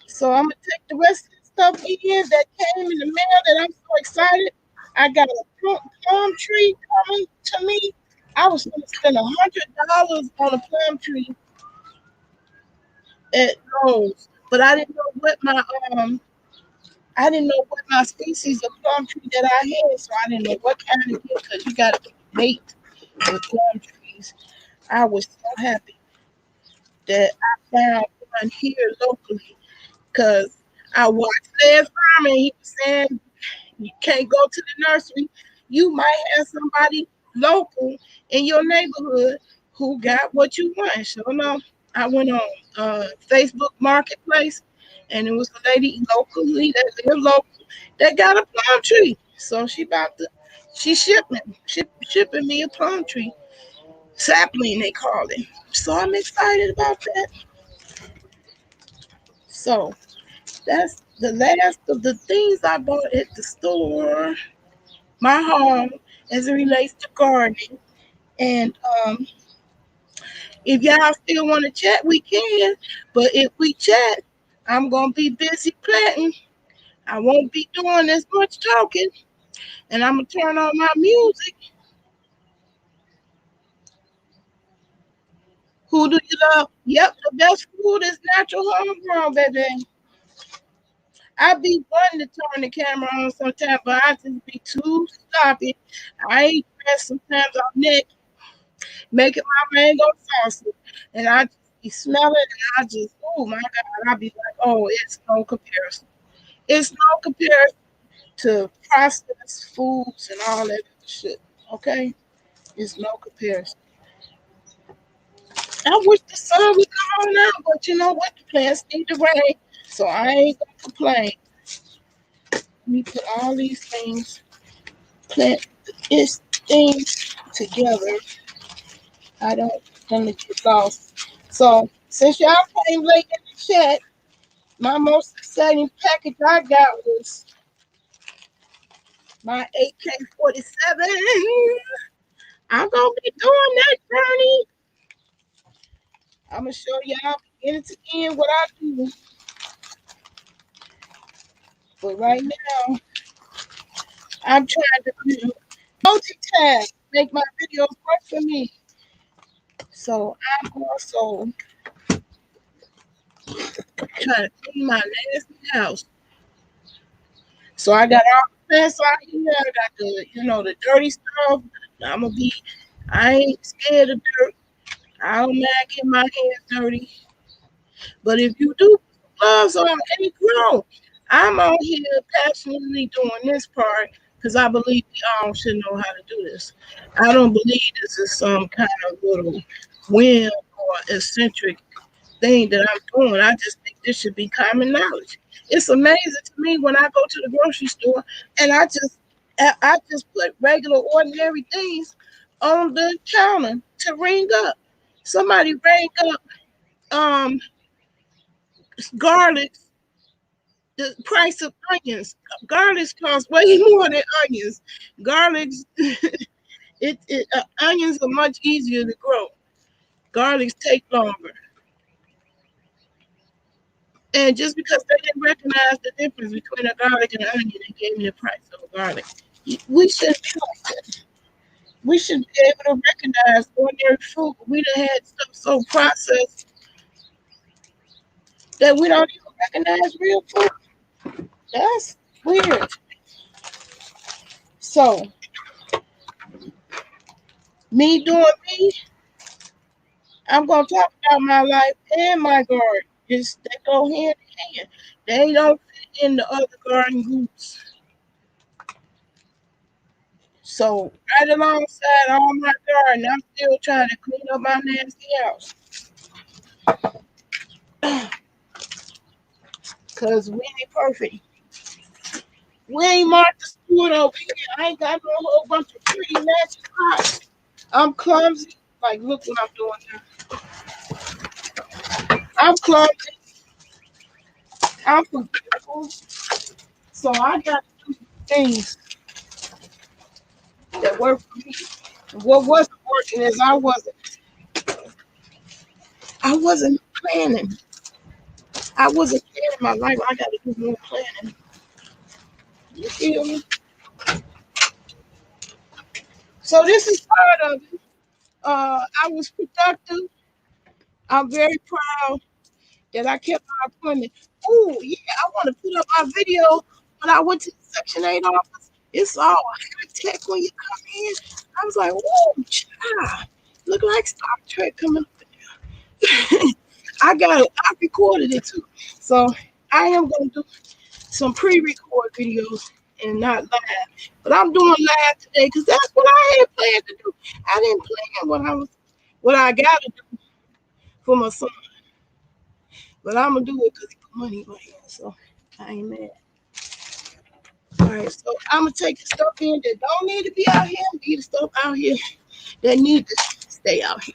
So I'm gonna take the rest of the stuff in that came in the mail that I'm so excited. I got a plum tree coming to me. I was gonna spend $100 on a plum tree at Lowe's, but I didn't know what my species of plum tree that I had, so I didn't know what kind to get because you got to mate with plum trees. I was so happy. that I found one here locally because I watched Les Farmer. He was saying you can't go to the nursery. You might have somebody local in your neighborhood who got what you want. So no, I went on Facebook Marketplace, and it was a lady locally that lived local that got a plum tree. So she shipping me a plum tree sapling they call it. So I'm excited about that. So that's the last of the things I bought at the store, my home, as it relates to gardening. And if y'all still want to chat, we can. But if we chat, I'm gonna be busy planting. I won't be doing as much talking, and I'm gonna turn on my music. Who do you love? Yep, the best food is natural homegrown, baby. I be wanting to turn the camera on sometimes, but I just be too sloppy. I ain't dressed sometimes I'm neck, making my mango salsa, and I just be smelling, and I just, oh my God, I be like, oh, it's no comparison. It's no comparison to processed foods and all that shit. Okay, it's no comparison. I wish the sun would come on out, but you know what? The plants need the rain, so I ain't gonna complain. We put all these plant these things together. I don't want to get lost. So since y'all came late in the chat, my most exciting package I got was my AK-47. I'm gonna be doing that journey. I'm gonna show y'all beginning to end what I do. But right now, I'm trying to do multitask, make my videos work for me. So I'm also trying to clean my nasty house. So I got all the plants out here. I got the dirty stuff. I'm gonna be. I ain't scared of dirt. I don't mind getting my hands dirty. But if you do put gloves on any grow, I'm out here passionately doing this part because I believe we all should know how to do this. I don't believe this is some kind of little whim or eccentric thing that I'm doing. I just think this should be common knowledge. It's amazing to me when I go to the grocery store and I just put regular ordinary things on the counter to ring up. Somebody rang up um garlic, the price of onions. Garlic costs way more than onions. Garlic, onions are much easier to grow. Garlics take longer. And just because they didn't recognize the difference between a garlic and an onion, they gave me the price of a garlic. We should be like that. We should be able to recognize ordinary food. We done had stuff so processed that we don't even recognize real food. That's weird. So, me doing me, I'm gonna talk about my life and my garden. Just they go hand in hand. They don't fit in the other garden groups. So right alongside all my garden, I'm still trying to clean up my nasty house. Cause we ain't perfect. We ain't Martha Stewart over here. I ain't got no whole bunch of pretty matching pots. I'm clumsy. Like look what I'm doing now. I'm clumsy. I'm forgetful. So I got to do things that work for me. What wasn't working is I wasn't planning. I wasn't planning my life. I got to do more planning. You feel me? So this is part of it. I was productive. I'm very proud that I kept my appointment. Oh yeah, I want to put up my video when I went to the Section 8 office. It's all high tech when you come in. I was like, whoa, child, look like Star Trek coming up. I recorded it too. So I am gonna do some pre-record videos and not live. But I'm doing live today because that's what I had planned to do. I didn't plan what I gotta do for my son. But I'm gonna do it because he put money in my hand. So I ain't mad. All right, so I'm gonna take the stuff in that don't need to be out here, leave the stuff out here that need to stay out here.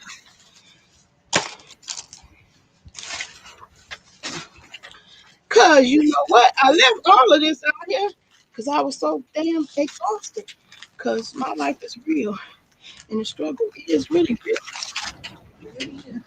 Cause you know what? I left all of this out here because I was so damn exhausted. Cause my life is real and the struggle is really real. It really is.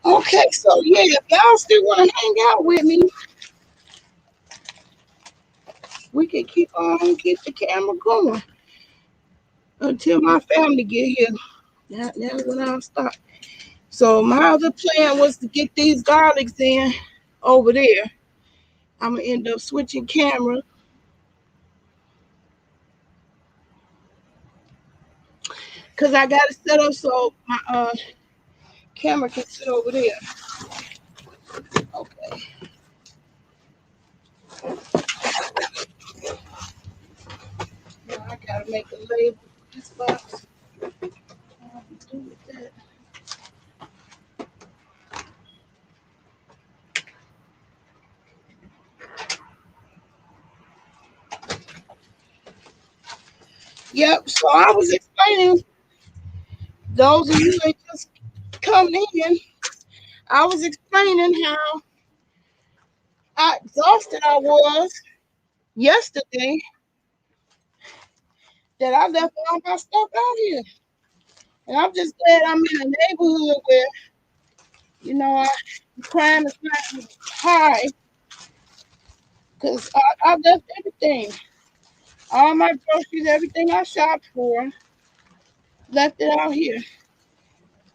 Okay, so yeah, if y'all still want to hang out with me, we can keep the camera going until my family get here. Now when I'll stop. So my other plan was to get these garlics in over there. I'm gonna end up switching camera because I got it set up so my camera can sit over there. Okay. Now I gotta make a label for this box. What do with that? Yep. So I was explaining those of you that just come in. I was explaining how exhausted I was yesterday that I left all my stuff out here. And I'm just glad I'm in a neighborhood where, you know, crime is not high because I left everything. All my groceries, everything I shopped for, left it out here.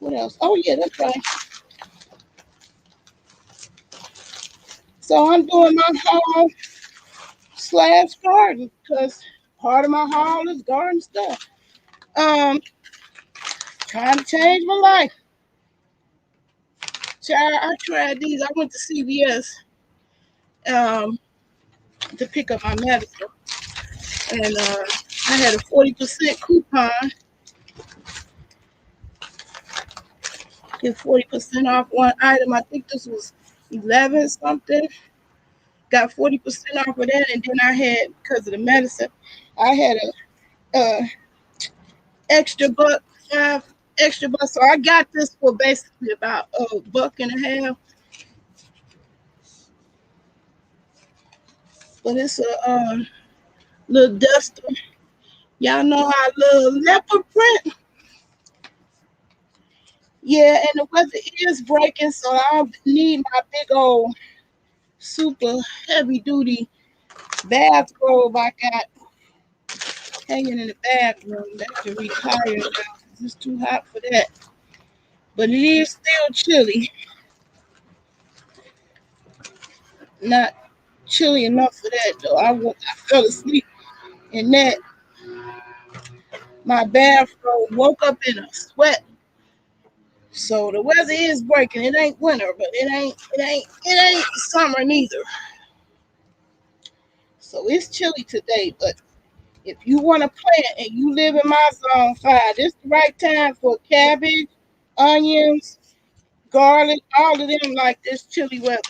What else? Oh, yeah, that's right. So I'm doing my haul slash garden because part of my haul is garden stuff. Um, Trying to change my life. I tried these. I went to CVS um, to pick up my medicine, and I had a 40% coupon. Get 40% off one item. I think this was 11 something. Got 40% off of that, and then I had because of the medicine, I had a extra buck, 5 extra bucks. So I got this for basically about a buck and a half. But it's a little duster. Y'all know I love leopard print. Yeah, and the weather is breaking, so I don't need my big old super heavy duty bathrobe I got hanging in the bathroom. That can retire now 'cause it's too hot for that. But it is still chilly. Not chilly enough for that though. I fell asleep in that. My bathrobe woke up in a sweat. So the weather is breaking. It ain't winter, but it ain't summer neither. So it's chilly today, but if you want to plant and you live in my zone 5, this is the right time for cabbage, onions, garlic, all of them like this chilly weather.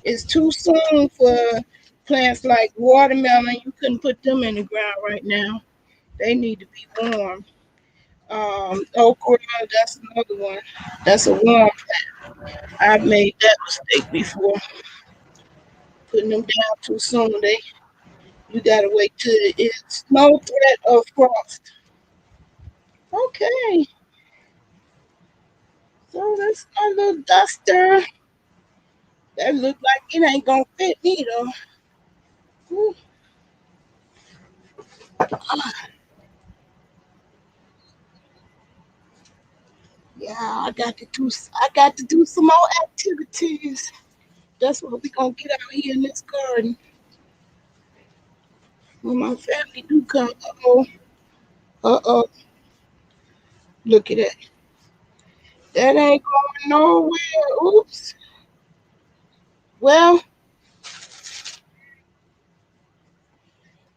It's too soon for plants like watermelon. You couldn't put them in the ground right now. They need to be warm. Okra, that's another one. That's a warm. I've made that mistake before. Putting them down too soon. You gotta wait till it's no threat of frost. Okay, so that's my little duster. That look like it ain't gonna fit me though. Ooh, yeah, I got to do some more activities. That's what we gonna get out here in this garden when my family do come. Uh oh, look at that. That ain't going nowhere. Oops. Well,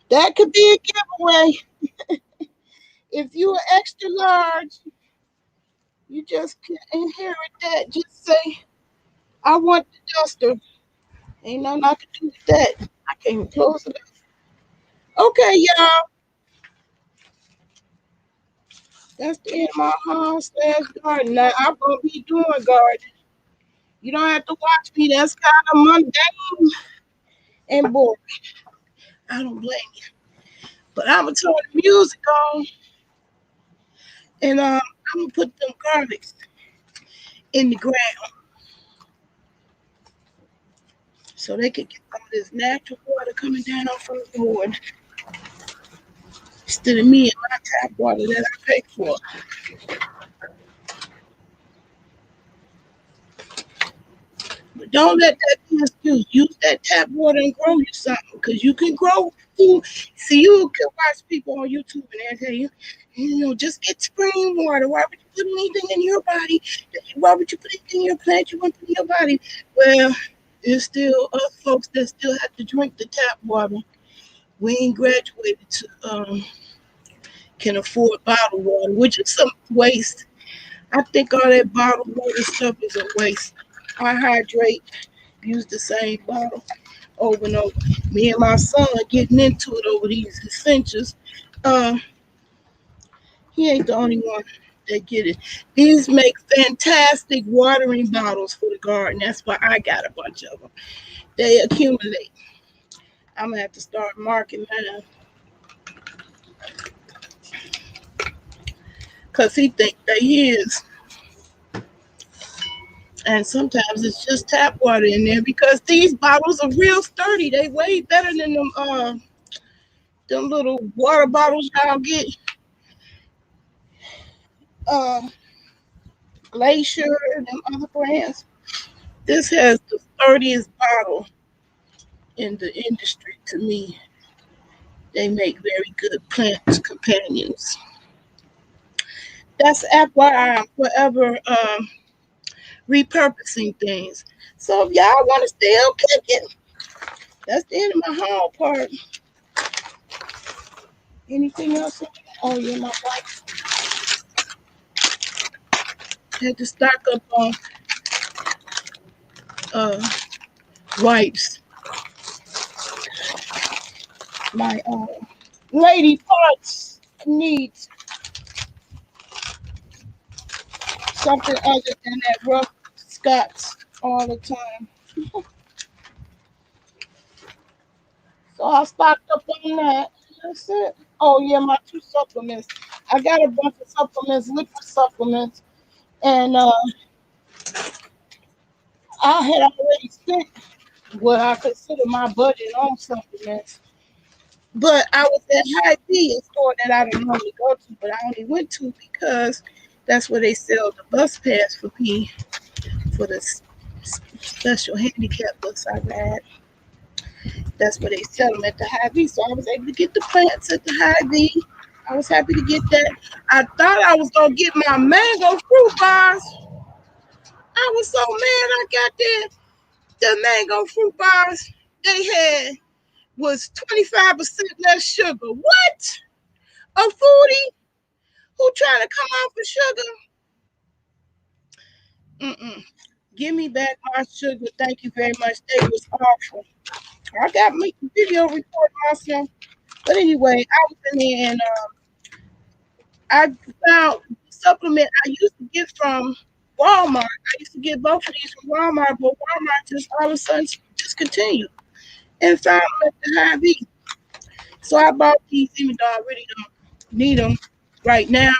that could be a giveaway. If you are extra large, you just can inherit that. Just say, I want the duster. Ain't nothing I can do with that. I can't even close it up. Okay, y'all. That's the end of my home/garden. Now, I'm going to be doing garden. You don't have to watch me. That's kind of mundane and boring. I don't blame you. But I'm going to turn the music on and I'm going to put them garlics in the ground so they can get some of this natural water coming down from the board instead of me and my tap water that I pay for. But don't let that be an excuse. Use that tap water and grow you something because you can grow food. See, you can watch people on YouTube and they tell you, just get spring water. Why would you put anything in your body? Why would you put anything in your plant you want to put in your body? Well, there's still us folks that still have to drink the tap water. We ain't graduated to can afford bottled water, which is some waste. I think all that bottled water stuff is a waste. I hydrate, use the same bottle over and over. Me and my son are getting into it over these essentials. Uh, he ain't the only one that get it. These make fantastic watering bottles for the garden. That's why I got a bunch of them. They accumulate. I'm gonna have to start marking mine because he think they is. And sometimes it's just tap water in there because these bottles are real sturdy. They way better than them little water bottles y'all get. Uh, Glacier and them other brands. This has the sturdiest bottle in the industry to me. They make very good plant companions. That's FYI. I'm forever repurposing things. So if y'all want to still kicking, that's the end of my haul part. Anything else? Oh yeah, my wife had to stock up on uh, wipes. My lady parts needs something other than that rough Scots all the time. So I stocked up on that. That's it. Oh yeah, my two supplements. I got a bunch of supplements, liquid supplements, and I had already spent what I consider my budget on supplements. But I was at High B, a store that I don't normally go to, but I only went to because that's where they sell the bus pass for me for the special handicap bus I ride. That's where they sell them at the High V. So I was able to get the plants at the High V. I was happy to get that. I thought I was gonna get my mango fruit bars. I was so mad I got that. The mango fruit bars they had was 25% less sugar. What? A foodie? Who trying to come off of sugar? Mm-mm. Give me back my sugar. Thank you very much. They was awful. I got my video recording myself. But anyway, I was in there and I found supplement I used to get from Walmart. I used to get both of these from Walmart, but Walmart just all of a sudden discontinued and found them at the high V. So I bought these, even though I really don't need them right now.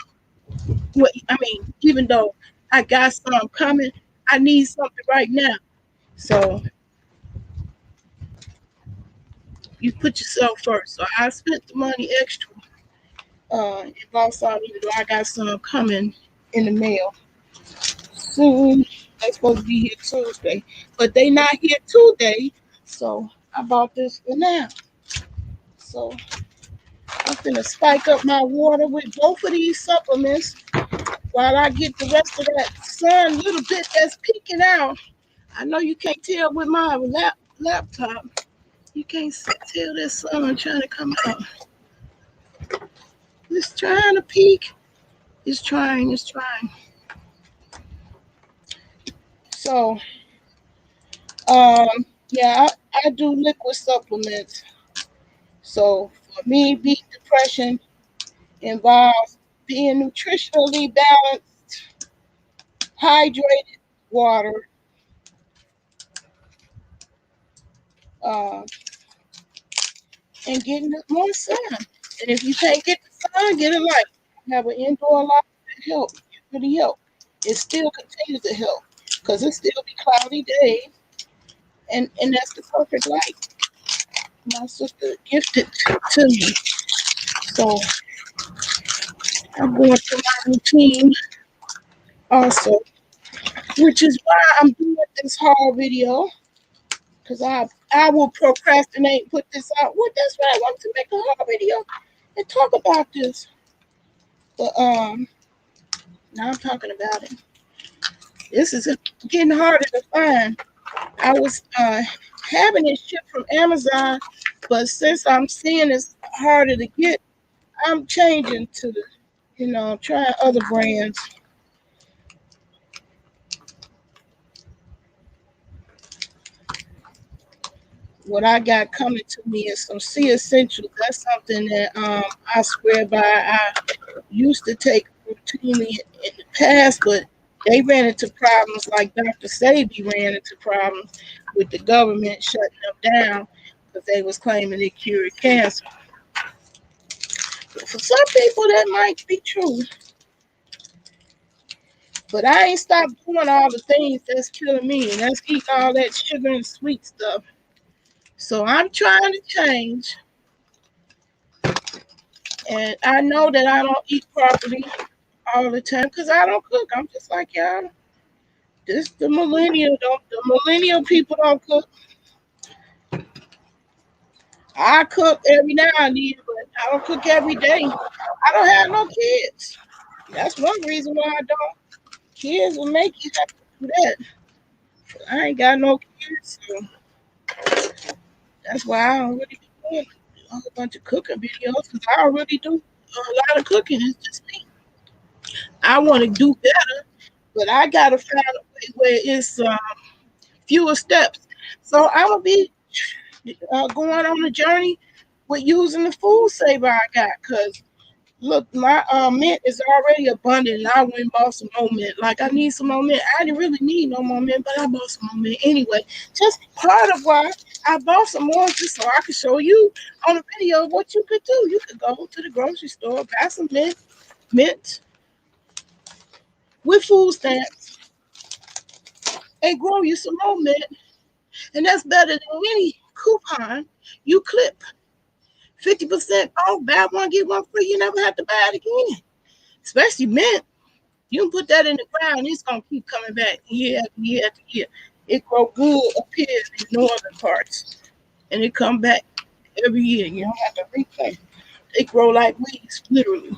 I mean, even though I got some coming, I need something right now. So you put yourself first. So I spent the money extra and bought some, even though I got some coming in the mail soon. They supposed to be here Tuesday, but they not here today. So I bought this for now. So I'm gonna spike up my water with both of these supplements while I get the rest of that sun little bit that's peeking out. I know you can't tell with my laptop. You can't tell that sun trying to come out. It's trying to peek. It's trying. It's trying. So, yeah, I do liquid supplements. So for me, beat depression involves being nutritionally balanced, hydrated water, uh, and getting more sun. And if you can't get the sun, get a light. Have an indoor light that helps. It really help. It still continues to help because it still be cloudy days, and that's the perfect light. My sister gifted to me, so I'm going through my routine also, which is why I'm doing this haul video because I will procrastinate and put this out. Well, that's why I want to make a haul video and talk about this. But now I'm talking about it. This is getting harder to find. I was having it shipped from Amazon, but since I'm seeing it's harder to get, I'm changing to trying other brands. What I got coming to me is some Sea Essentials. That's something that I swear by. I used to take routinely in the past, but they ran into problems like Dr. Sabi ran into problems with the government shutting them down because they was claiming it cured cancer. But for some people, that might be true. But I ain't stopped doing all the things that's killing me, and that's eating all that sugar and sweet stuff. So I'm trying to change, and I know that I don't eat properly all the time because I don't cook. I'm just like y'all. This the millennial people don't cook. I cook every now and then, but I don't cook every day. I don't have no kids. That's one reason why I don't. Kids will make you have to do that. I ain't got no kids, so that's why I don't really be doing a whole bunch of cooking videos because I don't really do a lot of cooking. It's just me. I want to do better, but I gotta find a way where it's fewer steps. So I'm gonna be going on a journey with using the food saver I got. Cause look, my mint is already abundant, and I went and bought some more mint. Like I need some more mint. I didn't really need no more mint, but I bought some more mint anyway. Just part of why I bought some more, just so I could show you on a video what you could do. You could go to the grocery store, buy some mint with food stamps, and grow you some more mint. And that's better than any coupon you clip. 50% off, buy one, get one free. You never have to buy it again. Especially mint. You can put that in the ground, it's gonna keep coming back year after year after year. It grow good up here in the northern parts. And it come back every year. You don't have to replant. They grow like weeds, literally.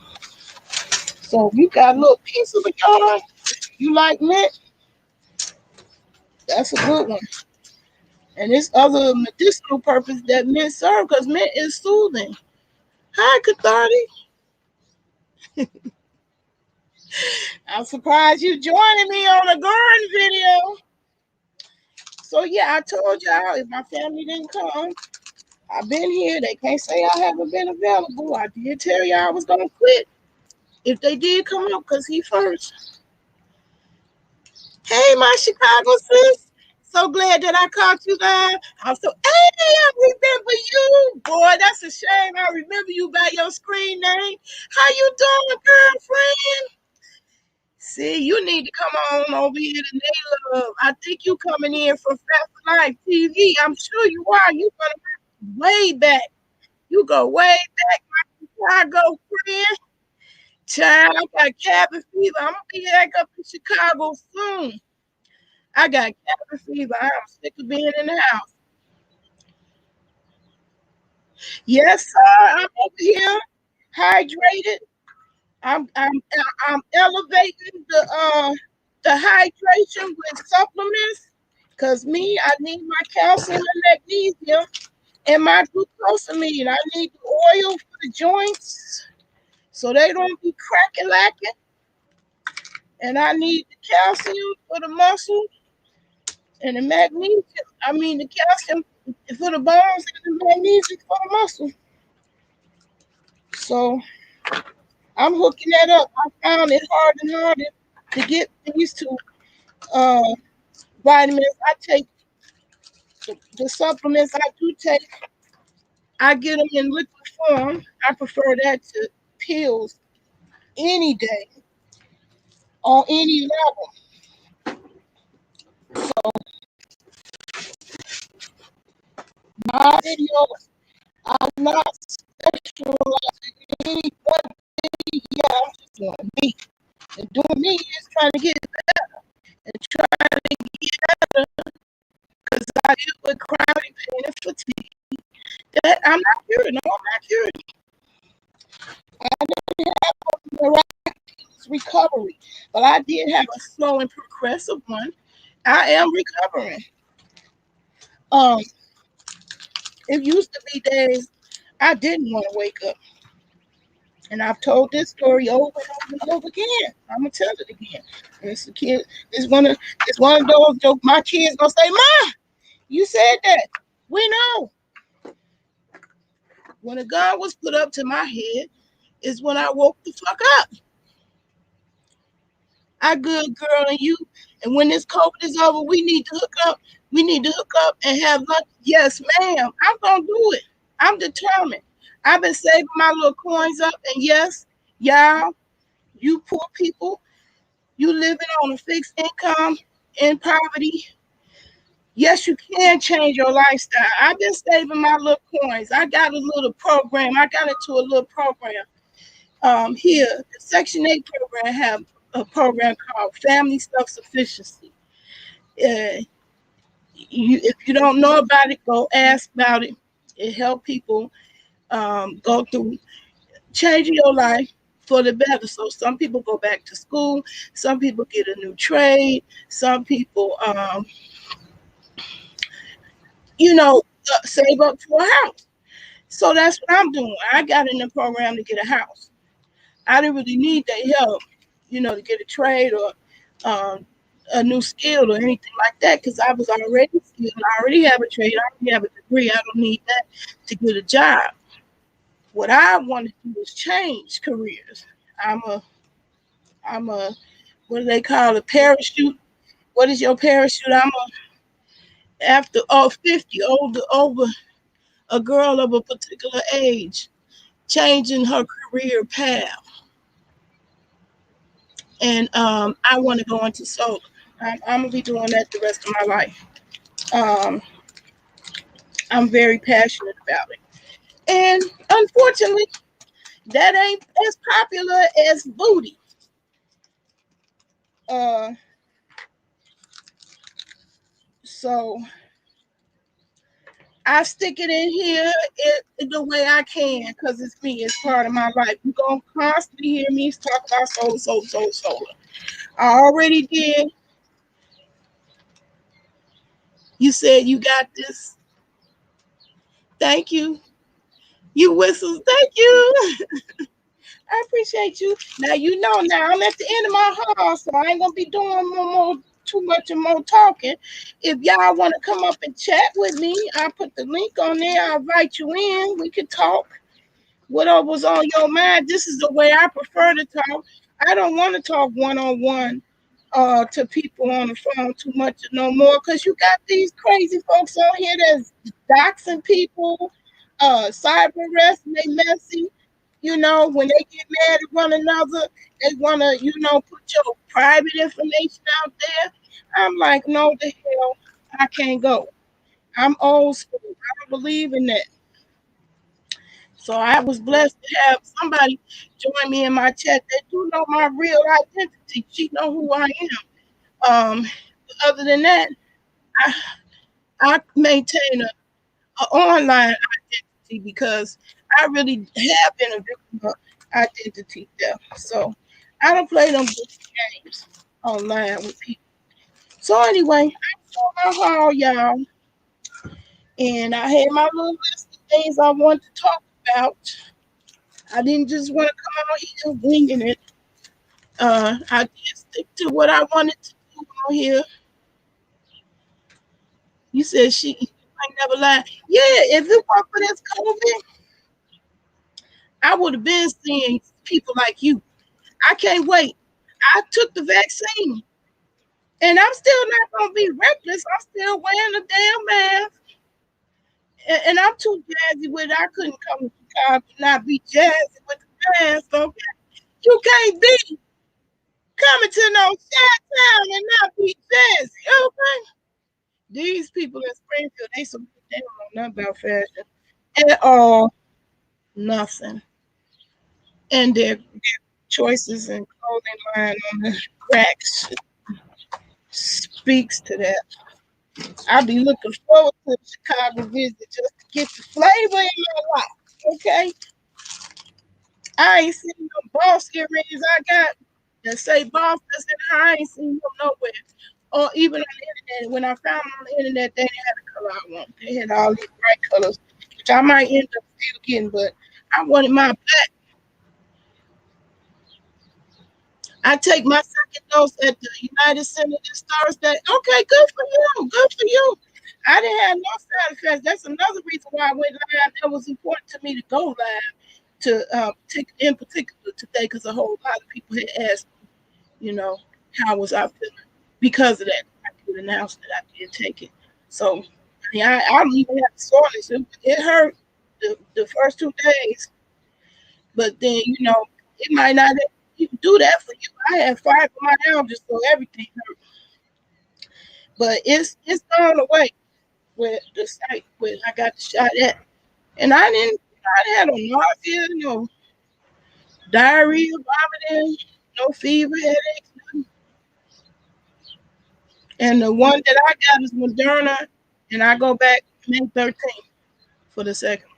So if you got a little piece of a yard, you like mint, that's a good one. And this other medicinal purpose that mint serve, because mint is soothing. Hi, cathartic. I'm surprised you joining me on a garden video. So yeah, I told y'all if my family didn't come, I've been here. They can't say I haven't been available. I did tell y'all I was gonna quit if they did come up because he first. Hey, my Chicago sis. So glad that I caught you guys. I'm so hey, I remember you. Boy, that's a shame. I remember you by your screen name. How you doing, girlfriend? See, you need to come on over here today, love. I think you coming in from Fast Life TV. I'm sure you are. You gonna way back. You go way back, my Chicago friend. Child, I got cabin fever. I'm gonna be back up in Chicago soon. I got cabin fever. I'm sick of being in the house. Yes, sir. I'm over here, hydrated. I'm elevating the hydration with supplements. Cause me, I need my calcium and magnesium and my glucosamine. I need the oil for the joints so they don't be cracking lacking. And I need the calcium for the muscle and the magnesium. I mean the calcium for the bones and the magnesium for the muscle. So I'm hooking that up. I found it hard and harder to get these two uh, vitamins. I take the supplements I do take. I get them in liquid form. I prefer that to pills any day on any level. My videos are not specialized in any one thing. Yeah, I'm just doing me. And doing me is trying to get better and trying to get better because I deal with chronic pain and fatigue. That I'm not cured. No, I'm not cured. I didn't have a miraculous recovery, but I did have a slow and progressive one. I am recovering. Um, it used to be days I didn't want to wake up. And I've told this story over and over and over again. I'm gonna tell it again. It's a kid. It's one of those jokes. My kids gonna say, "Ma, you said that." We know when a gun was put up to my head is when I woke the fuck up. I good girl and you. And when this COVID is over, we need to hook up. We need to hook up and have lunch. Yes, ma'am. I'm gonna do it. I'm determined. I've been saving my little coins up, and yes, y'all, you poor people, you living on a fixed income in poverty. Yes, you can change your lifestyle. I've been saving my little coins. I got a little program. I got into a little program here. The Section 8 program have a program called Family Self-Sufficiency. Uh, if you don't know about it, go ask about it. It helps people go through changing your life for the better. So some people go back to school. Some people get a new trade. Some people, save up for a house. So that's what I'm doing. I got in the program to get a house. I didn't really need that help, to get a trade or um, a new skill or anything like that because I was already skilled. I already have a trade. I already have a degree. I don't need that to get a job. What I want to do is change careers. I'm a, I'm a, what do they call a parachute? What is your parachute? After 50, over a girl of a particular age, changing her career path. And I want to go into solar. I'm gonna be doing that the rest of my life. Um, I'm very passionate about it, and unfortunately, that ain't as popular as booty. Uh, so I stick it in here the way I can because it's me. It's part of my life. You're gonna constantly hear me talk about solar, solar, solar, solar. I already did. You said you got this. Thank you. You whistles. Thank you. I appreciate you. Now you know. Now I'm at the end of my haul, so I ain't gonna be doing too much and more talking. If y'all want to come up and chat with me, I'll put the link on there. I'll invite you in. We can talk. Whatever was on your mind. This is the way I prefer to talk. I don't want to talk one on one to people on the phone too much no more because you got these crazy folks on here that's doxing people, cyber arresting, they messy. You know, when they get mad at one another, they want to, put your private information out there. I'm like, no, the hell, I can't go. I'm old school. I don't believe in that. So I was blessed to have somebody join me in my chat that do know my real identity. She know who I am. Other than that, I, I maintain a online identity because I really have been a victim of identity theft. So I don't play them games online with people. So anyway, I saw my haul, y'all, and I had my little list of things I wanted to talk about. I didn't just want to come out here winging it. I did stick to what I wanted to do on here. You said she might never lie. Yeah, if it weren't for this COVID, I would have been seeing people like you. I can't wait. I took the vaccine, and I'm still not gonna be reckless. I'm still wearing the damn mask, and I'm too jazzy with it. I couldn't come to Chicago and not be jazzy with the mask. Okay, you can't be coming to no shot town and not be jazzy. Okay, these people in Springfield, they don't know nothing about fashion at all, nothing, and their choices and clothing line on the racks speaks to that. I'll be looking forward to the Chicago visit just to get the flavor in my life. Okay, I ain't seen no boss earrings I got that say boss that's in I ain't seen them nowhere. Or even on the internet. When I found them on the internet, they didn't have the color I want. They had all these bright colors, which I might end up still getting, but I wanted my black. I take my second dose at the United Center this Thursday. Okay, good for you. Good for you. I didn't have no side effects. That's another reason why I went live. That was important to me to go live to in particular today because a whole lot of people had asked, how was I feeling because of that. I could announce that I did take it. So I don't even have the soreness. It hurt the first 2 days, but then it might not even do that for you. I had fibromyalgia, so everything hurt. But it's gone away with the site where I got the shot at. And I had no nausea, no diarrhea, vomiting, no fever, headaches, nothing. And the one that I got is Moderna, and I go back May 13th for the second.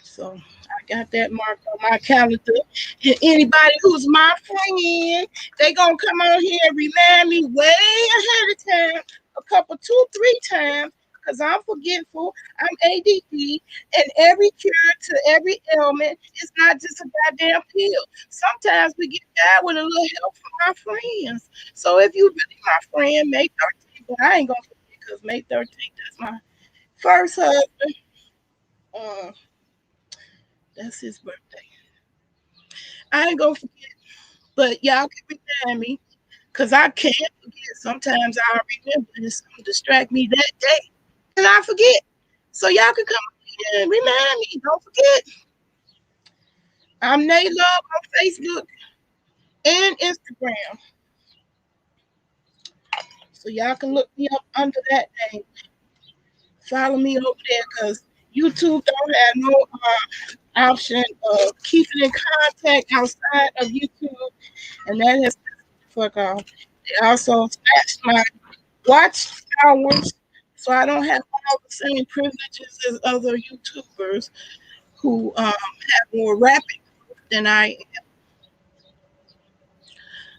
So I got that marked on my calendar. And anybody who's my friend, they gonna come on here and remind me way ahead of time, a couple, 2, 3 times, because I'm forgetful. I'm ADD, and every cure to every ailment is not just a goddamn pill. Sometimes we get by with a little help from our friends. So if you really my friend, May 13th, but I ain't gonna forget because May 13th, that's my first husband. Uh, that's his birthday. I ain't gonna forget, but y'all can remind me because I can't forget. Sometimes I'll remember and something distract me that day and I forget. So y'all can come and remind me. Don't forget. I'm Nay Love on Facebook and Instagram. So y'all can look me up under that name. Follow me over there because YouTube don't have no option of keeping in contact outside of YouTube, and that has fuck off. They also snatched my watch hours, so I don't have all the same privileges as other YouTubers who have more rapid growth than I am.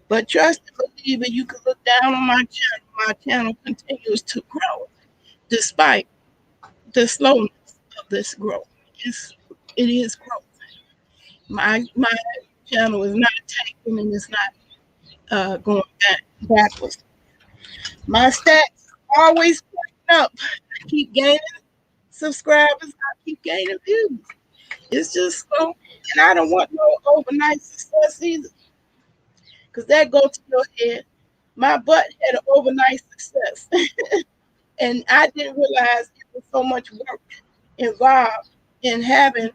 But trust and believe it, you can look down on my channel. My channel continues to grow despite the slowness of this growth. It is growth. My channel is not tanking and it's not going backwards. My stats always pointing up. I keep gaining subscribers. I keep gaining views. It's just so, and I don't want no overnight success either, because that goes to your head. My butt had an overnight success, and I didn't realize it was so much work involved in having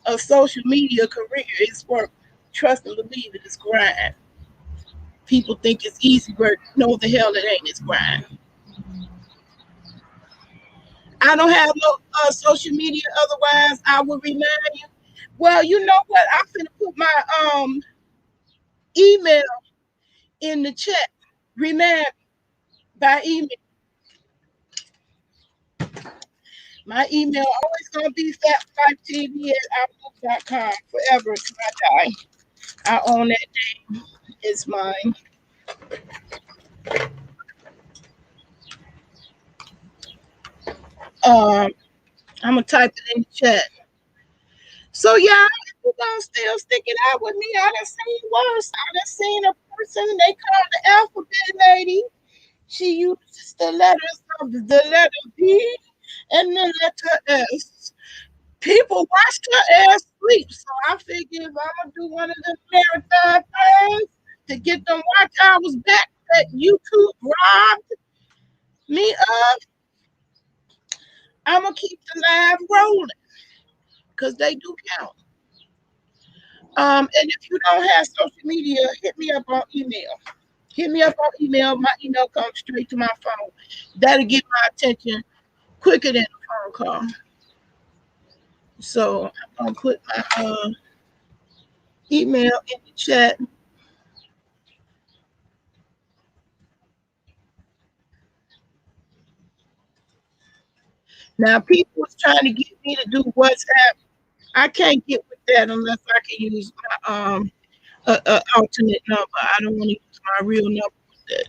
a social media career. It's work. Trust and believe it is grind. People think it's easy work. No, the hell it ain't. It's grind. I don't have no social media. Otherwise, I would remind you. Well, you know what? I'm gonna put my email in the chat. Remind by email. My email always gonna be fat5tv@outlook.com forever until I die. I own that name. It's mine. Um, I'm gonna type it in the chat. So yeah, you're gonna still stick it out with me. I done seen worse. I done seen a person they call the alphabet lady. She uses the letters of the letter B and the letter S. People watch her ass sleep. So I figured if I'm gonna do one of the marathon things to get them watch hours back that YouTube robbed me of, I'm gonna keep the live rolling because they do count. And if you don't have social media, hit me up on email. Hit me up on email. My email comes straight to my phone. That'll get my attention quicker than a phone call. So I'm gonna put my email in the chat. Now people was trying to get me to do WhatsApp. I can't get with that unless I can use my alternate number. I don't want to use my real number with that.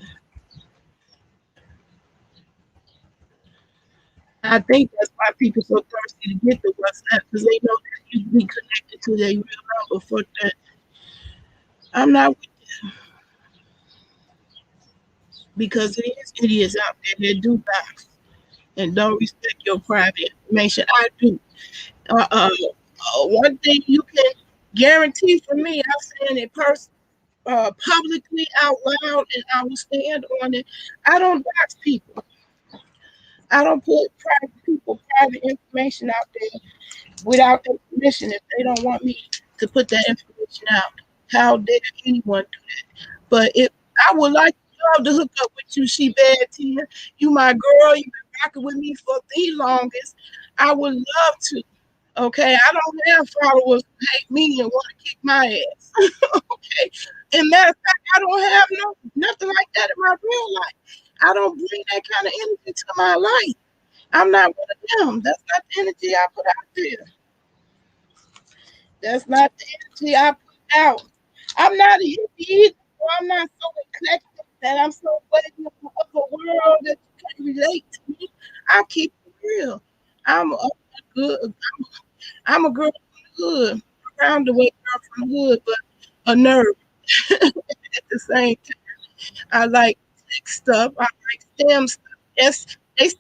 I think that's why people so thirsty to get the WhatsApp because they know that you be connected to their real number. For that, I'm not with that because it is idiots out there that do box and don't respect your private information. I do. One thing you can guarantee for me, I'm saying it publicly out loud, and I will stand on it. I don't box people. I don't put private information out there without their permission if they don't want me to put that information out. How dare anyone do that? But if I would like love to hook up with you, she bad Tia. You my girl, you've been rocking with me for the longest. I would love to. Okay, I don't have followers who hate me and want to kick my ass. Okay, and matter of fact, I don't have nothing like that in my real life. I don't bring that kind of energy to my life. I'm not one of them. That's not the energy I put out there. That's not the energy I put out. I'm not a hippie either, so I'm not so eclectic that I'm so way of a world that you can relate to me. I keep it real. I'm a good. I'm a girl from the hood, around the way girl from the hood, but a nerd at the same time. I like tech stuff. I like STEM stuff. They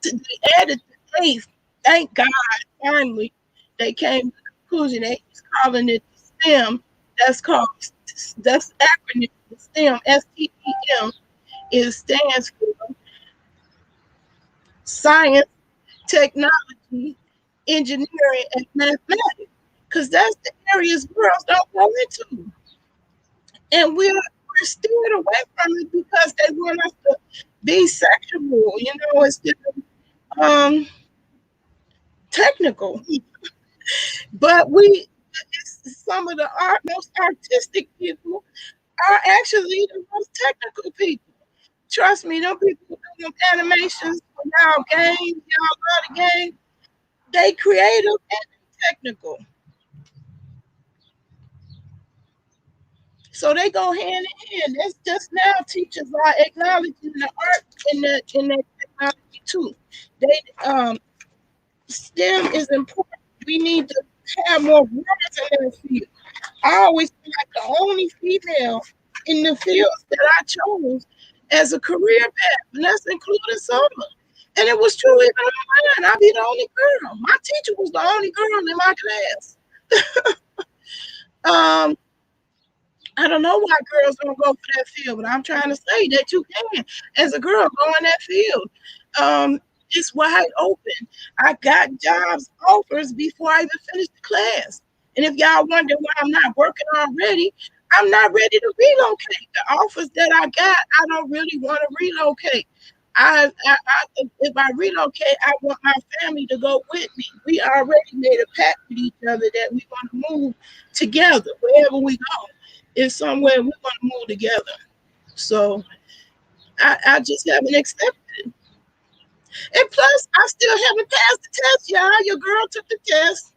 added the eighth. Thank God, finally, they came to the conclusion. They was calling it STEM. That's called that's the acronym. STEM. STEM. It stands for science, technology, engineering, and mathematics. Because that's the areas girls don't go into. And we're steered away from it because they want us to be sexual, instead of technical. But some of the most artistic people are actually the most technical people. Trust me, them people who do them animations for y'all games, y'all love the game, they creative and technical. So they go hand in hand. That's just now teachers are acknowledging the art in that technology too. They STEM is important. We need to have more words in that field. I always feel like the only female in the fields that I chose as a career path, and that's including summer. And it was true even on mine. I'd be the only girl. My teacher was the only girl in my class. Um, I don't know why girls don't go for that field, but I'm trying to say that you can, as a girl, go in that field. Um, it's wide open. I got jobs offers before I even finished the class. And if y'all wonder why I'm not working already, I'm not ready to relocate. The offers that I got, I don't really want to relocate. If I relocate, I want my family to go with me. We already made a pact with each other that we want to move together wherever we go. It's somewhere we want to move together. So I just haven't accepted it. And plus, I still haven't passed the test, y'all. Your girl took the test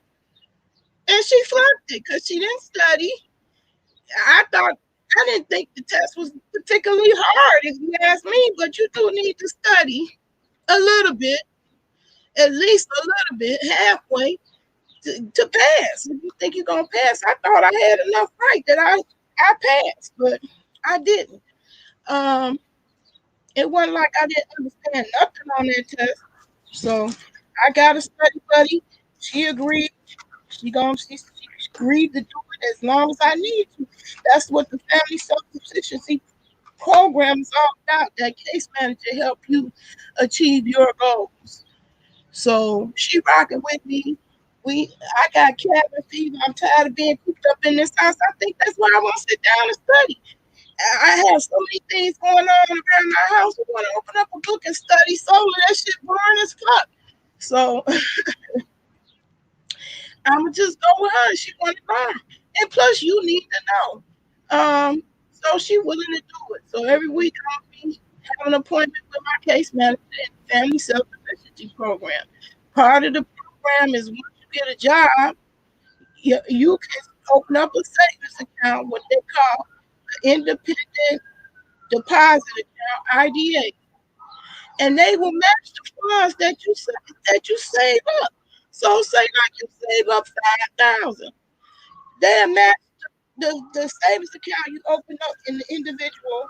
and she flunked it because she didn't study. I didn't think the test was particularly hard, if you ask me, but you do need to study a little bit, at least a little bit, halfway to pass. If you think you're gonna pass, I thought I had enough right that I passed, but I didn't. Um, it wasn't like I didn't understand nothing on that test. So I got a study buddy. She agreed. She agreed to do it as long as I need to. That's what the family self sufficiency program is all about. That case manager help you achieve your goals. So she rocking with me. I got cabin fever. I'm tired of being cooped up in this house. I think that's why I want to sit down and study. I have so many things going on around my house. I want to open up a book and study solar. That shit boring as fuck. So I'ma just go with her. She want to learn, and plus you need to know. So she willing to do it. So every week I'll be having an appointment with my case manager in the family self sufficiency program. Part of the program is once you get a job, you can open up a savings account, what they call an independent deposit account (IDA), and they will match the funds that you save up. So say like you save up 5,000, they'll match the savings account you open up in the individual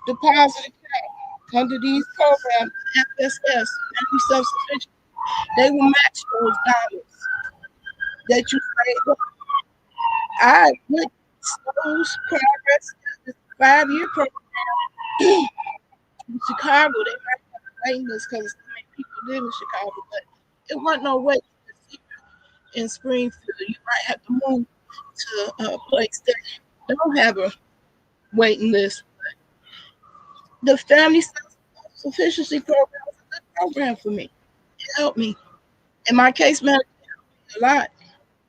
deposit account under these programs, FSS, Family Self Sufficient. They will match those dollars that you save up. I went those progress. This 5-year program in Chicago. They might have a waiting list because so many people live in Chicago, but it wasn't no wait in Springfield. You might have to move to a place that don't have a waiting list. The family sufficiency program was a good program for me. It helped me. And my case manager helped me a lot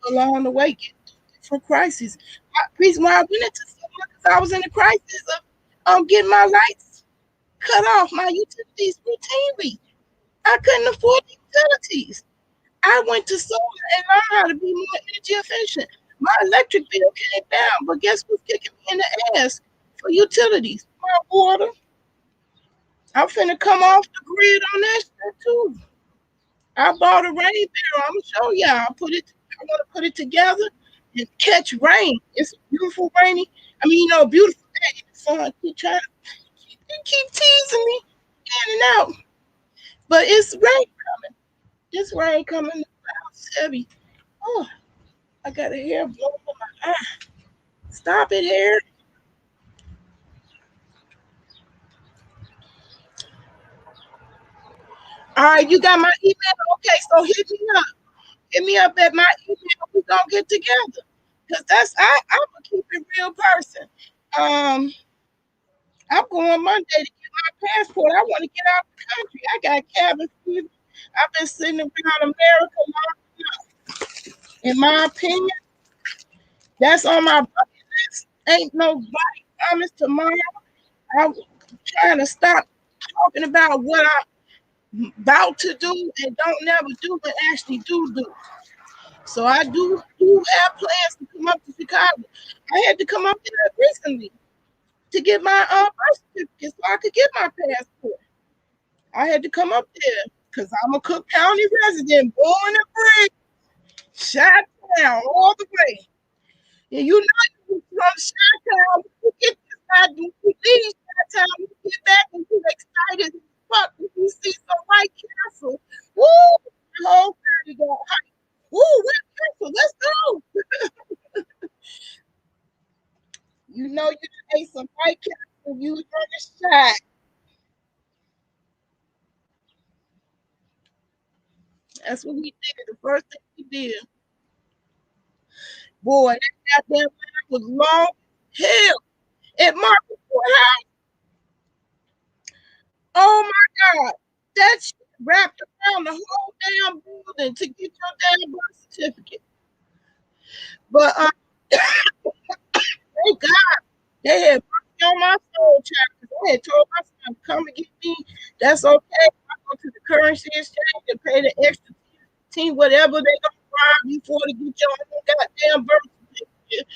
along the way, getting different crises. The reason why I went into so much because I was in the crisis of getting my lights cut off, my utilities routinely. I couldn't afford the utilities. I went to solar and learned how to be more energy efficient. My electric bill came down, but guess what's kicking me in the ass for utilities? My water. I'm finna come off the grid on that shit too. I bought a rain barrel. I'm gonna show y'all. I want to put it together and catch rain. It's a beautiful rainy. I mean, beautiful day. The sun keep trying to keep teasing me in and out. But it's rain coming. This rain coming. The clouds heavy. Oh, I got a hair blowing in my eye. Stop it, hair. All right, you got my email. Okay, so hit me up. Hit me up at my email. We gonna get together. Cause I'm a keep it real person. Um, I'm going Monday to get my passport. I want to get out of the country. I got cabin fever. I've been sitting around America long enough. In my opinion, that's on my bucket list. Ain't nobody promised tomorrow. I'm trying to stop talking about what I'm about to do and don't never do, but actually do. So I do have plans to come up to Chicago. I had to come up there recently to get my birth certificate so I could get my passport. I had to come up there because I'm a Cook County resident, born and bred, shot down all the way. And you know you from Chi-Town, you get this guy, you leave Chi-Town, you get back and you excited as fuck when you see some White Castle. Woo! The whole party got hyped. Woo! White Castle, let's go! You know you ate some White Castle, you was on the shot. That's what we did. The first thing we did. Boy, that goddamn line was long as hell. At Market Courthouse. Oh my God. That shit wrapped around the whole damn building to get your damn birth certificate. But thank God they had mercy on my soul, child. 'Cause they had told my son, come and get me. That's okay. I go to the currency exchange and pay the extra team, whatever they gonna bribe you for to get your own goddamn birth certificate.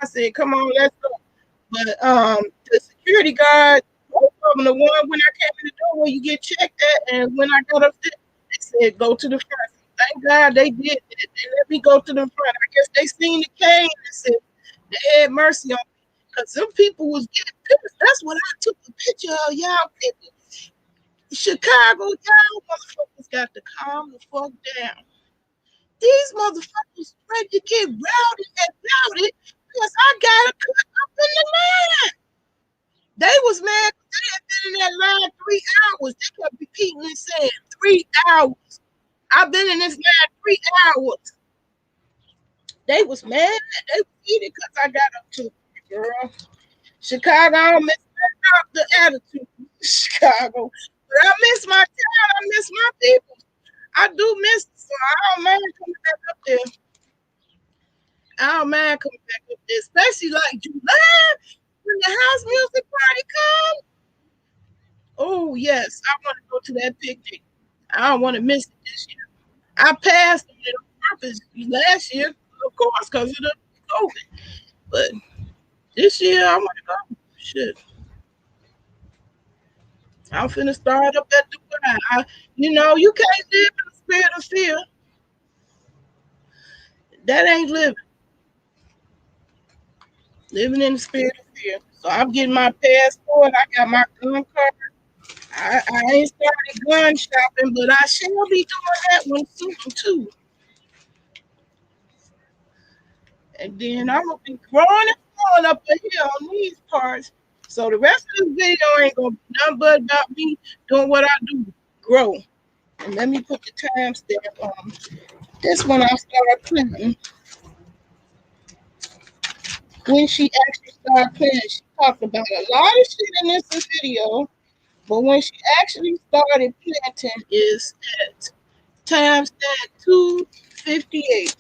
I said, come on, let's go. But the security guard, both of them, the one when I came in the door where you get checked at, and when I got upstairs, they said go to the front. Thank God they did that. They let me go to the front. I guess they seen the cane and said they had mercy on me. Cause some people was getting pissed. That's what I took a picture of. Y'all people. Chicago, y'all motherfuckers got to calm the fuck down. These motherfuckers ready to get rowdy and rowdy because I got a cut up in the line. They was mad because they had been in that line 3 hours. They kept repeating and saying 3 hours. I've been in this line 3 hours. They was mad. They was heated because I got up to girl. Chicago, I don't miss the attitude. Chicago. But I miss my town. I miss my people. I do miss it, so I don't mind coming back up there. I don't mind coming back up there, especially like July when the house music party comes. Oh yes, I want to go to that picnic. I don't want to miss it this year. I passed on it on purpose last year, of course, because of the COVID. But this year I want to go. Shit, I'm finna start up at the grind. You can't live in the spirit of fear. That ain't living in the spirit of fear. So I'm getting my passport. I got my gun card. I ain't started gun shopping, but I shall be doing that one soon too. And then I'm gonna be growing and growing up in here on these parts. So the rest of this video ain't gonna be nothing but about me doing what I do, grow. And let me put the timestamp on. This one I started playing. When she actually started playing, she talked about a lot of shit in this video. But when she actually started planting is at timestamp 2:58.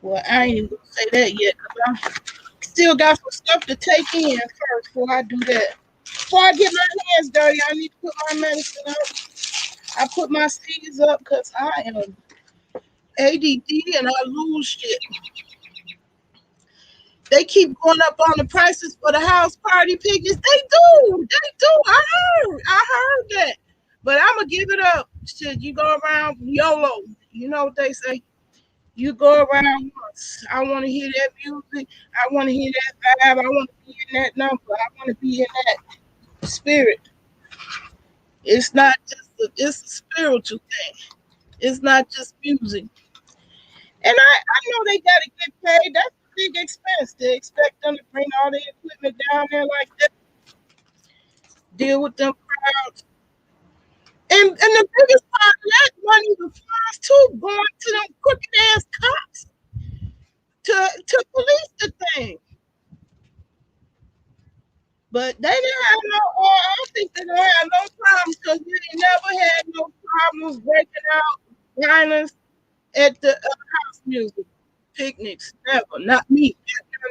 Well, I ain't even gonna say that yet because I still got some stuff to take in first before I do that. Before I get my hands dirty, I need to put my medicine up. I put my seeds up because I am ADD and I lose shit. They keep going up on the prices for the house party pictures. They do. They do. I heard that. But I'm going to give it up. Shit, you go around YOLO. You know what they say? You go around once. I want to hear that music. I want to hear that vibe. I want to be in that number. I want to be in that spirit. It's not just it's a spiritual thing. It's not just music. And I know they got to get paid. That's a big expense. They expect them to bring all the equipment down there like that, deal with them crowds. And the biggest part of that money was flies too, going to them crooked ass cops to police the thing. But they didn't have no, I don't think they don't have no problems because they never had no problems breaking out violence at the house music picnics. Never, not me.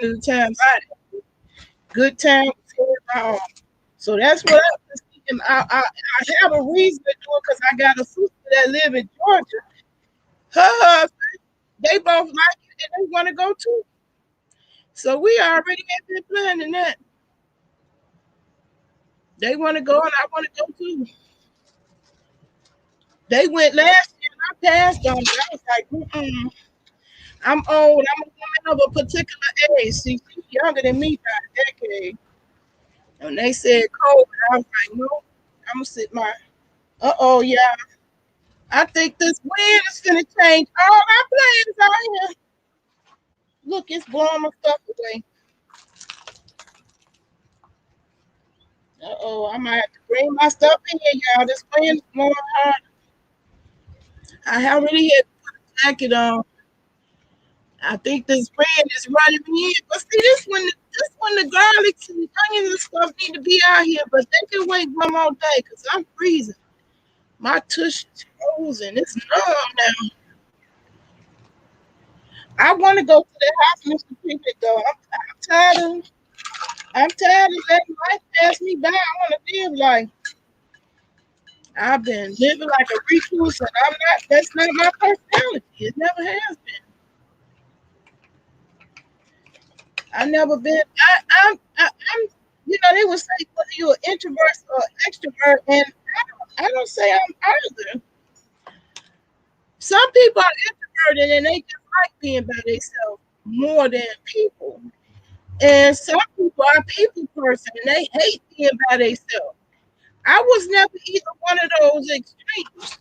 None of the times I had good times all. So that's what I was thinking. I have a reason to do it because I got a sister that live in Georgia. Her husband, they both like it and they want to go too. So we already have been planning that. They want to go and I want to go too. They went last year and I passed on it. I was like, I'm old. I'm of a particular age. See, she's younger than me by a decade. And they said COVID. I was like, no, I'm gonna sit my. Yeah. I think this wind is gonna change all our plans out here. Look, it's blowing my stuff away. I might have to bring my stuff in here, y'all. This wind is blowing hard. I already had to put a jacket on. I think this wind is running me in. But see, this when the garlics and onions and stuff need to be out here, but they can wait one more day because I'm freezing. My tush is frozen. It's numb now. I want to go to the house, Mr. Pinkett, though. I'm tired of letting life pass me by. I want to live life. I've been living like a recluse, and I'm not. That's not my personality. It never has been. I never been. I'm. They would say whether you're an introvert or extrovert, and I don't say I'm either. Some people are introverted and they just like being by themselves more than people. And some people are people person and they hate being by themselves. I was never either one of those extremes.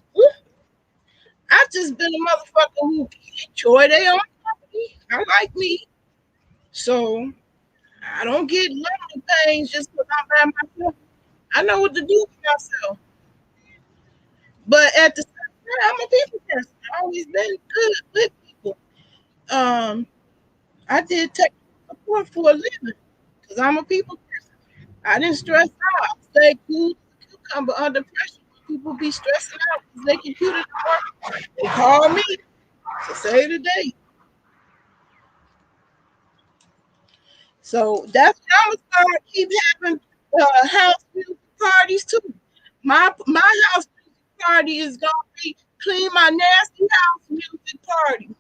I just been a motherfucker who enjoy their own company. I like me. So I don't get lonely pains just because I'm by myself. I know what to do with myself. But at the same time, I'm a people person. I've always been good with people. Um, I did technical support for a living because I'm a people person. I didn't stress out. I stay cool as a cucumber under pressure. People be stressing out because their computer don't work. They call me to save the day. So that's what I'm gonna start keep having house music parties too. My house music party is gonna be clean my nasty house music party.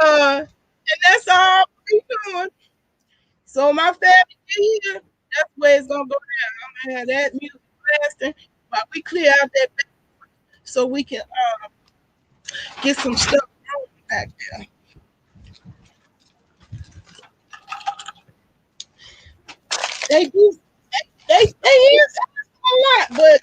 And that's all we doing. So my family get here, that's where it's gonna go down. I'm gonna have that music blasting while we clear out that back so we can get some stuff rolling back there. They do they is a lot, but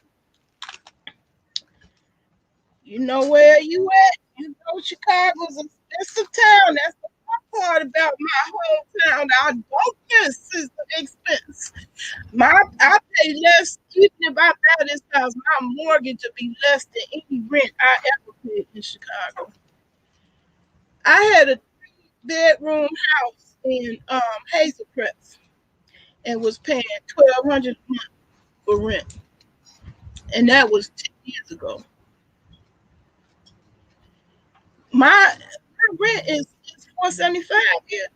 you know where you at. You know Chicago's a expensive town. That's the one part about my hometown that I don't miss is the expense. I pay less even if I buy this house. My mortgage will be less than any rent I ever paid in Chicago. I had a three-bedroom house in Hazel Press and was paying $1,200 a month for rent, and that was 10 years ago. My rent is $475 here.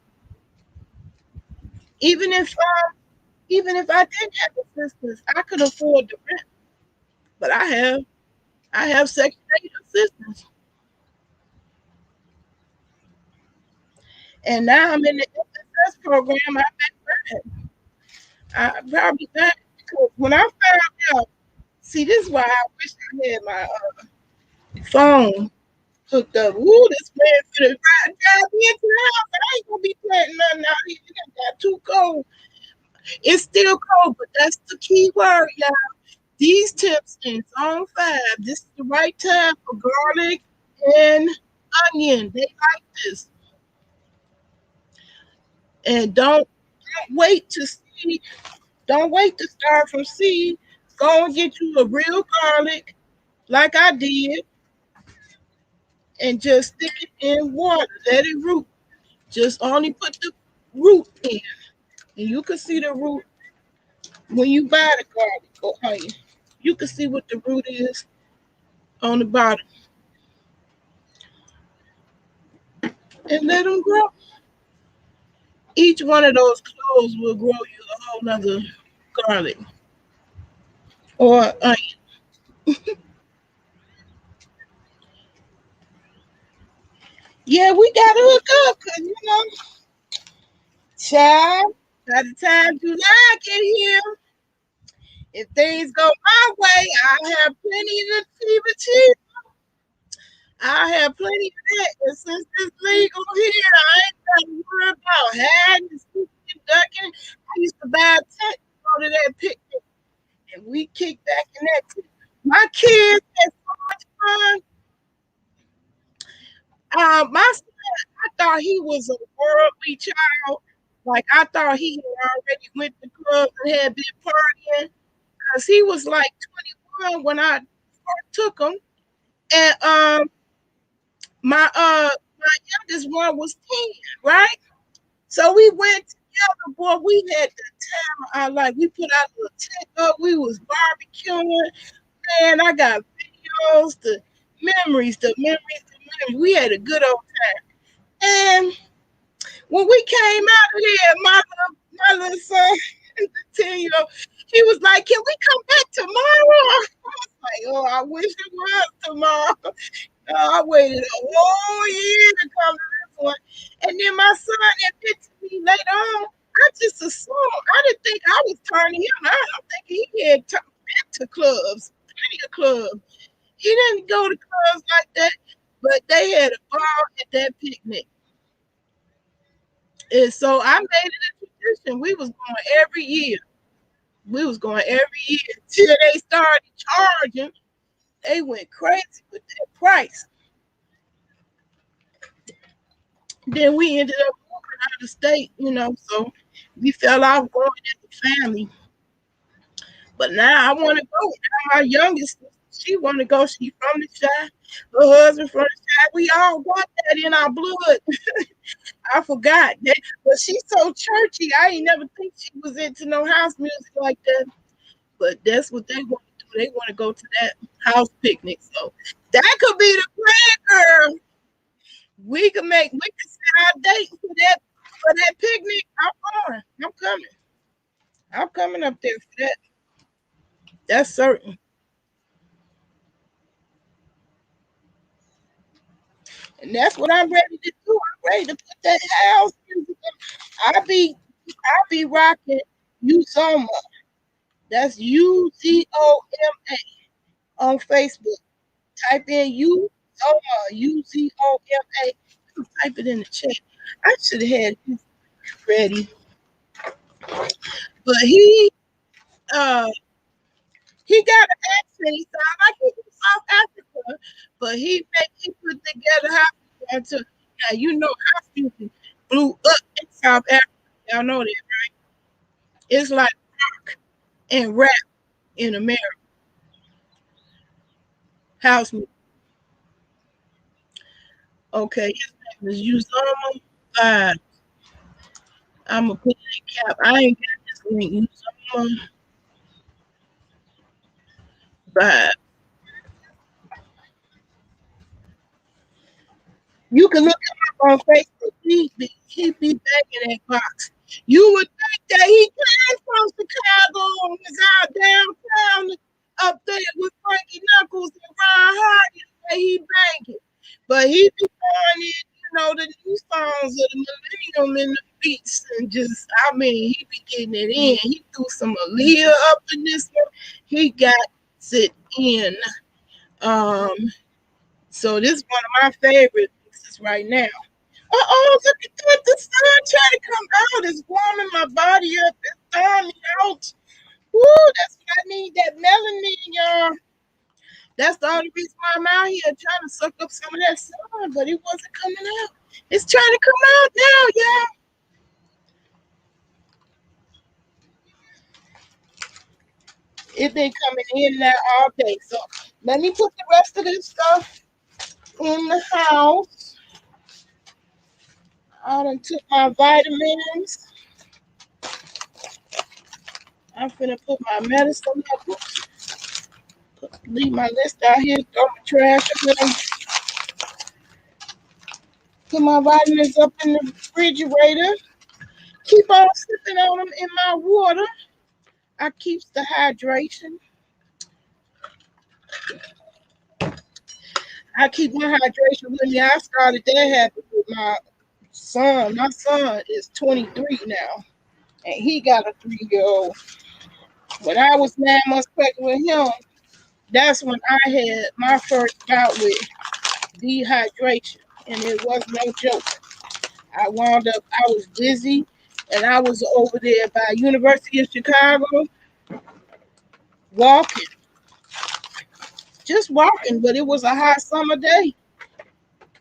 Even if even if I didn't have assistance, I could afford the rent. But I have Section 8 assistance, and now I'm in the FSS program. I probably back because when I found out, see, this is why I wish I had my phone hooked up. Ooh, this man finna drive me into the house. I ain't gonna be planting nothing out here. It got too cold. It's still cold, but that's the key word, y'all. These tips in zone 5. This is the right time for garlic and onion. They like this. And don't wait to see. Don't wait to start from seed. Go and get you a real garlic, like I did, and just stick it in water. Let it root. Just only put the root in, and you can see the root when you buy the garlic or onion. You can see what the root is on the bottom, and let them grow. Each one of those cloves will grow you a whole nother garlic or onion. Yeah, we gotta hook up because child, by the time July get here, if things go my way, I have plenty to achieve. I have plenty of that. And since it's legal here, I ain't got to worry about hiding and sneaking and ducking. I used to buy a tent to go to that picnic, and we kicked back in that tent. My kids had so much fun. My son, I thought he was a worldly child. Like I thought he had already went to clubs and had been partying, because he was like 21 when I first took him, and my youngest one was 10, right? So we went together, boy. We had the time of our life. We put our little tent up. We was barbecuing. Man, I got videos, the memories. We had a good old time. And when we came out of there, my little son, the 10-year-old, he was like, "Can we come back tomorrow?" I was like, "Oh, I wish it was tomorrow." I waited a whole year to come to this one. And then my son admitted to me later on, I just assumed, I didn't think I was turning him out. I'm thinking he had been to clubs, plenty of clubs. He didn't go to clubs like that, but they had a ball at that picnic. And so I made it a tradition. We was going every year. We was going every year till they started charging. They went crazy with that price. Then we ended up moving out of state, so we fell off going as a family. But now I want to go. Now my youngest, she want to go. She from the shy. Her husband from the shy. We all got that in our blood. I forgot that. But she's so churchy. I ain't never think she was into no house music like that. But that's what they want to do. They want to go to that house picnic. So that could be the plan, girl. We can set our date for that picnic. I'm going. I'm coming. I'm coming up there for that. That's certain. And that's what I'm ready to do. I'm ready to put that house music on. I be rocking Uzoma. That's Uzoma on Facebook. Type in Uzoma, Uzoma. Type it in the chat. I should have had this ready. But uh he got an accent. He sounds like he's from South Africa, but he put together how to now how music blew up in South Africa. Y'all know that, right? It's like rock and rap in America. House music. Okay, his name is Uzama Vibe. I'm gonna put it in cap. I ain't got this link. Uzama Vibe. You can look him up on Facebook. He be back in that box. You would think that he came from Chicago and was out downtown up there with Frankie Knuckles and Ron Hardy the way he banging. But he be throwing the new songs of the millennium in the beats and just, he be getting it in. He threw some Aaliyah up in this one. He got it in. Um, so this is one of my favorite mixes right now. Look at that. The sun trying to come out. It's warming my body up. It's thawing me out. Woo, that's what I need. That melanin, y'all. That's the only reason why I'm out here trying to suck up some of that sun, but it wasn't coming out. It's trying to come out now, y'all. It's been coming in now all day. So let me put the rest of this stuff in the house. I done took my vitamins. I'm finna put my medicine up. Leave my list out here, throw my trash away. Put my vitamins up in the refrigerator. Keep on sipping on them in my water. I keeps the hydration. I keep my hydration with me. I started that habit with my son. My son is 23 now, and he got a 3-year-old. When I was 9 months pregnant with him, that's when I had my first bout with dehydration, and it was no joke. I wound up, I was busy, and I was over there by University of Chicago walking, just walking, but it was a hot summer day,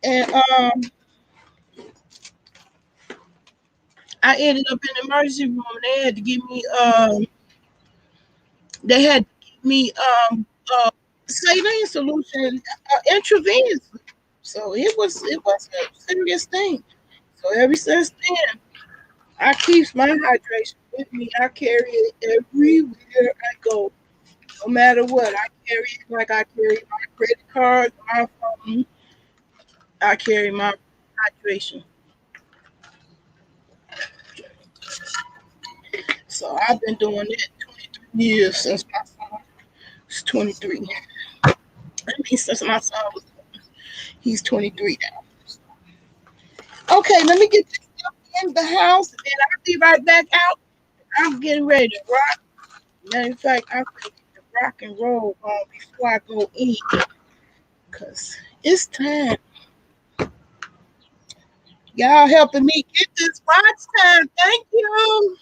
and I ended up in the emergency room. They had to give me they had to give me saline solution intravenous. So it was a serious thing. So ever since then, I keep my hydration with me. I carry it everywhere I go, no matter what. I carry it like I carry my credit card, my phone. I carry my hydration. So I've been doing it 23 years since my son was 23. I mean, since my son was, he's 23 now. Okay, let me get this stuff in the house, and then I'll be right back out. I'm getting ready to rock. Matter of fact, I'm going to get the rock and roll on before I go eat, because it's time. Y'all helping me get this watch time. Thank you.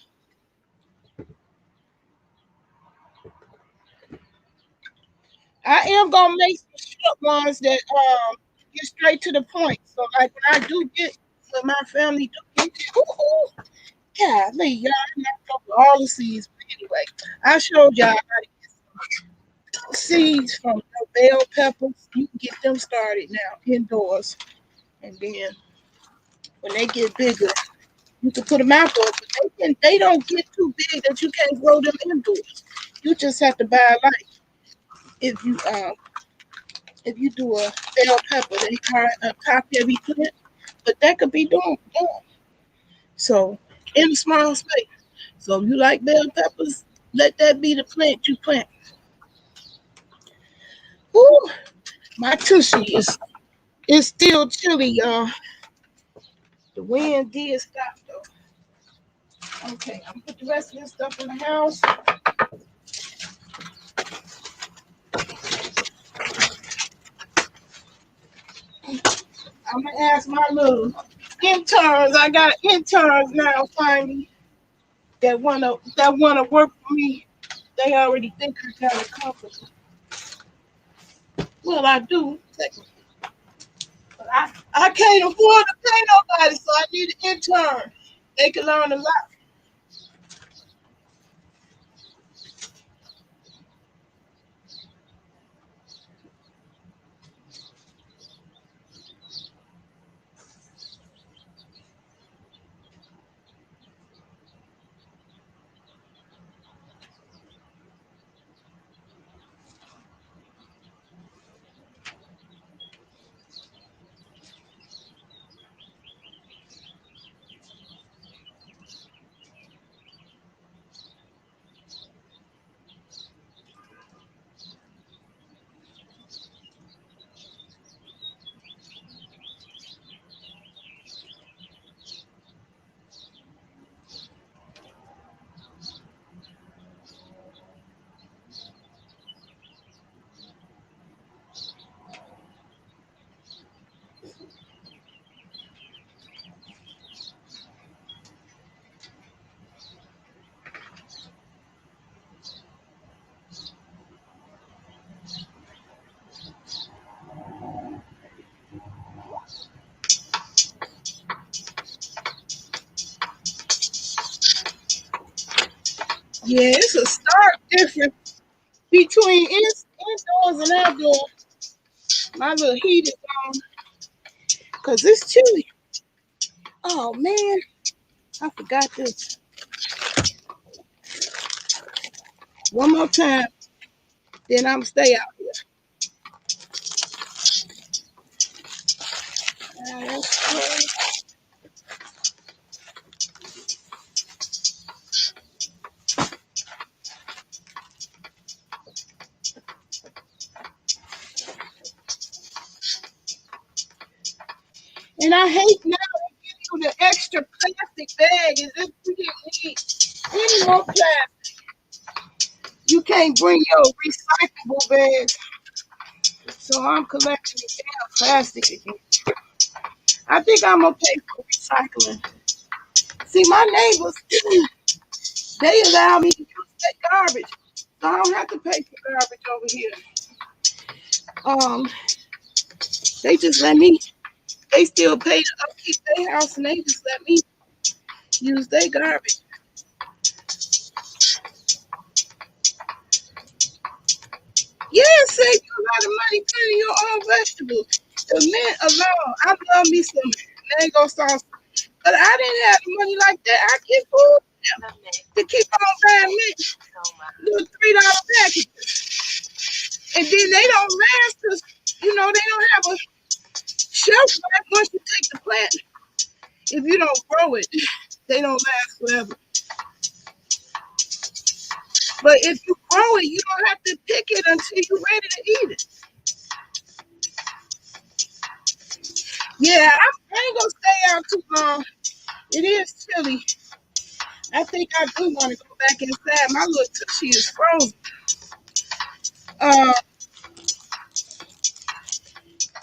I am gonna make some short ones that get straight to the point. So like when I do get when my family do get golly, y'all knocked over all the seeds. But anyway, I showed y'all how to get seeds from bell peppers. You can get them started now indoors. And then when they get bigger, you can put them outdoors. But they don't get too big that you can't grow them indoors. You just have to buy a light. If you if you do a bell pepper, they are a top heavy plant, but that could be done. So in a small space. So if you like bell peppers, let that be the plant you plant. Ooh, my tushy is still chilly, y'all. The wind did stop though. Okay, I'm gonna put the rest of this stuff in the house. I'm gonna ask my little interns. I got interns now finally that wanna work for me. They already think I got a company. Well, I do, technically. But I can't afford to pay nobody, so I need an intern. They can learn a lot. Yeah, it's a stark difference between indoors and outdoors. My little heat is on because it's chilly. Oh man, I forgot this. One more time, then I'm stay out here. And I hate now they give you the extra plastic bag as if you didn't need any more plastic. You can't bring your recyclable bags. So I'm collecting the damn plastic again. I think I'm gonna pay for recycling. See, my neighbors, they allow me to use that garbage, so I don't have to pay for garbage over here. Um, they just let me. They still pay to upkeep their house, and they just let me use their garbage. Yeah, it save you a lot of money planting your own vegetables. The mint alone, I love me some mango sauce, but I didn't have the money like that. I can afford to keep on buying mint, little $3 packages, and then they don't last because they don't have a shelf life once you take the plant. If you don't grow it, they don't last forever. But if you grow it, you don't have to pick it until you're ready to eat it. Yeah, I ain't gonna stay out too long. It is chilly. I think I do want to go back inside. My little tushy is frozen. Uh,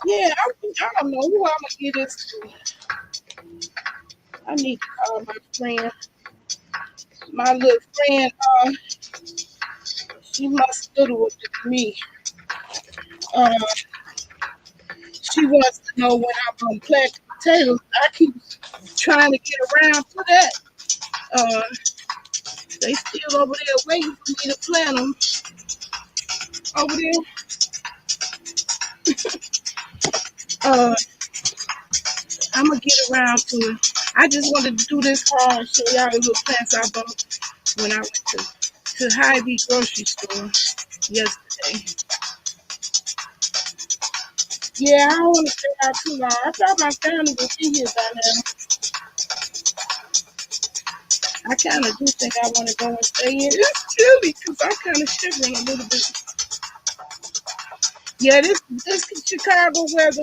yeah, I don't know who I'm gonna get this to. I need to call my friend. My little friend, she must little with me. Uh, she wants to know when I'm gonna plant the potatoes. I keep trying to get around to that. Uh, they still over there waiting for me to plant them over there. Uh, I'm gonna get around to it. I just wanted to do this haul and show y'all the little plants I bought when I went to Hy-Vee grocery store yesterday. Yeah, I don't want to stay out too long. I thought my family would be here by now. I kind of do think I want to go and stay in. It's chilly because I'm kind of shivering a little bit. Yeah, this Chicago weather.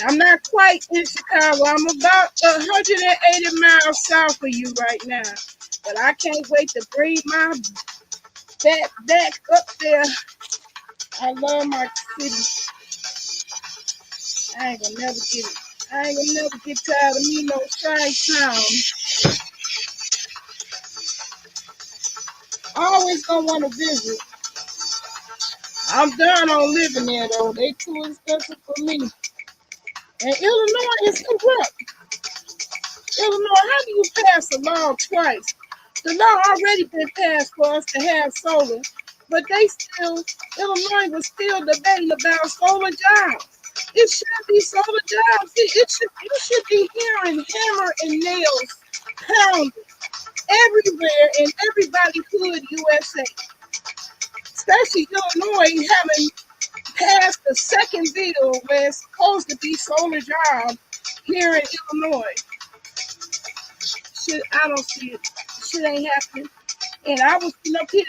I'm not quite in Chicago. I'm about 180 miles south of you right now. But I can't wait to bring my back up there. I love my city. I ain't gonna never get it. I ain't gonna never get tired of me no Chi-Town. Always gonna want to visit. I'm done on living there though. They too expensive for me. And Illinois is corrupt. Illinois, how do you pass a law twice? The law already been passed for us to have solar, but Illinois was still debating about solar jobs. It should be solar jobs. You should be hearing hammer and nails pounded everywhere in everybody hood USA, especially Illinois having passed the second bill where it's supposed to be solar jobs here in Illinois. Shit, I don't see it. Shit ain't happening. And I was up here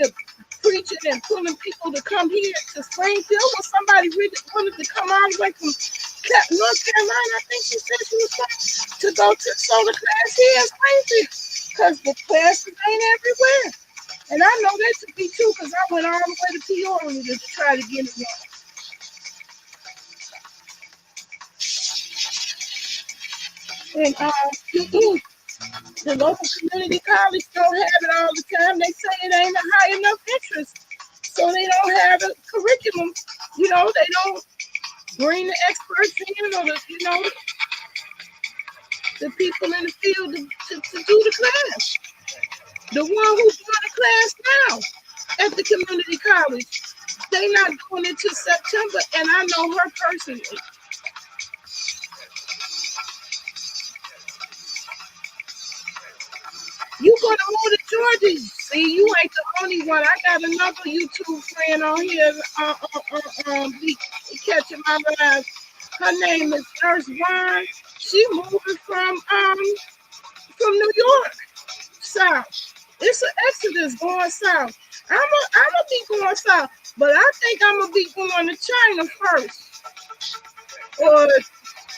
preaching and pulling people to come here to Springfield when somebody really wanted to come all the way from North Carolina. I think she said she was trying to go to solar class here in Springfield because the classes ain't everywhere. And I know that to be true because I went all the way to Peoria to try to get it one. And the local community college don't have it all the time. They say it ain't a high enough interest. So they don't have a curriculum. They don't bring the experts in or the people in the field to do the class. The one who's doing the class now at the community college, they not doing it till September, and I know her personally. You gonna move to Georgia? See, you ain't the only one. I got another YouTube friend on here. Be catching my live. Her name is Nurse Vaughn. She moving from New York south. It's an exodus going south. I'm gonna be going south, but I think I'm gonna be going to China first. Or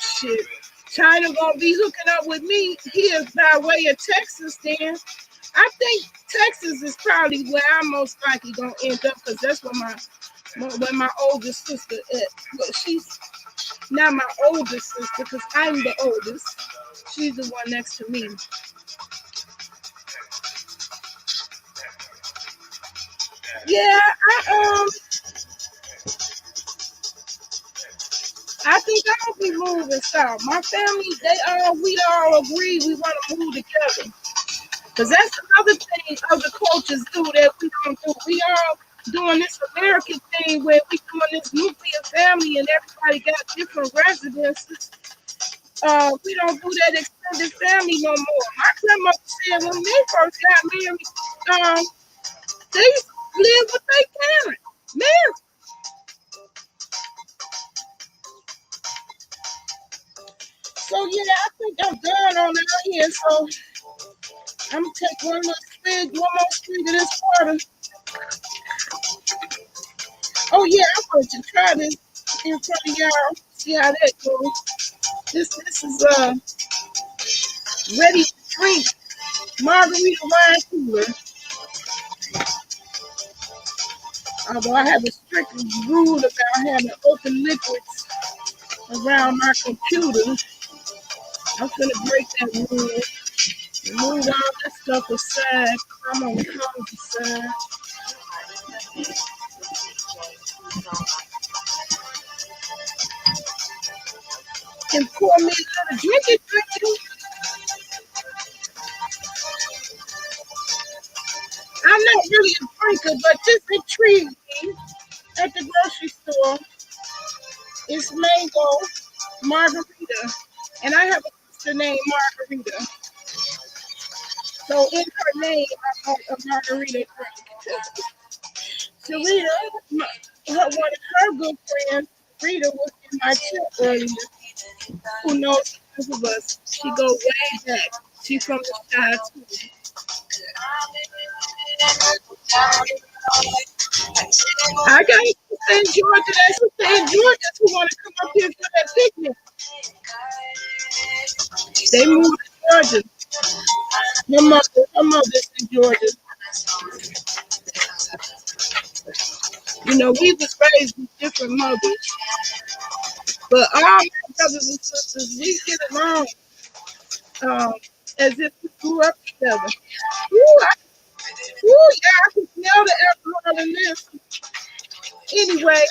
shit, China gonna be hooking up with me here by way of Texas. Then I think Texas is probably where I'm most likely gonna end up because that's where Where my oldest sister is. Well, she's not my oldest sister because I'm the oldest. She's the one next to me. Yeah, I think I'll be moving south. My family, we all agree we want to move together. Cause that's another thing other cultures do that we don't do. We all doing this American thing where we doing this nuclear family and everybody got different residences. We don't do that extended family no more. My grandmother said when they first got married, they lived with their parents. Married. So yeah, I think I'm done on out here. So I'm gonna take one more swig of this water. Oh yeah, I want to try this in front of y'all. See how that goes. This is ready to drink margarita wine cooler. Although I have a strict rule about having open liquids around my computer, I'm gonna break that rule. Move all that stuff aside. I'm on the comedy side. And pour me a little drink it. I'm not really a drinker, but this intrigued me at the grocery store. It's mango margarita. And I have a sister named Margarita. So in her name, I bought a margarita drink. Sarita, one of her good friends, Rita, was in my trip earlier. Who knows both of us? She go way back. She from the side too. I got sister in Georgia. That's sister in Georgia who want to come up here for that picnic. They moved to Georgia. Her mother's in Georgia. You know, we was raised with different mothers, but all my brothers and sisters, we get along um, as if we grew up together. Ooh, yeah, I can smell the alcohol in this. Anyway,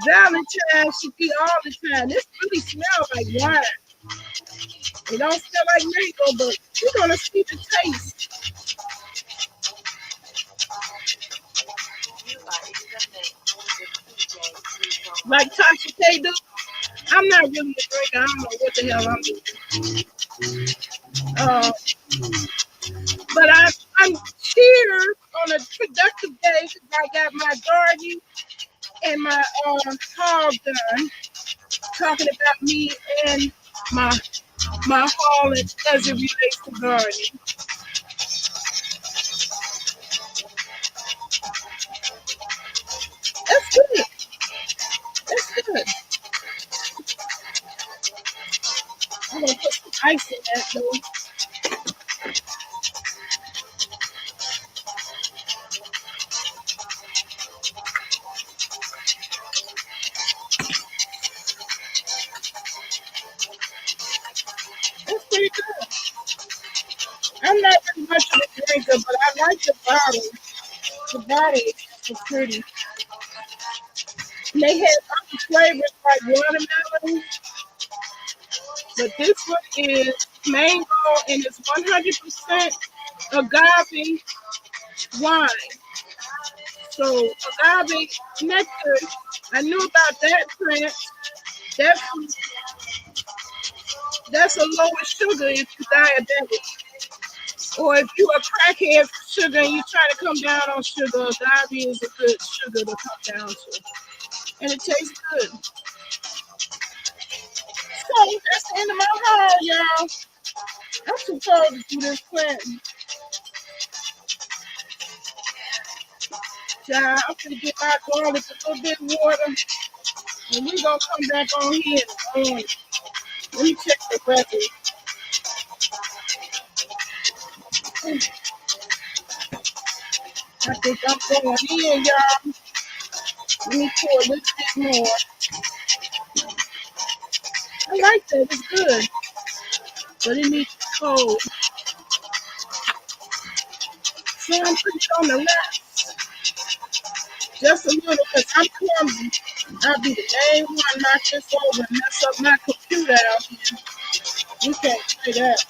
Valentine's should be all the time. This really smells like wine. It don't smell like mango, but you're gonna see the taste. Like Tasha K do. I'm not really a drinker. I don't know what the hell I'm doing. Uh, but I'm here on a productive day because I got my garden and my haul done. Talking about me and my haul as it relates to gardening. That's good. That's good. I'm gonna put some ice in that though. That's pretty good. I'm not really much of a drinker, but I like the bottle. The bottle is so pretty. And they have other flavors like watermelon, but this one is mango and it's 100% agave wine. So agave nectar, I knew about that plant. That's that's a lower sugar if you're diabetic. Or if you're a crackhead for sugar and you're trying to come down on sugar, agave is a good sugar to come down to. And it tastes good. So that's the end of my haul, y'all. I'm too cold to do this planting. Y'all, I'm gonna get my garlic a little bit of water. And we're gonna come back on here in the morning. Let me check the weather. I think I'm going in, y'all. Let me pour a little bit more. I like that. It's good, but it needs to cold. So I'm putting it on the left just a little because I'm clumsy. I'll be the main one knock this over and mess up my computer out here. You can't say that.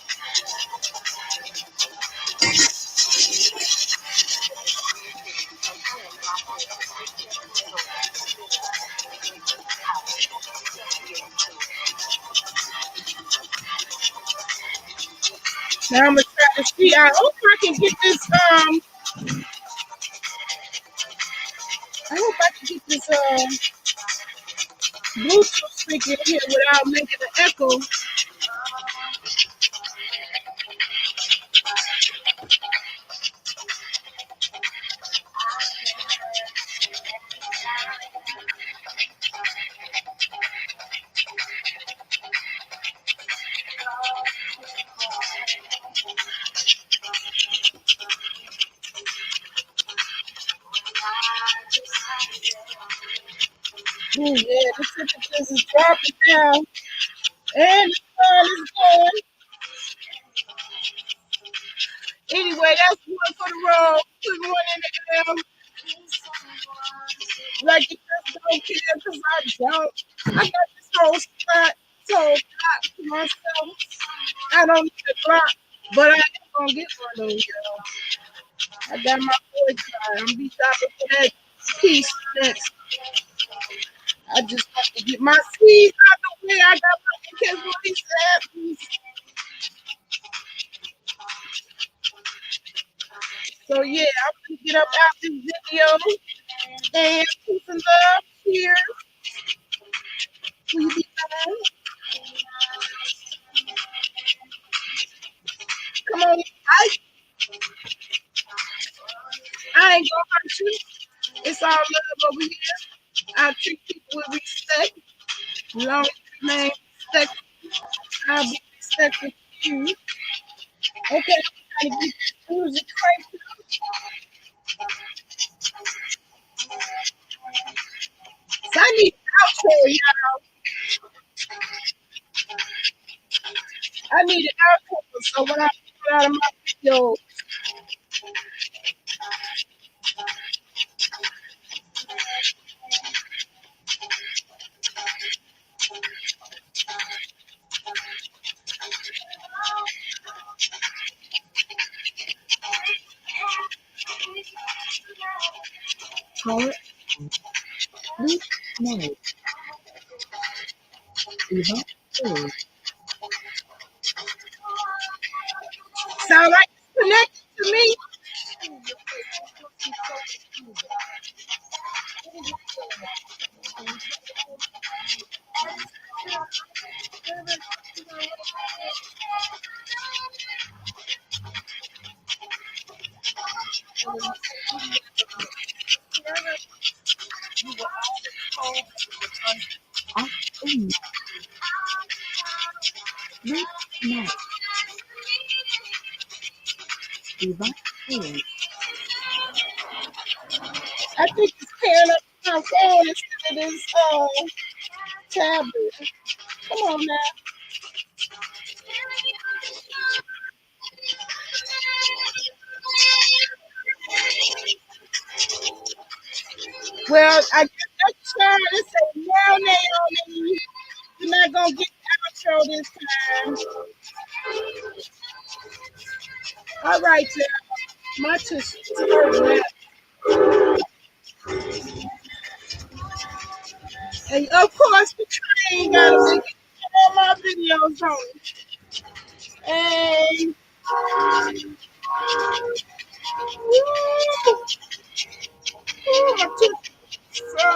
Now I'm gonna try to see. I hope I can get this. I hope I can get this Bluetooth speaker here without making an echo. Oh yeah, the temperatures is dropping down, and the sun is going. Anyway, that's one for the road. Put one in the air. Like you just don't care because I don't. I got this whole spot so block to myself. I don't need a block, but I am gonna get one of those, y'all. I got my boy trying. I'm gonna be shopping for that piece next. I just have to get my seeds out the way. I got my because what he said. So yeah, I'm gonna get up out this video and peace and love. Cheers. We be fine. Come on, I ain't gonna hurt you. It's all love over here. I treat people with respect. Long as you remain respectful, I'll be respectful to you. Okay, I'm trying to get this music cranked up. So I need an outro, y'all. I need an outro. So when I put out of my video, Heart, sleep, night, divine soul. sound like it's connected to me. I sleep, sleep, night, divine soul. I think it's pairing up with my phone instead of this tablet. Come on now. Well, I guess that's trying to say now, Naomi. You're not gonna get the outro this time. All right, y'all. My tushy is hurting now. And of course, the train gotta make it all my videos on it. And woo, woo, my tushy is so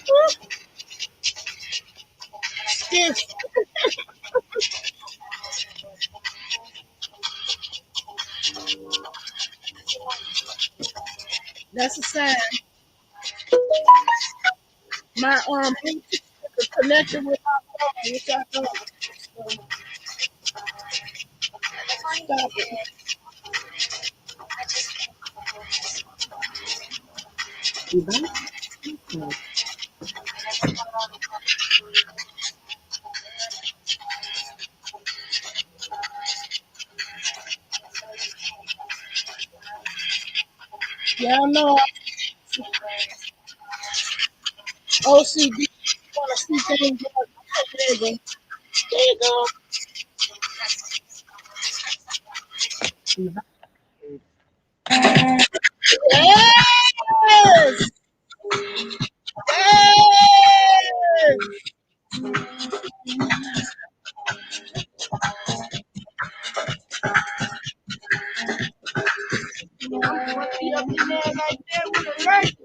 woo, stiff. That's a sign. My Bluetooth is connected with my phone, which I thought. So, stop it. Divine Mm. Y'all know OCD want to see things like there you go. There you go. Yes! Yes! I'm going to be up in there like that with a light.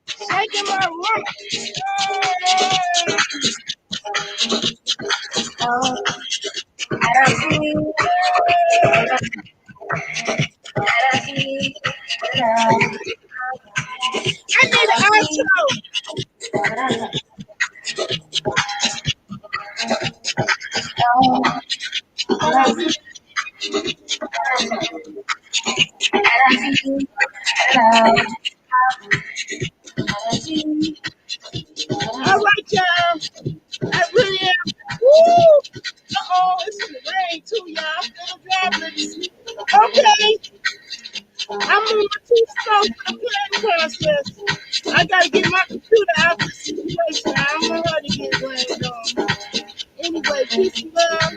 Shaking my room. I need an outro. All right, y'all. I really am. Woo! Uh-oh, it's in the rain too, y'all. I'm still driving. Okay, I'm moving too slow for the planning process. I gotta get my computer out of the situation. I don't know how to get rained on. Anyway, peace and love.